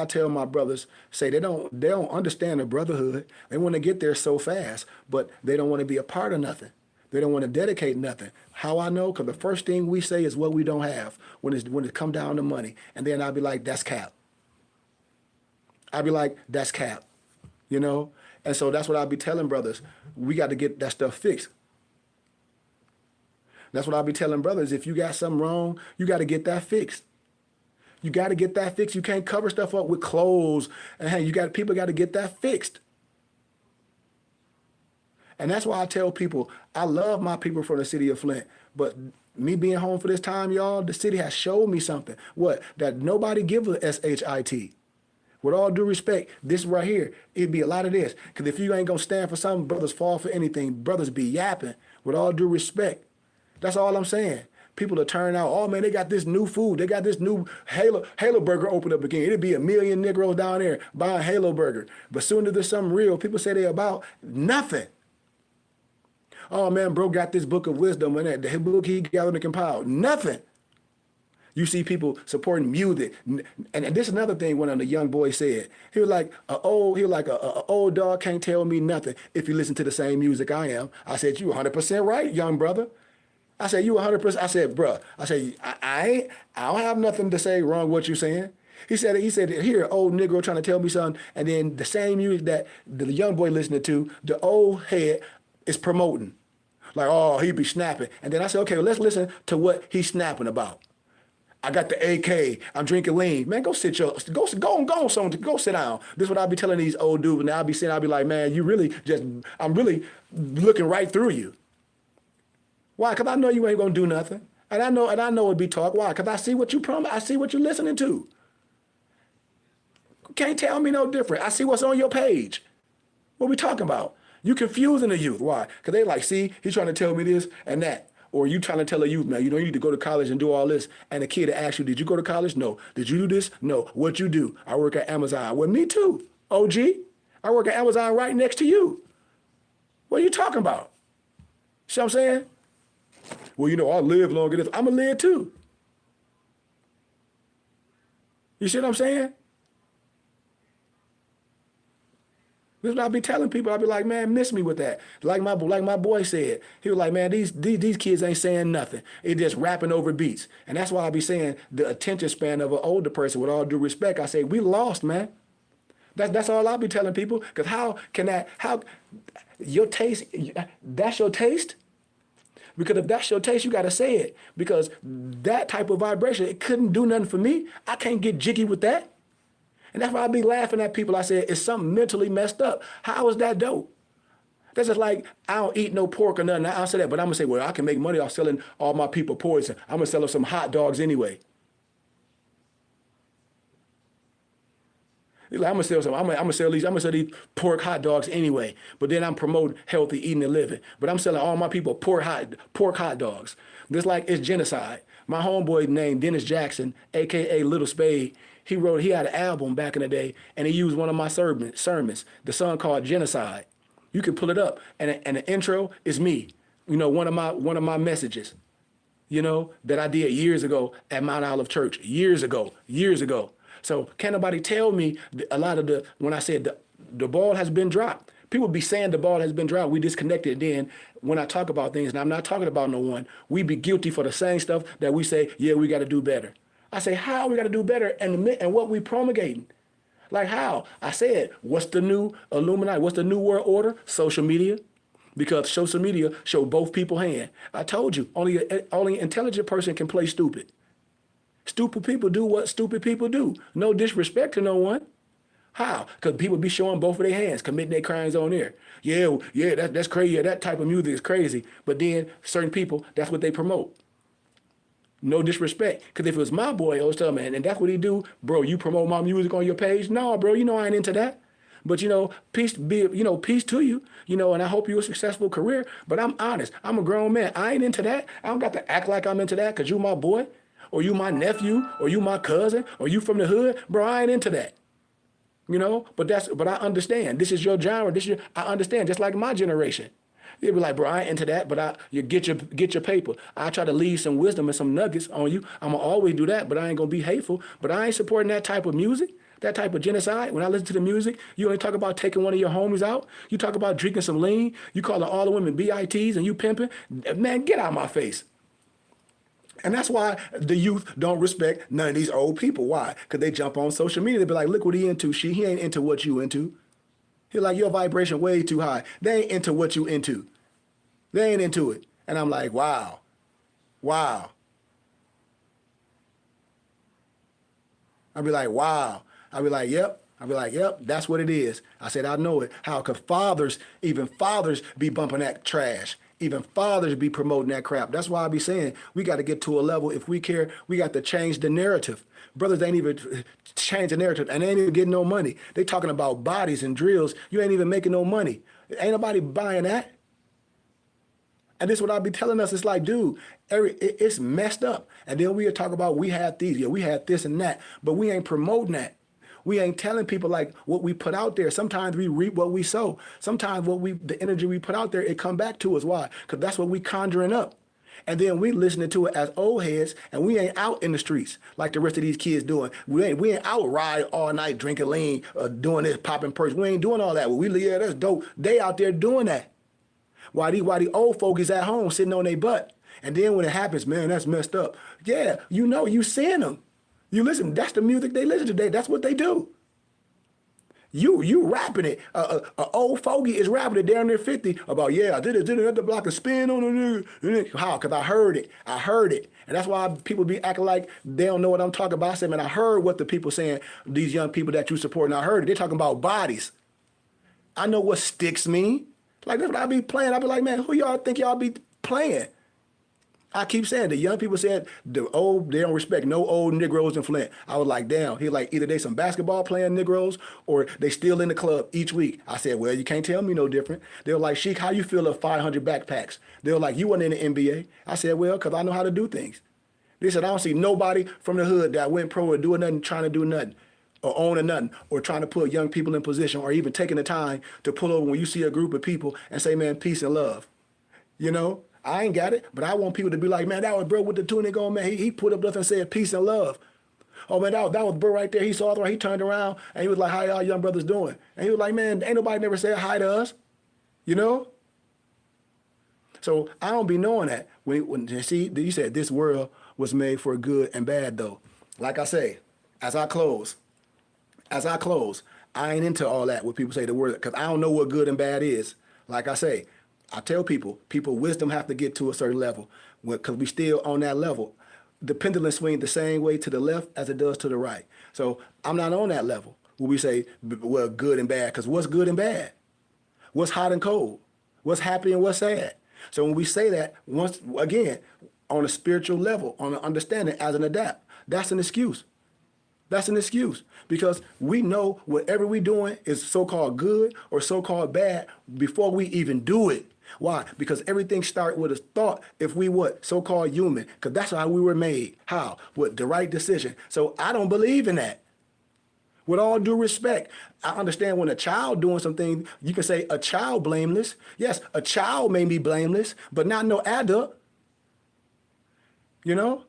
tell my brothers. Say they don't understand the brotherhood. They want to get there so fast, but they don't want to be a part of nothing. They don't want to dedicate nothing. How I know? Because the first thing we say is what we don't have when it come down to money. And then I'll be like, that's cap. I'll be like, that's cap. You know? And so that's what I'll be telling brothers. We got to get that stuff fixed. That's what I'll be telling brothers. If you got something wrong, you got to get that fixed. You got to get that fixed. You can't cover stuff up with clothes. And hey, people got to get that fixed. And that's why I tell people, I love my people from the city of Flint, but me being home for this time, y'all, the city has showed me something. What? That nobody give a SHIT. With all due respect, this right here, it'd be a lot of this. Because if you ain't going to stand for something, brothers fall for anything. Brothers be yapping. With all due respect. That's all I'm saying. People to turn out, oh man, they got this new food. They got this new Halo Burger open up again. It'd be a million Negroes down there buying Halo Burger. But soon as there's something real, people say they about nothing. Oh man, bro got this book of wisdom and the book he gathered and compiled. Nothing. You see people supporting music. And this is another thing one of the young boys said. He was like, a old dog can't tell me nothing if you listen to the same music I am. I said, you 100% right, young brother. I said, you 100%. I said, bruh, I don't have nothing to say wrong with what you're saying. He said, here, old Negro trying to tell me something, and then the same music that the young boy listening to, the old head is promoting. Like, oh, he be snapping. And then I said, okay, well, let's listen to what he's snapping about. I got the AK. I'm drinking lean. Man, go sit down. This is what I'll be telling these old dudes. And I'll be like, man, I'm really looking right through you. Why? Because I know you ain't going to do nothing. And I know it'd be talk. Why? Because I see what you promise. I see what you're listening to. Can't tell me no different. I see what's on your page. What we talking about? You confusing the youth. Why? Because they like, see, he's trying to tell me this and that. Or you trying to tell a youth, man, you don't need to go to college and do all this. And the kid asks you, did you go to college? No. Did you do this? No. What you do? I work at Amazon. Well, me too, OG. I work at Amazon right next to you. What are you talking about? See what I'm saying? Well, you know, I live longer than I'm going to live too. You see what I'm saying? This is what I be telling people. I be like, man, miss me with that. Like my boy said, he was like, man, these kids ain't saying nothing. It just rapping over beats. And that's why I be saying the attention span of an older person, with all due respect, I say, we lost, man. That's all I be telling people. Because how your taste, that's your taste? Because if that's your taste, you got to say it. Because that type of vibration, it couldn't do nothing for me. I can't get jiggy with that. And that's why I be laughing at people. I said, it's something mentally messed up. How is that dope? That's just like, I don't eat no pork or nothing. I'll say that, but I'm going to say, well, I can make money off selling all my people poison. I'm going to sell them some hot dogs anyway. Like, I'm gonna sell some. I'm gonna sell these pork hot dogs anyway. But then I'm promoting healthy eating and living. But I'm selling all my people pork hot dogs. Just like it's genocide. My homeboy named Dennis Jackson, aka Little Spade. He had an album back in the day, and he used one of my sermons. The song called Genocide. You can pull it up, and the intro is me. You know, one of my messages. You know, that I did years ago at Mount Olive Church. Years ago. So can't nobody tell me when I said the ball has been dropped. People be saying the ball has been dropped. We disconnected. Then when I talk about things, and I'm not talking about no one, we be guilty for the same stuff that we say, yeah, we got to do better. I say, how we got to do better and what we promulgating? Like how? I said, what's the new Illuminati? What's the new world order? Social media. Because social media show both people hand. I told you, only an intelligent person can play stupid. Stupid people do what stupid people do. No disrespect to no one. How? Because people be showing both of their hands, committing their crimes on there. Yeah, that's crazy. Yeah, that type of music is crazy. But then certain people, that's what they promote. No disrespect. Because if it was my boy, I was telling man, and that's what he do, bro, you promote my music on your page? No, bro, you know I ain't into that. But, you know, peace to you, you know, and I hope you a successful career. But I'm honest. I'm a grown man. I ain't into that. I don't got to act like I'm into that because you my boy. Or you my nephew, or you my cousin, or you from the hood, bro, I ain't into that. You know, but I understand. This is your genre. I understand, just like my generation. You'll be like, bro, I ain't into that, but you get your paper. I try to leave some wisdom and some nuggets on you. I'm gonna always do that, but I ain't gonna be hateful. But I ain't supporting that type of music, that type of genocide. When I listen to the music, you only talk about taking one of your homies out. You talk about drinking some lean. You calling all the women BITs and you pimping. Man, get out of my face. And that's why the youth don't respect none of these old people. Why? Because they jump on social media. They be like, look what he into. He ain't into what you into. He like, your vibration way too high. They ain't into what you into. They ain't into it. And I'm like, wow. I'll be like, wow. I'll be like, yep, that's what it is. I said, I know it. How? Because even fathers be bumping that trash. Even fathers be promoting that crap. That's why I be saying we got to get to a level, if we care, we got to change the narrative. Brothers ain't even change the narrative and they ain't even getting no money. They talking about bodies and drills. You ain't even making no money. Ain't nobody buying that. And this is what I be telling us. It's like, dude, it's messed up. And then we'll talk about we had these, we had this and that, but we ain't promoting that. We ain't telling people like what we put out there. Sometimes we reap what we sow. Sometimes the energy we put out there, it come back to us. Why? Because that's what we conjuring up. And then we listening to it as old heads, and we ain't out in the streets like the rest of these kids doing. We ain't out riding all night, drinking lean, doing this, popping perks. We ain't doing all that. Yeah, that's dope. They out there doing that. Why the old folk is at home sitting on their butt. And then when it happens, man, that's messed up. Yeah, you seeing them. You listen, that's the music they listen to today. That's what they do. You rapping it. A old fogey is rapping it down there 50 about, yeah, I did it at the block and spin on it. How? Because I heard it. And that's why people be acting like they don't know what I'm talking about. I said, man, I heard what the people saying, these young people that you support, and I heard it. They're talking about bodies. I know what sticks mean. Like, that's what I be playing. I be like, man, who y'all think y'all be playing? I keep saying the young people said they don't respect no old Negroes in Flint. I was like, damn. He like, either they some basketball playing Negroes or they still in the club each week. I said, well, you can't tell me no different. They were like, Sheik, how you feel of 500 backpacks? They were like, you wasn't in the NBA. I said, well, because I know how to do things. They said, I don't see nobody from the hood that went pro or doing nothing, trying to do nothing. or owning nothing, or trying to put young people in position, or even taking the time to pull over when you see a group of people and say, man, peace and love. You know, I ain't got it, but I want people to be like, man, that was bro with the tunic on, man. He put up nothing and said peace and love. Oh man, that was bro right there. He saw it right. He turned around and he was like, how y'all young brothers doing? And he was like, man, ain't nobody never said hi to us. You know? So I don't be knowing that. When see, you said this world was made for good and bad though. Like I say, as I close, I ain't into all that when people say the word, because I don't know what good and bad is. Like I say, I tell people wisdom have to get to a certain level, because we still on that level. The pendulum swings the same way to the left as it does to the right. So I'm not on that level where we say, well, good and bad, because what's good and bad? What's hot and cold? What's happy and what's sad? So when we say that, once again, on a spiritual level, on an understanding as an adapt, that's an excuse. That's an excuse, because we know whatever we doing is so-called good or so-called bad before we even do it. Why? Because everything starts with a thought if we what? So-called human, because that's how we were made. How? With the right decision. So I don't believe in that. With all due respect, I understand when a child doing something, you can say a child blameless. Yes, a child may be blameless, but not no adult. You know?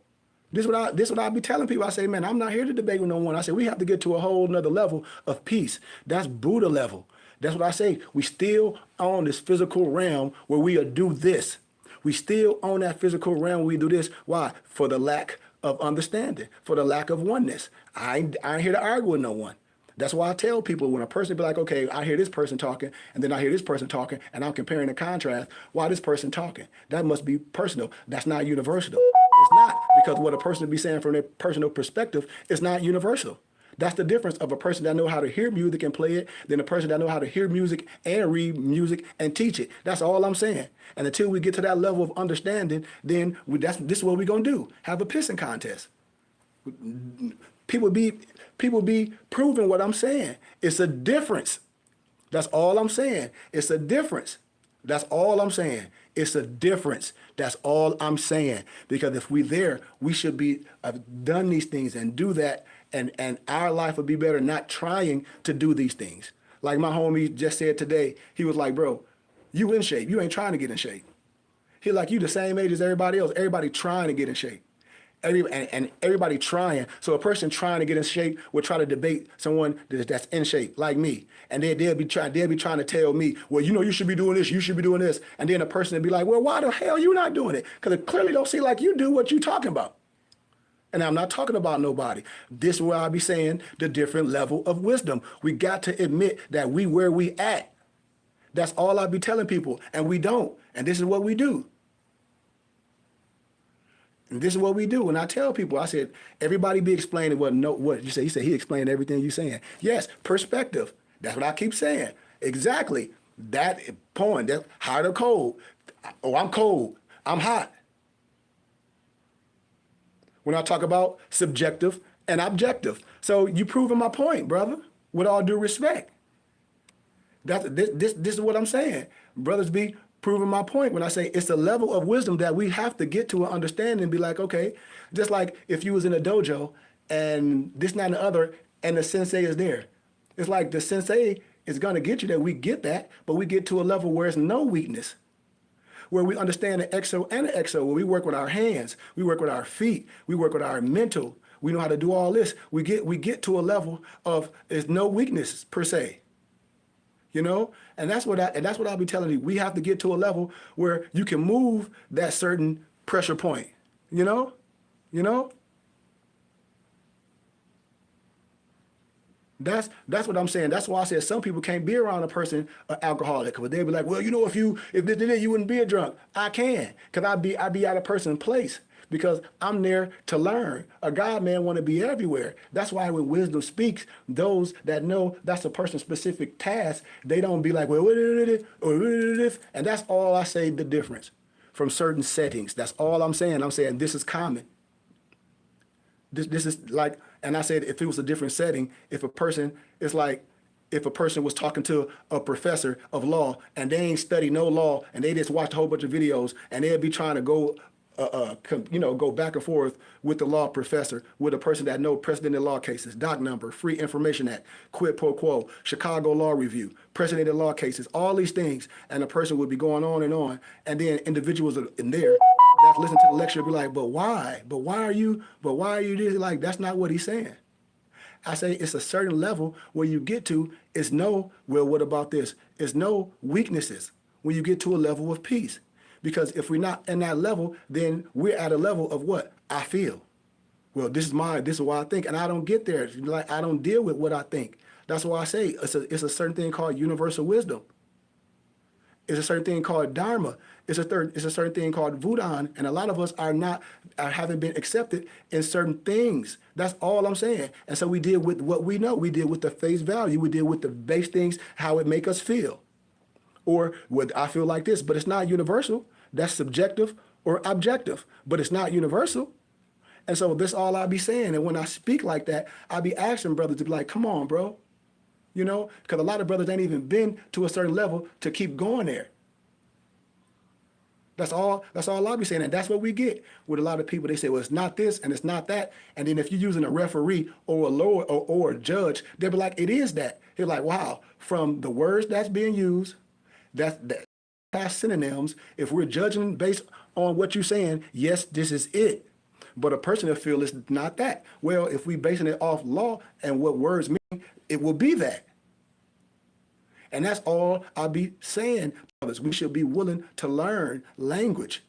This is what I be telling people. I say, man, I'm not here to debate with no one. I say, we have to get to a whole nother level of peace. That's Buddha level. That's what I say. We still on this physical realm where we do this. We still on that physical realm where we do this. Why? For the lack of understanding, for the lack of oneness. I ain't here to argue with no one. That's why I tell people when a person be like, okay, I hear this person talking, and then I hear this person talking, and I'm comparing the contrast. Why this person talking? That must be personal. That's not universal. It's not, because what a person be saying from their personal perspective is not universal. That's the difference of a person that know how to hear music and play it than a person that know how to hear music and read music and teach it. That's all I'm saying. And until we get to that level of understanding, then this is what we're going to do. Have a pissing contest. People be proving what I'm saying. It's a difference. That's all I'm saying. It's a difference. That's all I'm saying. It's a difference. That's all I'm saying. Because if we there, we should be done these things and do that, and our life would be better not trying to do these things. Like my homie just said today, he was like, bro, you in shape. You ain't trying to get in shape. He like, you the same age as everybody else. Everybody trying to get in shape. And everybody trying. So a person trying to get in shape will try to debate someone that's in shape, like me. And they'll be trying to tell me, well, you know, you should be doing this, you should be doing this. And then a person will be like, well, why the hell you not doing it? Because it clearly don't seem like you do what you talking about. And I'm not talking about nobody. This is where I be saying the different level of wisdom. We got to admit that we where we at. That's all I be telling people. And we don't. And this is what we do. And this is what we do. When I tell people, I said, everybody be explaining what you say. He said he explained everything you saying. Yes, perspective. That's what I keep saying. Exactly. That point, that hot or cold. Oh, I'm cold. I'm hot. When I talk about subjective and objective. So you proving my point, brother, with all due respect. This is what I'm saying. Brothers be proving my point when I say it's a level of wisdom that we have to get to an understanding and be like, okay, just like if you was in a dojo and this, not, and the other, and the sensei is there. It's like the sensei is going to get you there. We get that, but we get to a level where it's no weakness, where we understand the exo and the exo, where we work with our hands, we work with our feet, we work with our mental, we know how to do all this. We get to a level of there's no weakness per se. You know, and that's what I'll be telling you. We have to get to a level where you can move that certain pressure point. You know. That's what I'm saying. That's why I said some people can't be around a person, an alcoholic, because they'll be like, well, you know, if this did it, you wouldn't be a drunk. I can, because I'd be out of person's place. Because I'm there to learn. A God man want to be everywhere. That's why when wisdom speaks, those that know that's a person's specific task, they don't be like, well, and that's all I say the difference from certain settings. That's all I'm saying. I'm saying this is common. This is like, and I said if it was a different setting, if a person was talking to a professor of law and they ain't studied no law and they just watched a whole bunch of videos and they'd be trying to go go back and forth with the law professor, with a person that knows precedent in law cases, doc number, Free Information Act, quid pro quo, Chicago Law Review, precedent in law cases, all these things, and the person would be going on, and then individuals in there that's listening to the lecture be like, but why? But why are you this? Like, that's not what he's saying. I say it's a certain level where you get to, it's no, well, what about this? It's no weaknesses when you get to a level of peace. Because if we're not in that level, then we're at a level of what? I feel. Well, this is what I think, and I don't get there. Like, I don't deal with what I think. That's why I say it's a certain thing called universal wisdom. It's a certain thing called Dharma. It's a certain thing called Vudan, and a lot of us haven't been accepted in certain things. That's all I'm saying. And so we deal with what we know. We deal with the face value. We deal with the base things, how it make us feel. Or what I feel like this, but it's not universal. That's subjective or objective, but it's not universal. And so this all I be saying. And when I speak like that, I be asking brothers to be like, come on, bro. Because a lot of brothers ain't even been to a certain level to keep going there. That's all I be saying. And that's what we get with a lot of people. They say, well, it's not this and it's not that. And then if you're using a referee or a lawyer or a judge, they'll be like, it is that. They're like, wow, from the words that's being used, that past synonyms, if we're judging based on what you're saying, yes, this is it. But a person will feel it's not that. Well, if we basing it off law and what words mean, it will be that. And that's all I be saying, brothers. We should be willing to learn language.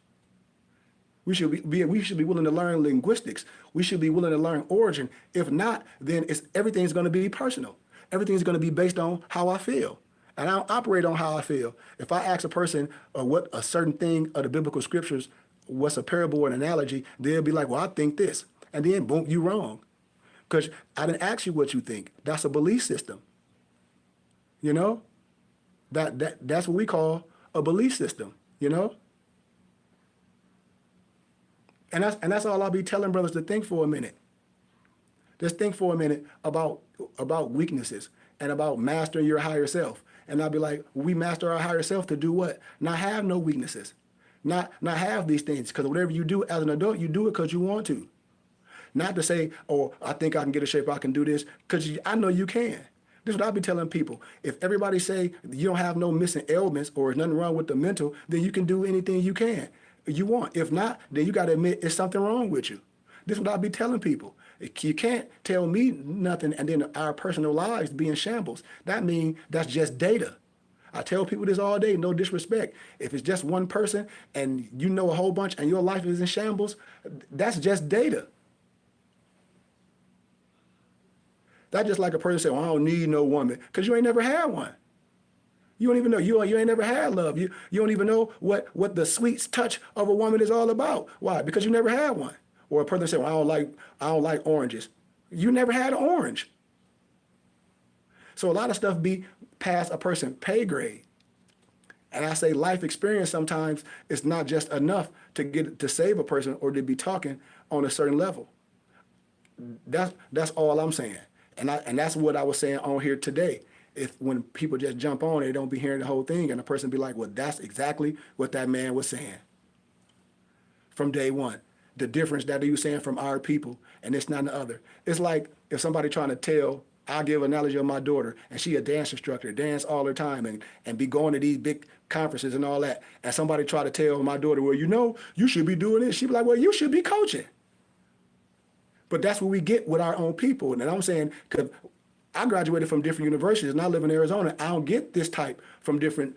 We should be willing to learn linguistics. We should be willing to learn origin. If not, then everything's going to be personal. Everything's going to be based on how I feel. And I don't operate on how I feel. If I ask a person what a certain thing of the biblical scriptures, what's a parable or an analogy, they'll be like, well, I think this. And then, boom, you wrong. Because I didn't ask you what you think. That's a belief system. That's what we call a belief system, And that's all I'll be telling brothers to think for a minute. Just think for a minute about weaknesses and about mastering your higher self. And I'll be like, we master our higher self to do what? Not have no weaknesses. Not have these things. Because whatever you do as an adult, you do it because you want to. Not to say, oh, I think I can get a shape, I can do this. Because I know you can. This is what I be telling people. If everybody say you don't have no missing ailments or there's nothing wrong with the mental, then you can do anything you want. If not, then you got to admit it's something wrong with you. This is what I be telling people. You can't tell me nothing and then our personal lives be in shambles. That means that's just data. I tell people this all day, no disrespect. If it's just one person and you know a whole bunch and your life is in shambles, that's just data. That's just like a person saying, well, I don't need no woman, because you ain't never had one. You don't even know. You ain't never had love. You don't even know what the sweet touch of a woman is all about. Why? Because you never had one. Or a person saying, well, I don't like oranges. You never had an orange. So a lot of stuff be past a person's pay grade. And I say life experience sometimes is not just enough to save a person or to be talking on a certain level. That's all I'm saying. And that's what I was saying on here today. When people just jump on, they don't be hearing the whole thing, and the person be like, well, that's exactly what that man was saying from day one. The difference that he was saying from our people, and it's not the other. It's like if somebody trying to tell, I'll give an analogy of my daughter, and she a dance instructor, dance all the time, and be going to these big conferences and all that, and somebody try to tell my daughter, well, you should be doing this. She be like, well, you should be coaching. But that's what we get with our own people. And I'm saying, because I graduated from different universities and I live in Arizona, I don't get this type from different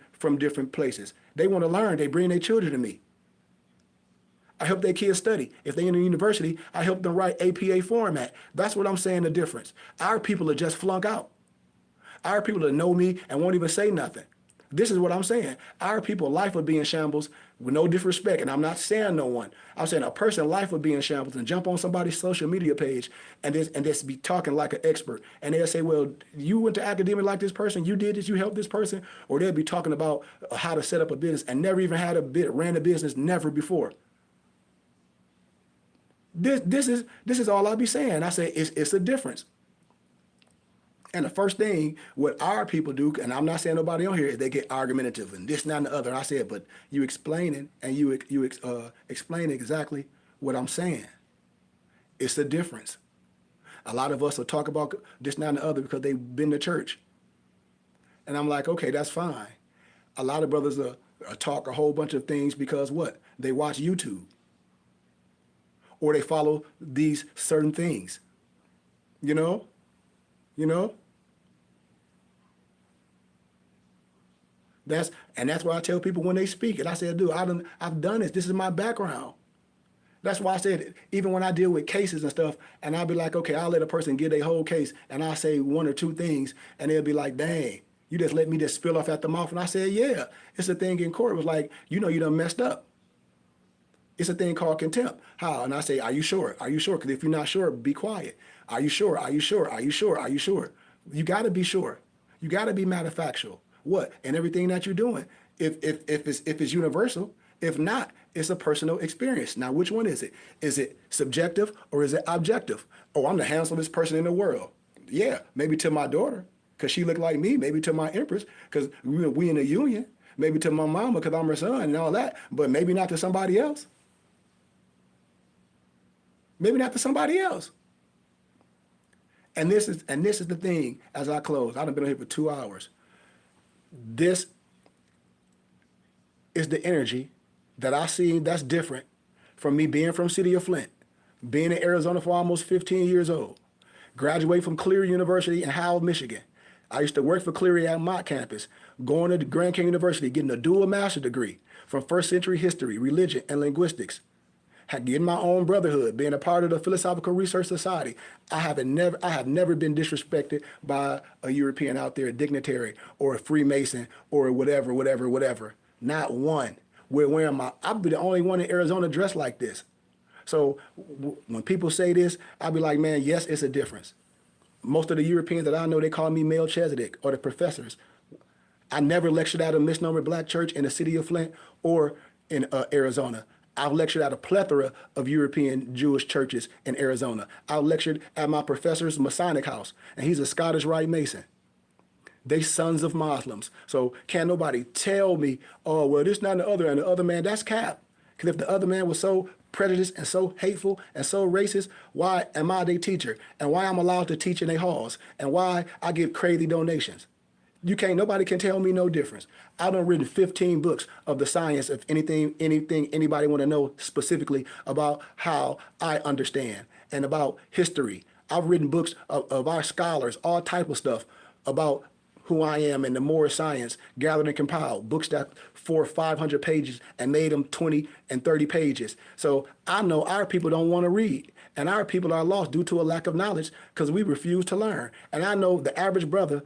places. They want to learn. They bring their children to me. I help their kids study. If they're in a university, I help them write APA format. That's what I'm saying, the difference. Our people are just flunk out. Our people that know me and won't even say nothing. This is what I'm saying. Our people, life would be in shambles with no disrespect, and I'm not saying no one. I'm saying a person's life would be in shambles and jump on somebody's social media page and just be talking like an expert. And they'll say, well, you went to academia like this person, you did this, you helped this person, or they'll be talking about how to set up a business and never even ran a business, never before. This is all I'll be saying. I say it's a difference. And the first thing what our people do, and I'm not saying nobody on here, is they get argumentative and this, and that, and the other. And I said, but you explaining and you explain exactly what I'm saying. It's the difference. A lot of us will talk about this, and that, and the other because they've been to church. And I'm like, okay, that's fine. A lot of brothers talk a whole bunch of things because what? They watch YouTube. Or they follow these certain things. You know? That's why I tell people when they speak, and I said, dude, I've done this. This is my background. That's why I said, even when I deal with cases and stuff, and I'll be like, okay, I'll let a person get their whole case, and I'll say one or two things, and they'll be like, dang, you just let me just spill off at the mouth. And I said, yeah, it's a thing in court. It was like, you done messed up. It's a thing called contempt. How? And I say, are you sure? Are you sure? Because if you're not sure, be quiet. Are you sure? Are you sure? Are you sure? Are you sure? You got to be sure. You got to be matter of factual. What? And everything that you're doing. If it's universal. If not, it's a personal experience. Now, which one is it? Is it subjective or is it objective? Oh, I'm the handsomest person in the world. Yeah, maybe to my daughter, because she looked like me. Maybe to my empress, because we in a union. Maybe to my mama, because I'm her son and all that. But maybe not to somebody else. Maybe not to somebody else. And this is the thing as I close. I've been on here for 2 hours. This is the energy that I see that's different from me being from City of Flint, being in Arizona for almost 15 years old, graduated from Cleary University in Howell, Michigan. I used to work for Cleary at my campus, going to Grand Canyon University, getting a dual master's degree from first century history, religion, and linguistics. Getting my own brotherhood, being a part of the Philosophical Research Society. I have never been disrespected by a European out there, a dignitary or a Freemason or whatever. Not one. I'll be the only one in Arizona dressed like this. So when people say this, I'll be like, man, yes, it's a difference. Most of the Europeans that I know, they call me Melchizedek or the professors. I never lectured at a misnomer black church in the city of Flint or in Arizona. I've lectured at a plethora of European Jewish churches in Arizona. I lectured at my professor's Masonic house, and he's a Scottish Rite Mason. They sons of Muslims. So can't nobody tell me, oh, well, this, not and the other man, that's cap. Because if the other man was so prejudiced and so hateful and so racist, why am I their teacher? And why I'm allowed to teach in their halls? And why I give crazy donations? Nobody can tell me no difference. I've done written 15 books of the science of anything anybody want to know specifically about how I understand and about history. I've written books of our scholars, all type of stuff about who I am and the more science, gathered and compiled, books that 400 or 500 pages and made them 20 and 30 pages. So I know our people don't want to read, and our people are lost due to a lack of knowledge because we refuse to learn. And I know the average brother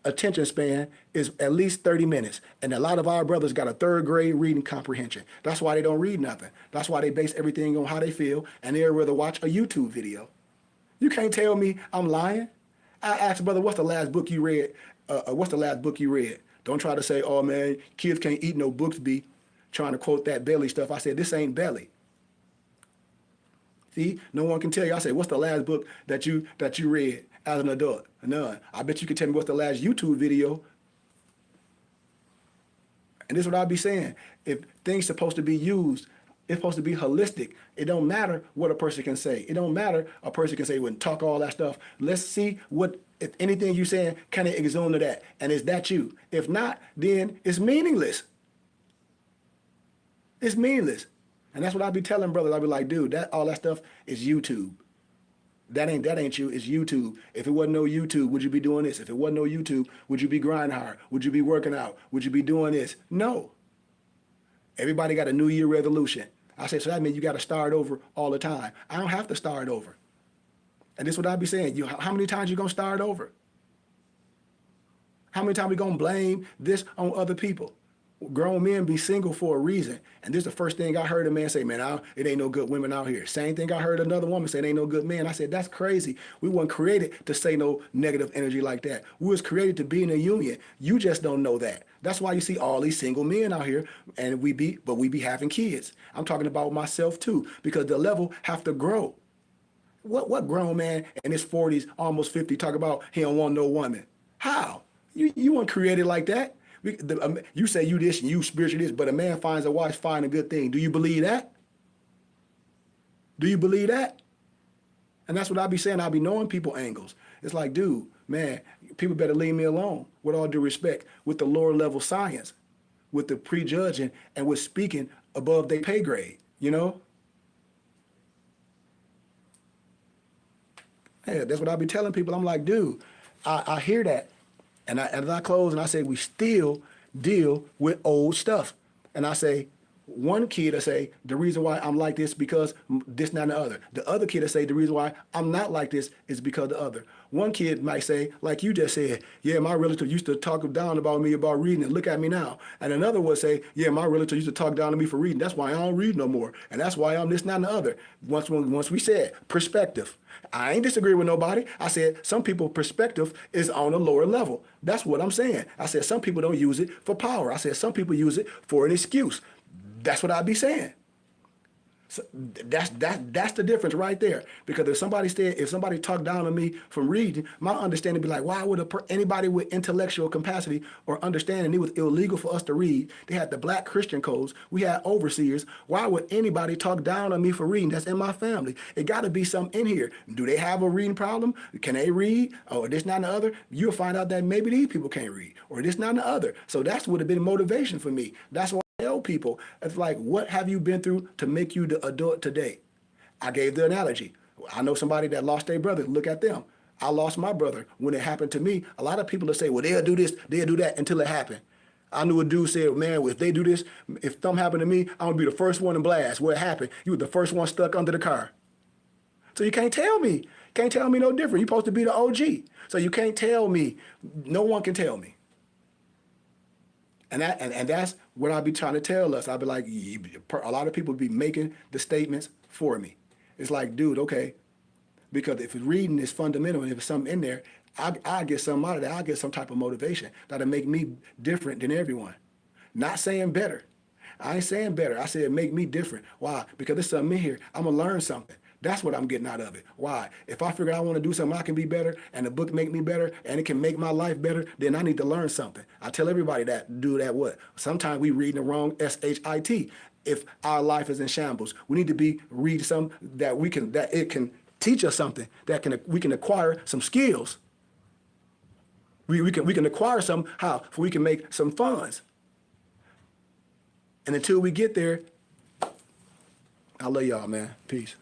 attention span is at least 30 minutes. And a lot of our brothers got a 3rd grade reading comprehension. That's why they don't read nothing. That's why they base everything on how they feel, and they'd rather watch a YouTube video. You can't tell me I'm lying. I asked brother, what's the last book you read? Don't try to say, oh man, kids can't eat no books, be trying to quote that belly stuff. I said, this ain't belly. See, no one can tell you. I said, what's the last book that you read as an adult? None. I bet you can tell me what's the last YouTube video. And this is what I'll be saying. If things supposed to be used, it's supposed to be holistic. It don't matter what a person can say. It don't matter a person can say, well, talk all that stuff. Let's see what, if anything you're saying, kind of exone to that. And is that you? If not, then it's meaningless. It's meaningless. And that's what I be telling brothers. I be like, dude, all that stuff is YouTube. That ain't you, it's YouTube. If it wasn't no YouTube, would you be doing this? If it wasn't no YouTube, would you be grinding hard? Would you be working out? Would you be doing this? No. Everybody got a New Year resolution. I say, so that means you got to start over all the time. I don't have to start over. And this is what I be saying. How many times you going to start over? How many times we going to blame this on other people? Grown men be single for a reason. And this is the first thing I heard a man say, man, it ain't no good women out here. Same thing I heard another woman say, it ain't no good men. I said, that's crazy. We weren't created to say no negative energy like that. We was created to be in a union. You just don't know that. That's why you see all these single men out here, and we be having kids. I'm talking about myself too, because the level have to grow. What grown man in his 40s, almost 50, talk about he don't want no woman? How? You weren't created like that. You say you this and you spiritual this, but a man finds a wife, find a good thing. Do you believe that? Do you believe that? And that's what I be saying. I be knowing people angles. It's like, dude, man, people better leave me alone, with all due respect, with the lower level science, with the prejudging, and with speaking above their pay grade, you know? Yeah, that's what I be telling people. I'm like, dude, I hear that. And as I close and I say, we still deal with old stuff. And I say, one kid will say, the reason why I'm like this because this, not the other. The other kid will say, the reason why I'm not like this is because the other. One kid might say, like you just said, yeah, my relative used to talk down about me about reading and look at me now. And another would say, yeah, my relative used to talk down to me for reading. That's why I don't read no more. And that's why I'm this, not the other. Once we said perspective. I ain't disagree with nobody. I said some people's perspective is on a lower level. That's what I'm saying. I said some people don't use it for power. I said some people use it for an excuse. That's what I be saying. So that's the difference right there. Because if somebody talked down on me from reading, my understanding be like, why would anybody with intellectual capacity or understanding it was illegal for us to read? They had the black Christian codes. We had overseers. Why would anybody talk down on me for reading? That's in my family. It got to be something in here. Do they have a reading problem? Can they read? Or this, not, and the other? You'll find out that maybe these people can't read. Or this, not, and the other. So that's would have been motivation for me. That's why I tell people, it's like, what have you been through to make you the adult today? I gave the analogy. I know somebody that lost their brother. Look at them. I lost my brother. When it happened to me, a lot of people will say, well, they'll do this, they'll do that until it happened. I knew a dude said, man, if they do this, if something happened to me, I'm going to be the first one in blast. What happened? You were the first one stuck under the car. So you can't tell me. Can't tell me no different. You're supposed to be the OG. So you can't tell me. No one can tell me. And that's what I be trying to tell us. I'll be like, a lot of people be making the statements for me. It's like, dude, okay, because if reading is fundamental and if it's something in there, I get something out of that. I get some type of motivation that'll make me different than everyone. Not saying better. I ain't saying better. I said make me different. Why? Because there's something in here. I'm going to learn something. That's what I'm getting out of it. Why? If I figure I want to do something I can be better and the book make me better and it can make my life better, then I need to learn something. I tell everybody that, do that what? Sometimes we read the wrong S-H-I-T. If our life is in shambles, we need to read something that it can teach us something, we can acquire some skills. We can acquire some, how? We can make some funds. And until we get there, I love y'all, man. Peace.